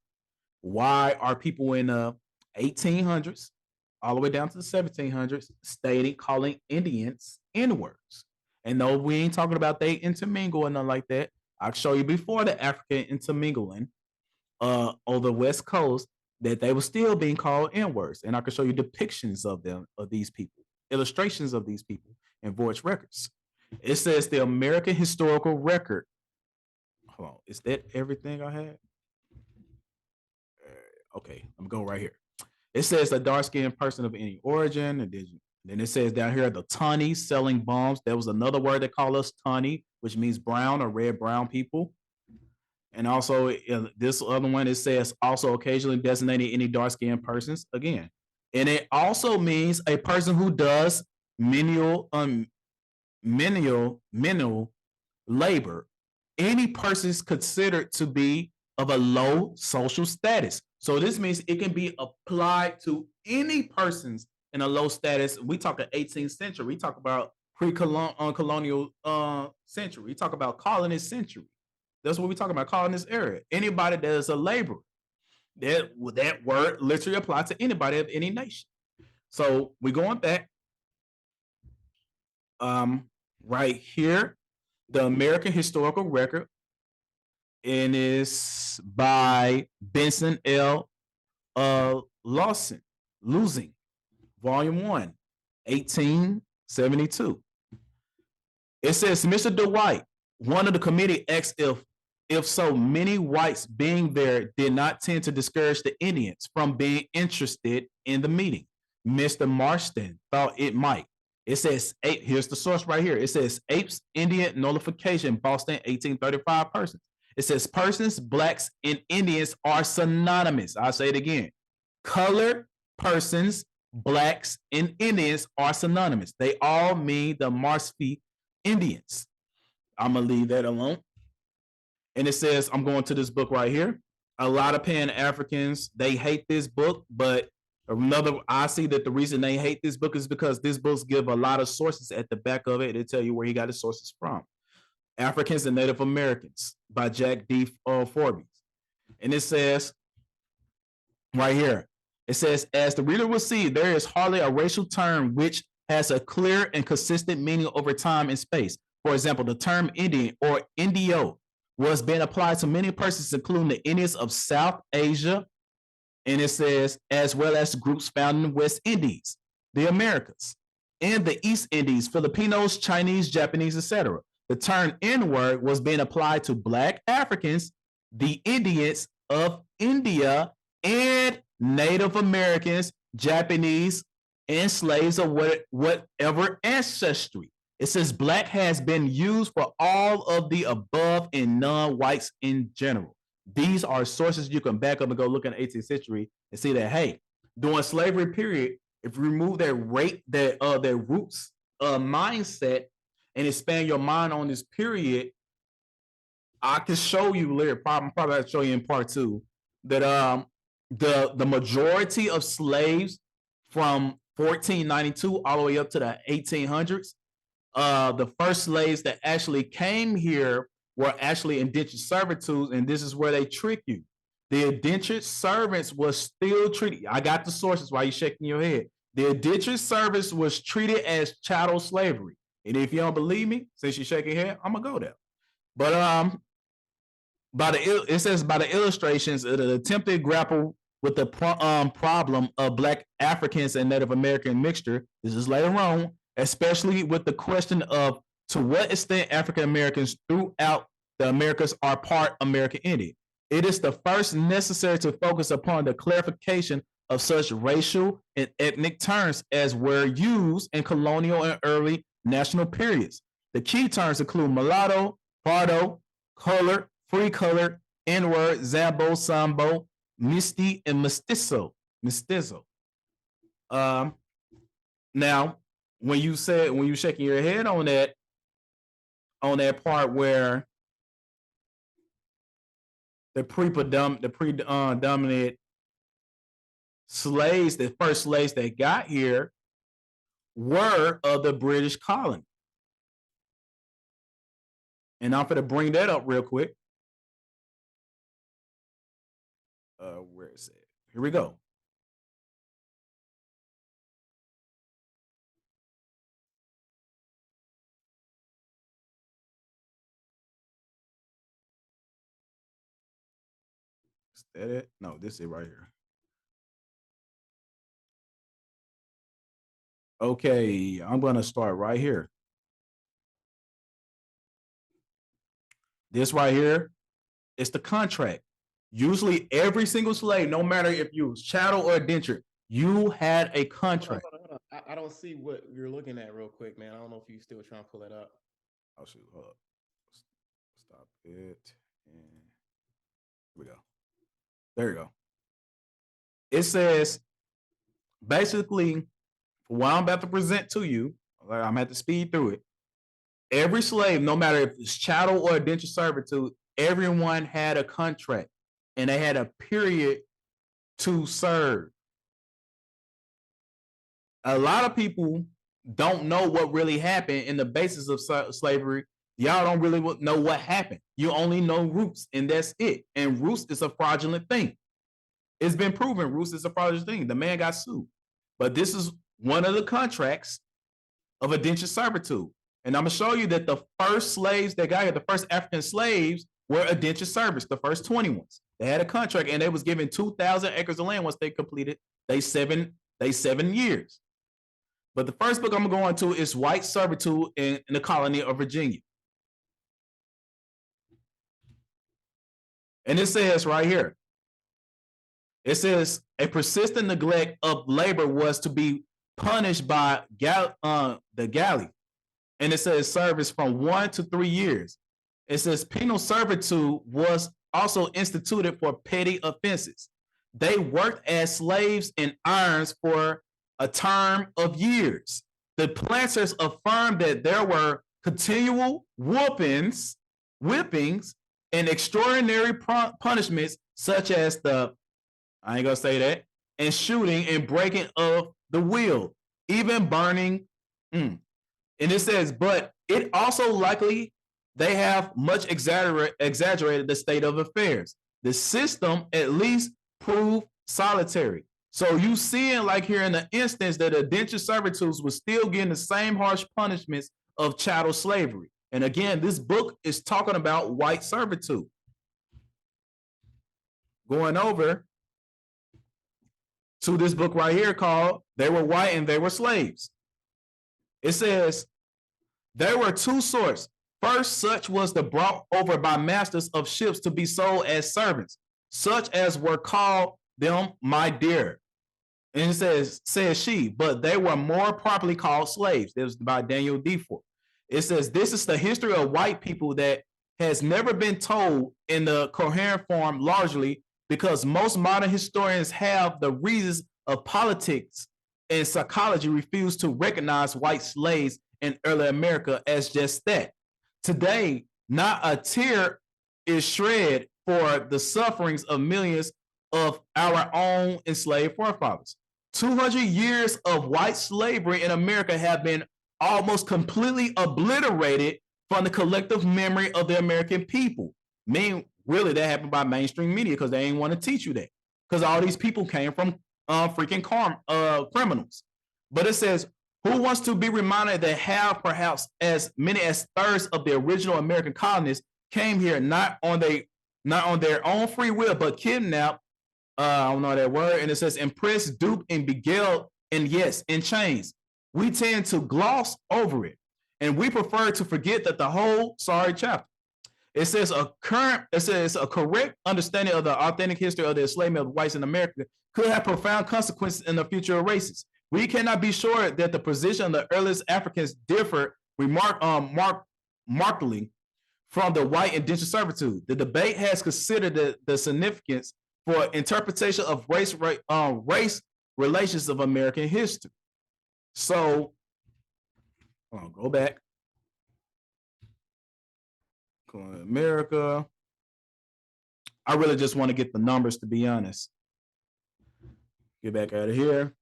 B: Why are people in the 1800s all the way down to the 1700s calling Indians N-words? And no, we ain't talking about they intermingle and nothing like that. I'll show you before the African intermingling on the West Coast that they were still being called N-words. And I can show you depictions of them, of these people, illustrations of these people in voyage records. It says the American Historical Record. Hold on, is that everything I had? Okay, I'm going right here. It says a dark-skinned person of any origin. Then it says down here the Tunny selling bombs. There was another word they call us Tunny, which means brown or red brown people. And also, this other one, it says also occasionally designating any dark-skinned persons again. And it also means a person who does menial labor. Any person is considered to be of a low social status. So this means it can be applied to any persons in a low status. We talk about 18th century. We talk about pre-colonial century. We talk about colonist century. That's what we talk about, colonist era. Anybody that is a laborer. That word literally applies to anybody of any nation. So we're going back. Right here, the American Historical Record, and it's by Benson L. Losing, Volume 1, 1872. It says, Mr. Dwight, one of the committee asked if so many whites being there did not tend to discourage the Indians from being interested in the meeting. Mr. Marston thought it might. It says, here's the source right here. It says, Apes Indian Nullification, Boston, 1835 persons. It says, persons, blacks, and Indians are synonymous. I'll say it again. Colored persons, blacks, and Indians are synonymous. They all mean the Marsfi Indians. I'm going to leave that alone. And it says, I'm going to this book right here. A lot of Pan-Africans, they hate this book, but I see that the reason they hate this book is because this book give a lot of sources at the back of it. They tell you where he got his sources from. Africans and Native Americans by Jack D. Forbes. And it says right here, it says, as the reader will see, there is hardly a racial term which has a clear and consistent meaning over time and space. For example, the term Indian or Indio was being applied to many persons, including the Indians of South Asia, and it says, as well as groups found in the West Indies, the Americas, and the East Indies, Filipinos, Chinese, Japanese, etc. The term N-word was being applied to Black Africans, the Indians of India, and Native Americans, Japanese, and slaves of whatever ancestry. It says Black has been used for all of the above and non-whites in general. These are sources you can back up and go look in the 18th century and see that, hey, during slavery period, if you remove their roots mindset and expand your mind on this period, I can show you later. Probably I'll show you in part 2 that the majority of slaves from 1492 all the way up to the 1800s, the first slaves that actually came here were actually indentured servitudes, and this is where they trick you. The indentured servants was still treated. I got the sources while you're shaking your head. The indentured service was treated as chattel slavery. And if you don't believe me, since you're shaking your head, I'm gonna go there. But it says by the illustrations, it attempted to grapple with the problem of Black Africans and Native American mixture. This is later on, especially with the question of to what extent African Americans throughout the Americas are part American Indian. It is the first necessary to focus upon the clarification of such racial and ethnic terms as were used in colonial and early national periods. The key terms include mulatto, pardo, color, free color, N-word, Zambo, Sambo, Misty, and Mestizo. Now, when you shaking your head on that part where the predominant slaves, the first slaves that got here were of the British colony. And I'm going to bring that up real quick. Where is it? Here we go. Is that it? No, this is it right here. Okay, I'm going to start right here. This right here is the contract. Usually every single slave, no matter if you was chattel or indentured, you had a contract.
A: Hold on. I don't see what you're looking at real quick, man. I don't know if you still trying to pull that up.
B: I'll shoot. Hold up. Stop it. And we go. There you go. It says, basically, what I'm about to present to you, I'm going to have to speed through it. Every slave, no matter if it's chattel or indentured servitude, everyone had a contract and they had a period to serve. A lot of people don't know what really happened in the basis of slavery. Y'all don't really know what happened. You only know roots, and that's it. And roots is a fraudulent thing. It's been proven roots is a fraudulent thing. The man got sued. But this is one of the contracts of indentured servitude. And I'm going to show you that the first slaves that got here, the first African slaves, were indentured service, the first 20 ones. They had a contract, and they was given 2,000 acres of land once they completed they 7 years. But the first book I'm going to is White Servitude in the Colony of Virginia. And it says right here, it says a persistent neglect of labor was to be punished by the galley. And it says service from 1 to 3 years. It says penal servitude was also instituted for petty offenses. They worked as slaves in irons for a term of years. The planters affirmed that there were continual whippings, and extraordinary punishments such as I ain't gonna say that, and shooting and breaking of the wheel, even burning. And it says, but it also likely they have much exaggerated the state of affairs. The system at least proved solitary. So you seeing like here in the instance that indentured servitudes was still getting the same harsh punishments of chattel slavery. And again, this book is talking about white servitude. Going over to this book right here called They Were White and They Were Slaves. It says, there were two sorts. First, such was the brought over by masters of ships to be sold as servants, such as were called them my dear. And it says she, but they were more properly called slaves. This was by Daniel Defoe. It says, this is the history of white people that has never been told in the coherent form, largely because most modern historians have the reasons of politics and psychology refuse to recognize white slaves in early America as just that. Today, not a tear is shed for the sufferings of millions of our own enslaved forefathers. 200 years of white slavery in America have been almost completely obliterated from the collective memory of the American people. Really, that happened by mainstream media because they ain't want to teach you that. Because all these people came from freaking criminals. But it says, who wants to be reminded that have perhaps as many as thirds of the original American colonists came here not on their own free will, but kidnapped, I don't know that word, and it says impressed, duped, and beguiled, and yes, in chains. We tend to gloss over it, and we prefer to forget that the whole chapter. It says a correct understanding of the authentic history of the enslavement of whites in America could have profound consequences in the future of races. We cannot be sure that the position of the earliest Africans differed markedly from the white indentured servitude. The debate has considered the significance for interpretation of race relations of American history. So, go back. America. I really just want to get the numbers, to be honest. Get back out of here.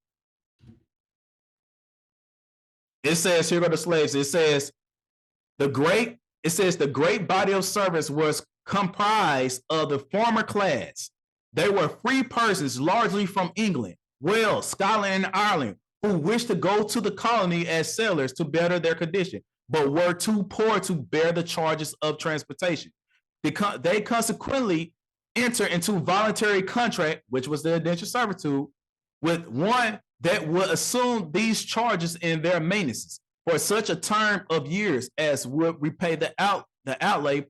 B: It says, here go the slaves. It says the great body of servants was comprised of the former class. They were free persons, largely from England, Wales, Scotland, and Ireland, who wished to go to the colony as sailors to better their condition, but were too poor to bear the charges of transportation. They consequently enter into voluntary contract, which was the indentured servitude, with one that would assume these charges in their maintenance for such a term of years as would repay the outlay,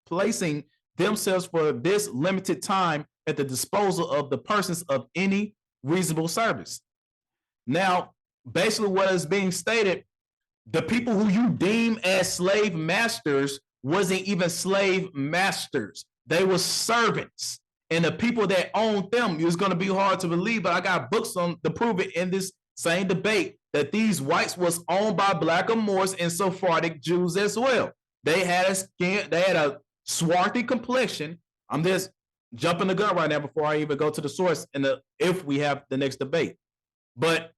B: placing themselves for this limited time at the disposal of the persons of any reasonable service. Now, basically what is being stated, the people who you deem as slave masters wasn't even slave masters. They were servants. and the people that owned them. It's going to be hard to believe, but I got books on to prove it in this same debate that these whites was owned by Black or Moors and Sephardic Jews as well. They had a swarthy complexion. I'm just jumping the gun right now before I even go to the source if we have the next debate. But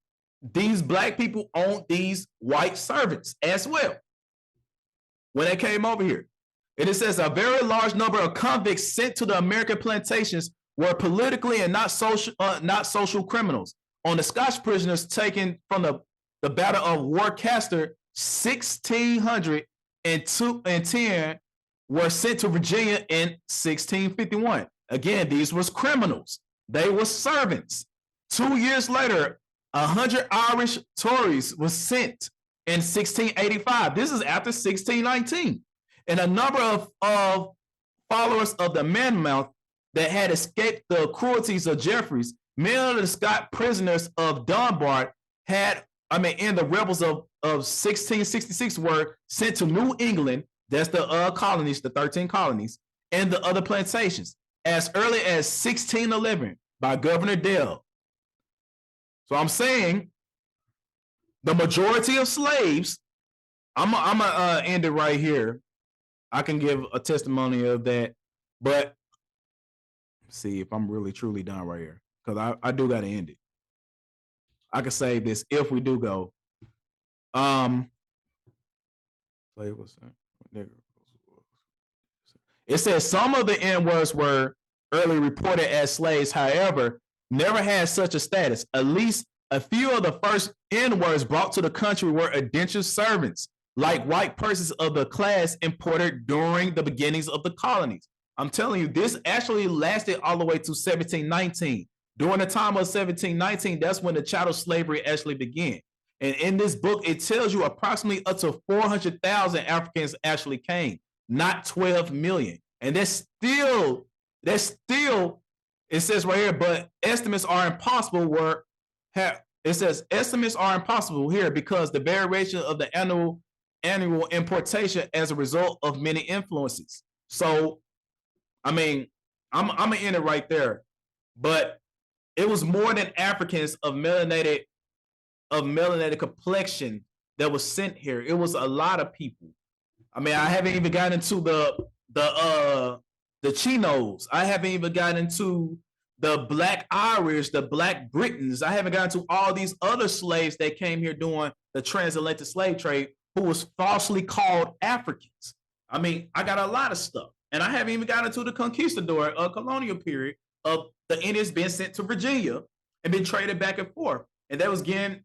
B: these Black people owned these white servants as well when they came over here. And it says a very large number of convicts sent to the American plantations were politically and not social criminals. On the Scotch prisoners taken from the Battle of Worcester, 1,610 were sent to Virginia in 1651. Again, these was criminals. They were servants. 2 years later, 100 Irish Tories were sent in 1685. This is after 1619. And a number of followers of the Monmouth that had escaped the cruelties of Jeffreys, many of the Scotch prisoners of Dunbar and the rebels of 1666 were sent to New England. That's the colonies, the 13 colonies, and the other plantations as early as 1611 by Governor Dale. So I'm saying the majority of slaves, I'm gonna end it right here. I can give a testimony of that, but see if I'm really truly done right here, because I do got to end it. I can say this if we do go. It says some of the N-words were early reported as slaves, however, never had such a status. At least a few of the first N-words brought to the country were indentured servants, like white persons of the class imported during the beginnings of the colonies. I'm telling you, this actually lasted all the way to 1719. During the time of 1719, that's when the chattel slavery actually began. And in this book, it tells you approximately up to 400,000 Africans actually came, not 12 million. And that's still, it says right here, but estimates are impossible it says estimates are impossible here because the variation of the annual importation as a result of many influences. So, I mean, I'm gonna end it right there, but it was more than Africans of melanated complexion that was sent here. It was a lot of people. I mean, I haven't even gotten into the Chinos. I haven't even gotten into the Black Irish, the Black Britons. I haven't gotten to all these other slaves that came here doing the transatlantic slave trade who was falsely called Africans. I mean, I got a lot of stuff. And I haven't even gotten into the conquistador colonial period of the Indians being sent to Virginia and been traded back and forth. And that was getting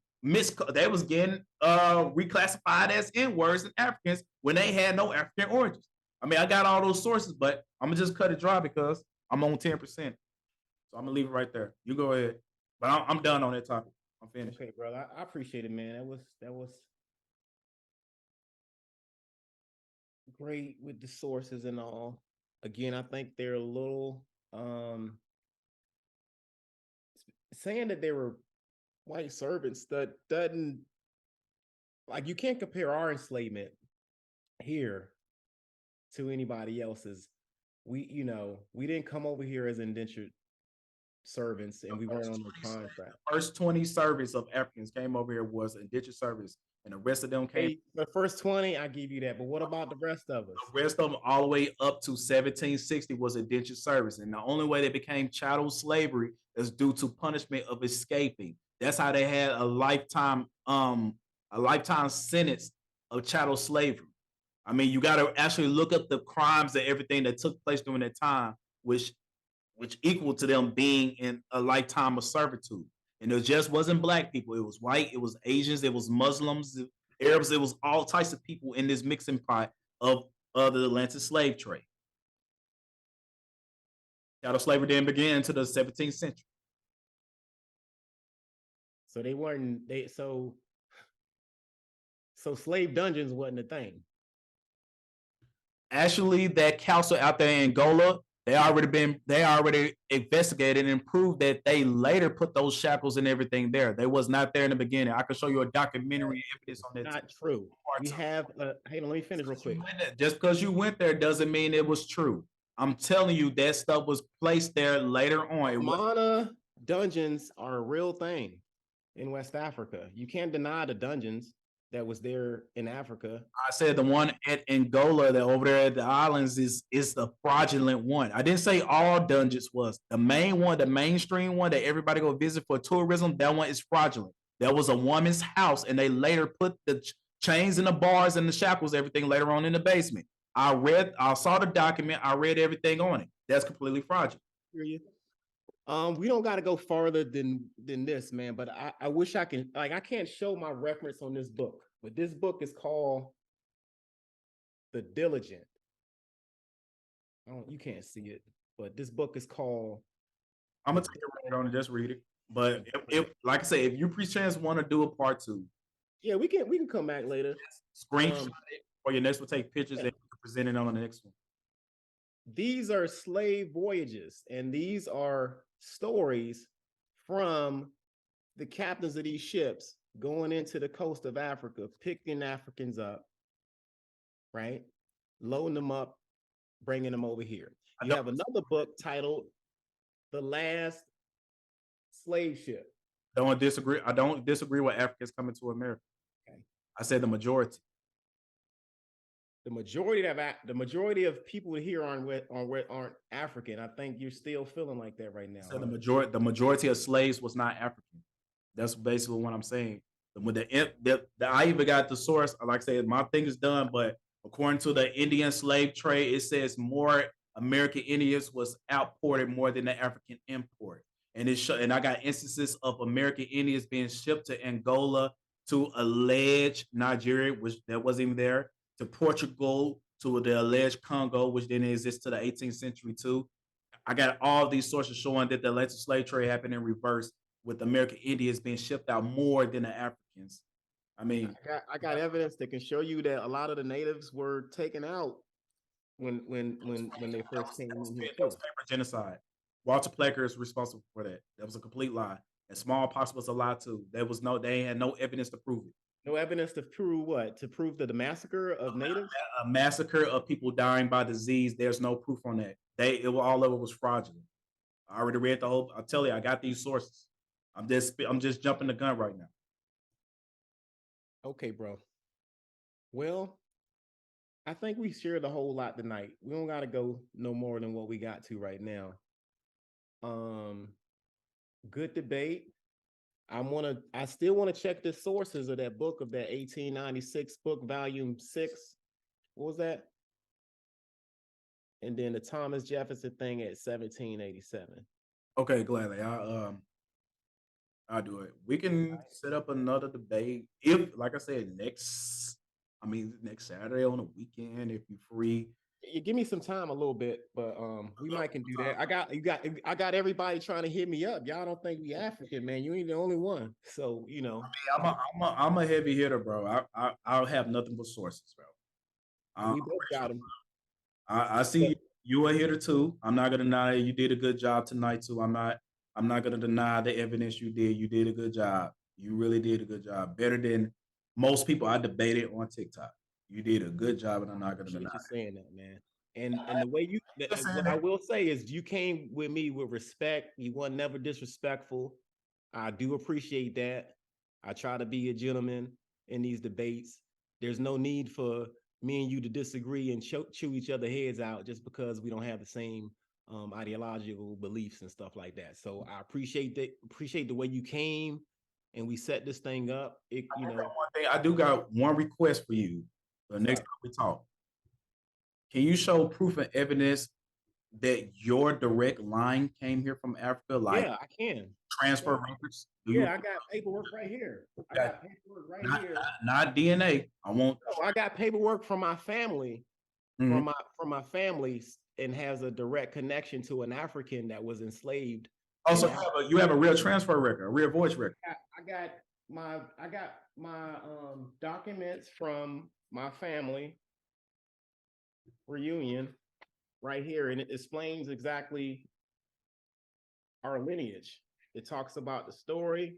B: reclassified as N-words and Africans when they had no African origins. I mean, I got all those sources, but I'm gonna just cut it dry because I'm on 10%. So I'm gonna leave it right there. You go ahead. But I'm done on that topic. I'm finished.
A: Okay, brother. I appreciate it, man. That was great with the sources and all. Again, I think they're a little saying that they were white servants that doesn't, like, you can't compare our enslavement here to anybody else's. We didn't come over here as indentured servants and we weren't on the contract.
B: First 20 servants of Africans came over here was indentured servants, and the rest of them came.
A: Hey, the first 20, I give you that, but what about the rest of us?
B: The rest of them, all the way up to 1760, was indentured service, and the only way they became chattel slavery is due to punishment of escaping. That's how they had a lifetime sentence of chattel slavery. I mean, you got to actually look up the crimes and everything that took place during that time, which equal to them being in a lifetime of servitude. And it just wasn't Black people. It was white, it was Asians, it was Muslims, Arabs, it was all types of people in this mixing pot of the Atlantic slave trade. Chattel slavery then began into the 17th century.
A: So so slave dungeons wasn't a thing.
B: Actually, that council out there in Angola, they already investigated and proved that they later put those shackles and everything there. They was not there in the beginning. I can show you a documentary evidence on that.
A: Not true. We have hey, let me finish real quick.
B: Just because you went there doesn't mean it was true. I'm telling you, that stuff was placed there later on. It was,
A: Mana dungeons are a real thing in West Africa. You can't deny the dungeons that was there in Africa.
B: I said the one at Angola that over there at the islands is the fraudulent one. I didn't say all dungeons was. The main one, the mainstream one that everybody go visit for tourism, that one is fraudulent. That was a woman's house, and they later put the chains and the bars and the shackles, everything later on in the basement. I saw the document, I read everything on it. That's completely fraudulent.
A: Hear you. We don't got to go farther than this, man. But I wish I can. Like, I can't show my reference on this book, but this book is called The Diligent. You can't see it, but this book is called.
B: I'm gonna take a read on it, just read it. But if like I say, if you pre-chance want to do a part 2,
A: Yeah, we can come back later.
B: screenshot it, or your next will take pictures and present it on the next one.
A: These are slave voyages, and these are stories from the captains of these ships going into the coast of Africa, picking Africans up, right? Loading them up, bringing them over here. You have another book titled The Last Slave Ship.
B: I don't disagree with Africans coming to America.
A: Okay.
B: I said the majority.
A: The majority of people here aren't African. I think you're still feeling like that right now.
B: So the majority of slaves was not African. That's basically what I'm saying. When I even got the source, like I said, my thing is done, but according to the Indian slave trade, it says more American Indians was outported more than the African import. And I got instances of American Indians being shipped to Angola, to alleged Nigeria, which that wasn't even there, to Portugal, to the alleged Congo, which didn't exist to the 18th century too. I got all these sources showing that the Atlantic slave trade happened in reverse, with American Indians being shipped out more than the Africans. I mean,
A: I got evidence that can show you that a lot of the natives were taken out when they first came in here.
B: That was paper genocide. Walter Plecker is responsible for that. That was a complete lie. And smallpox was a lie too. They had no evidence to prove it.
A: No evidence to prove what? To prove that the massacre of natives?
B: A massacre of people dying by disease. There's no proof on that. All of it was fraudulent. I already read the whole. I'll tell you, I got these sources. I'm just jumping the gun right now.
A: Okay, bro. Well, I think we shared a whole lot tonight. We don't got to go no more than what we got to right now. Good debate. I still want to check the sources of that book, of that 1896 book, volume 6. What was that? And then the Thomas Jefferson thing at 1787.
B: Okay, gladly. I'll do it. We can set up another debate if, like I said, next Saturday on the weekend, if you're free.
A: You give me some time a little bit, but we might can do that. I got everybody trying to hit me up. Y'all don't think we African, man. You ain't the only one. So, you know.
B: I'm a heavy hitter, bro. I'll have nothing but sources, bro.
A: We both got them.
B: I see you a hitter too. I'm not gonna deny you did a good job tonight too. I'm not gonna deny the evidence you did. You did a good job. You really did a good job. Better than most people I debated on TikTok. You did a good job, and I'm not gonna deny
A: you saying that, man. And the way what I will say is you came with me with respect. You weren't never disrespectful. I do appreciate that. I try to be a gentleman in these debates. There's no need for me and you to disagree and chew each other heads out just because we don't have the same ideological beliefs and stuff like that. So I appreciate the way you came and we set this thing up.
B: I do got one request for you. The next time we talk, can you show proof and evidence that your direct line came here from Africa? Like,
A: yeah, I can.
B: Transfer records?
A: I got paperwork right here. I got paperwork right here.
B: Not DNA.
A: I got paperwork from my family, from my family, and has a direct connection to an African that was enslaved.
B: Also, you have a real transfer record, a real voice record.
A: I got my documents from my family reunion right here, and it explains exactly our lineage. It talks about the story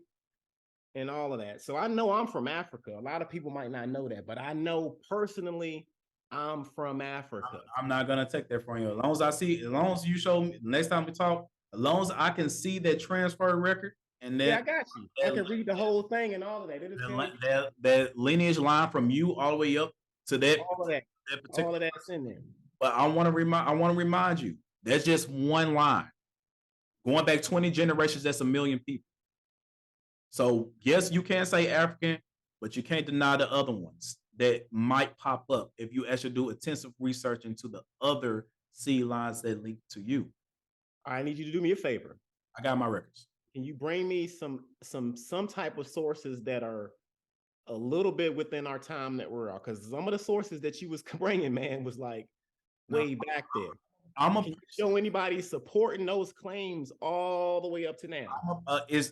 A: and all of that. So I know I'm from Africa. A lot of people might not know that, but I know personally I'm from Africa.
B: I'm not gonna take that from you. As long as I see, as long as you show me next time we talk, as long as I can see that transfer record and
A: Yeah, I
B: that
A: got you. I can read the whole thing and all of that. It'll tell you
B: that lineage line from you all the way up to that,
A: all of that.
B: that particular.
A: All of that's in there.
B: But I want to remind you, that's just one line. Going back 20 generations, that's 1 million people. So yes, you can say African, but you can't deny the other ones that might pop up if you actually do intensive research into the other seed lines that link to you.
A: I need you to do me a favor.
B: I got my records.
A: Can you bring me some type of sources that are a little bit within our time that we're on? Because some of the sources that you was bringing, man, was like way back there. Can you show anybody supporting those claims all the way up to now?
B: There's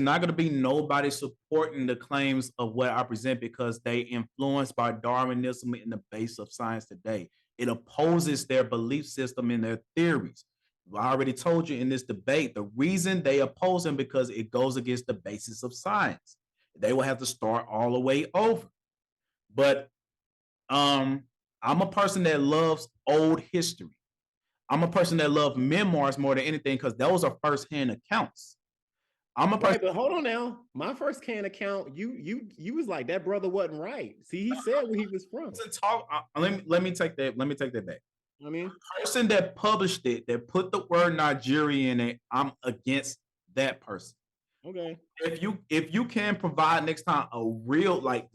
B: not going to be nobody supporting the claims of what I present because they influenced by Darwinism in the base of science today. It opposes their belief system and their theories. I already told you in this debate, the reason they oppose them because it goes against the basis of science. They will have to start all the way over. But I'm a person that loves old history. I'm a person that loves memoirs more than anything because those are firsthand accounts. I'm a person.
A: Right, but hold on now. My first can account, you was like that brother wasn't right. See, he said where he was from.
B: Let me take that. Let me take that back.
A: I mean,
B: the person that published it, that put the word Nigeria in it, I'm against that person.
A: Okay.
B: If you can provide next time a real
A: the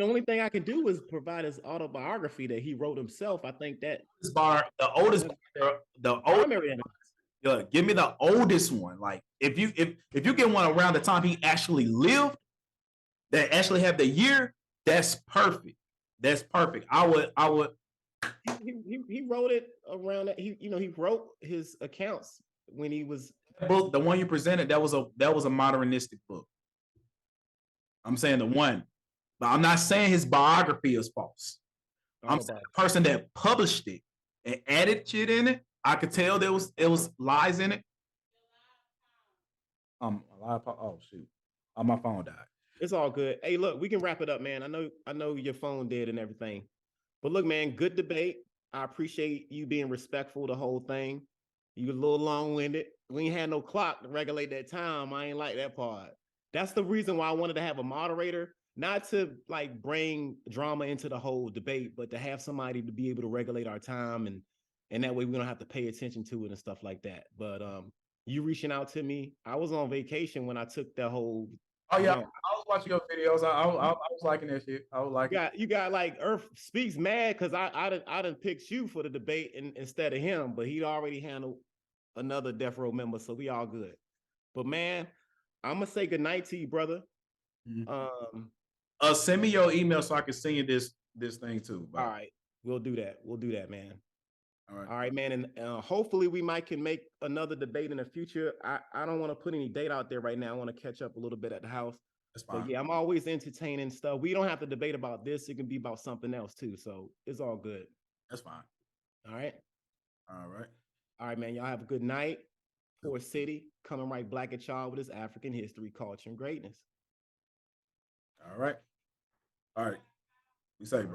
A: only thing I can do is provide his autobiography that he wrote himself. I think that
B: the oldest
A: primary.
B: Give me the oldest one. Like if you get one around the time he actually lived, that actually have the year, that's perfect. That's perfect. I would.
A: He wrote it around that. He wrote his accounts when he was
B: book. The one you presented, that was a modernistic book. I'm saying the one, but I'm not saying his biography is false. I'm saying the person that published it and added shit in it. I could tell it was lies in it. Oh shoot, my phone died.
A: It's all good. Hey, look, we can wrap it up, man. I know your phone dead and everything, but look, man, good debate. I appreciate you being respectful the whole thing. You a little long-winded. We ain't had no clock to regulate that time. I ain't like that part. That's the reason why I wanted to have a moderator, not to like bring drama into the whole debate, but to have somebody to be able to regulate our time and that way we don't have to pay attention to it and stuff like that. But you reaching out to me. I was on vacation when I took that whole.
B: Oh yeah, I was watching your videos. I was liking that shit. I was like,
A: you got like Earth Speaks mad because I done picked you for the debate instead of him, but he already handled another death row member, so we all good. But man, I'm gonna say good night to you, brother.
B: Mm-hmm. Send me your email so I can send you this thing too.
A: Bro. All right, we'll do that, man.
B: All
A: right, man, and hopefully we can make another debate in the future. I don't want to put any date out there right now. I want to catch up a little bit at the house.
B: That's fine.
A: But yeah, I'm always entertaining stuff. We don't have to debate about this. It can be about something else too. So it's all good.
B: That's fine.
A: All right.
B: All
A: right, man. Y'all have a good night. Poor City coming right black at y'all with his African history, culture, and greatness.
B: All right. Be safe, bro.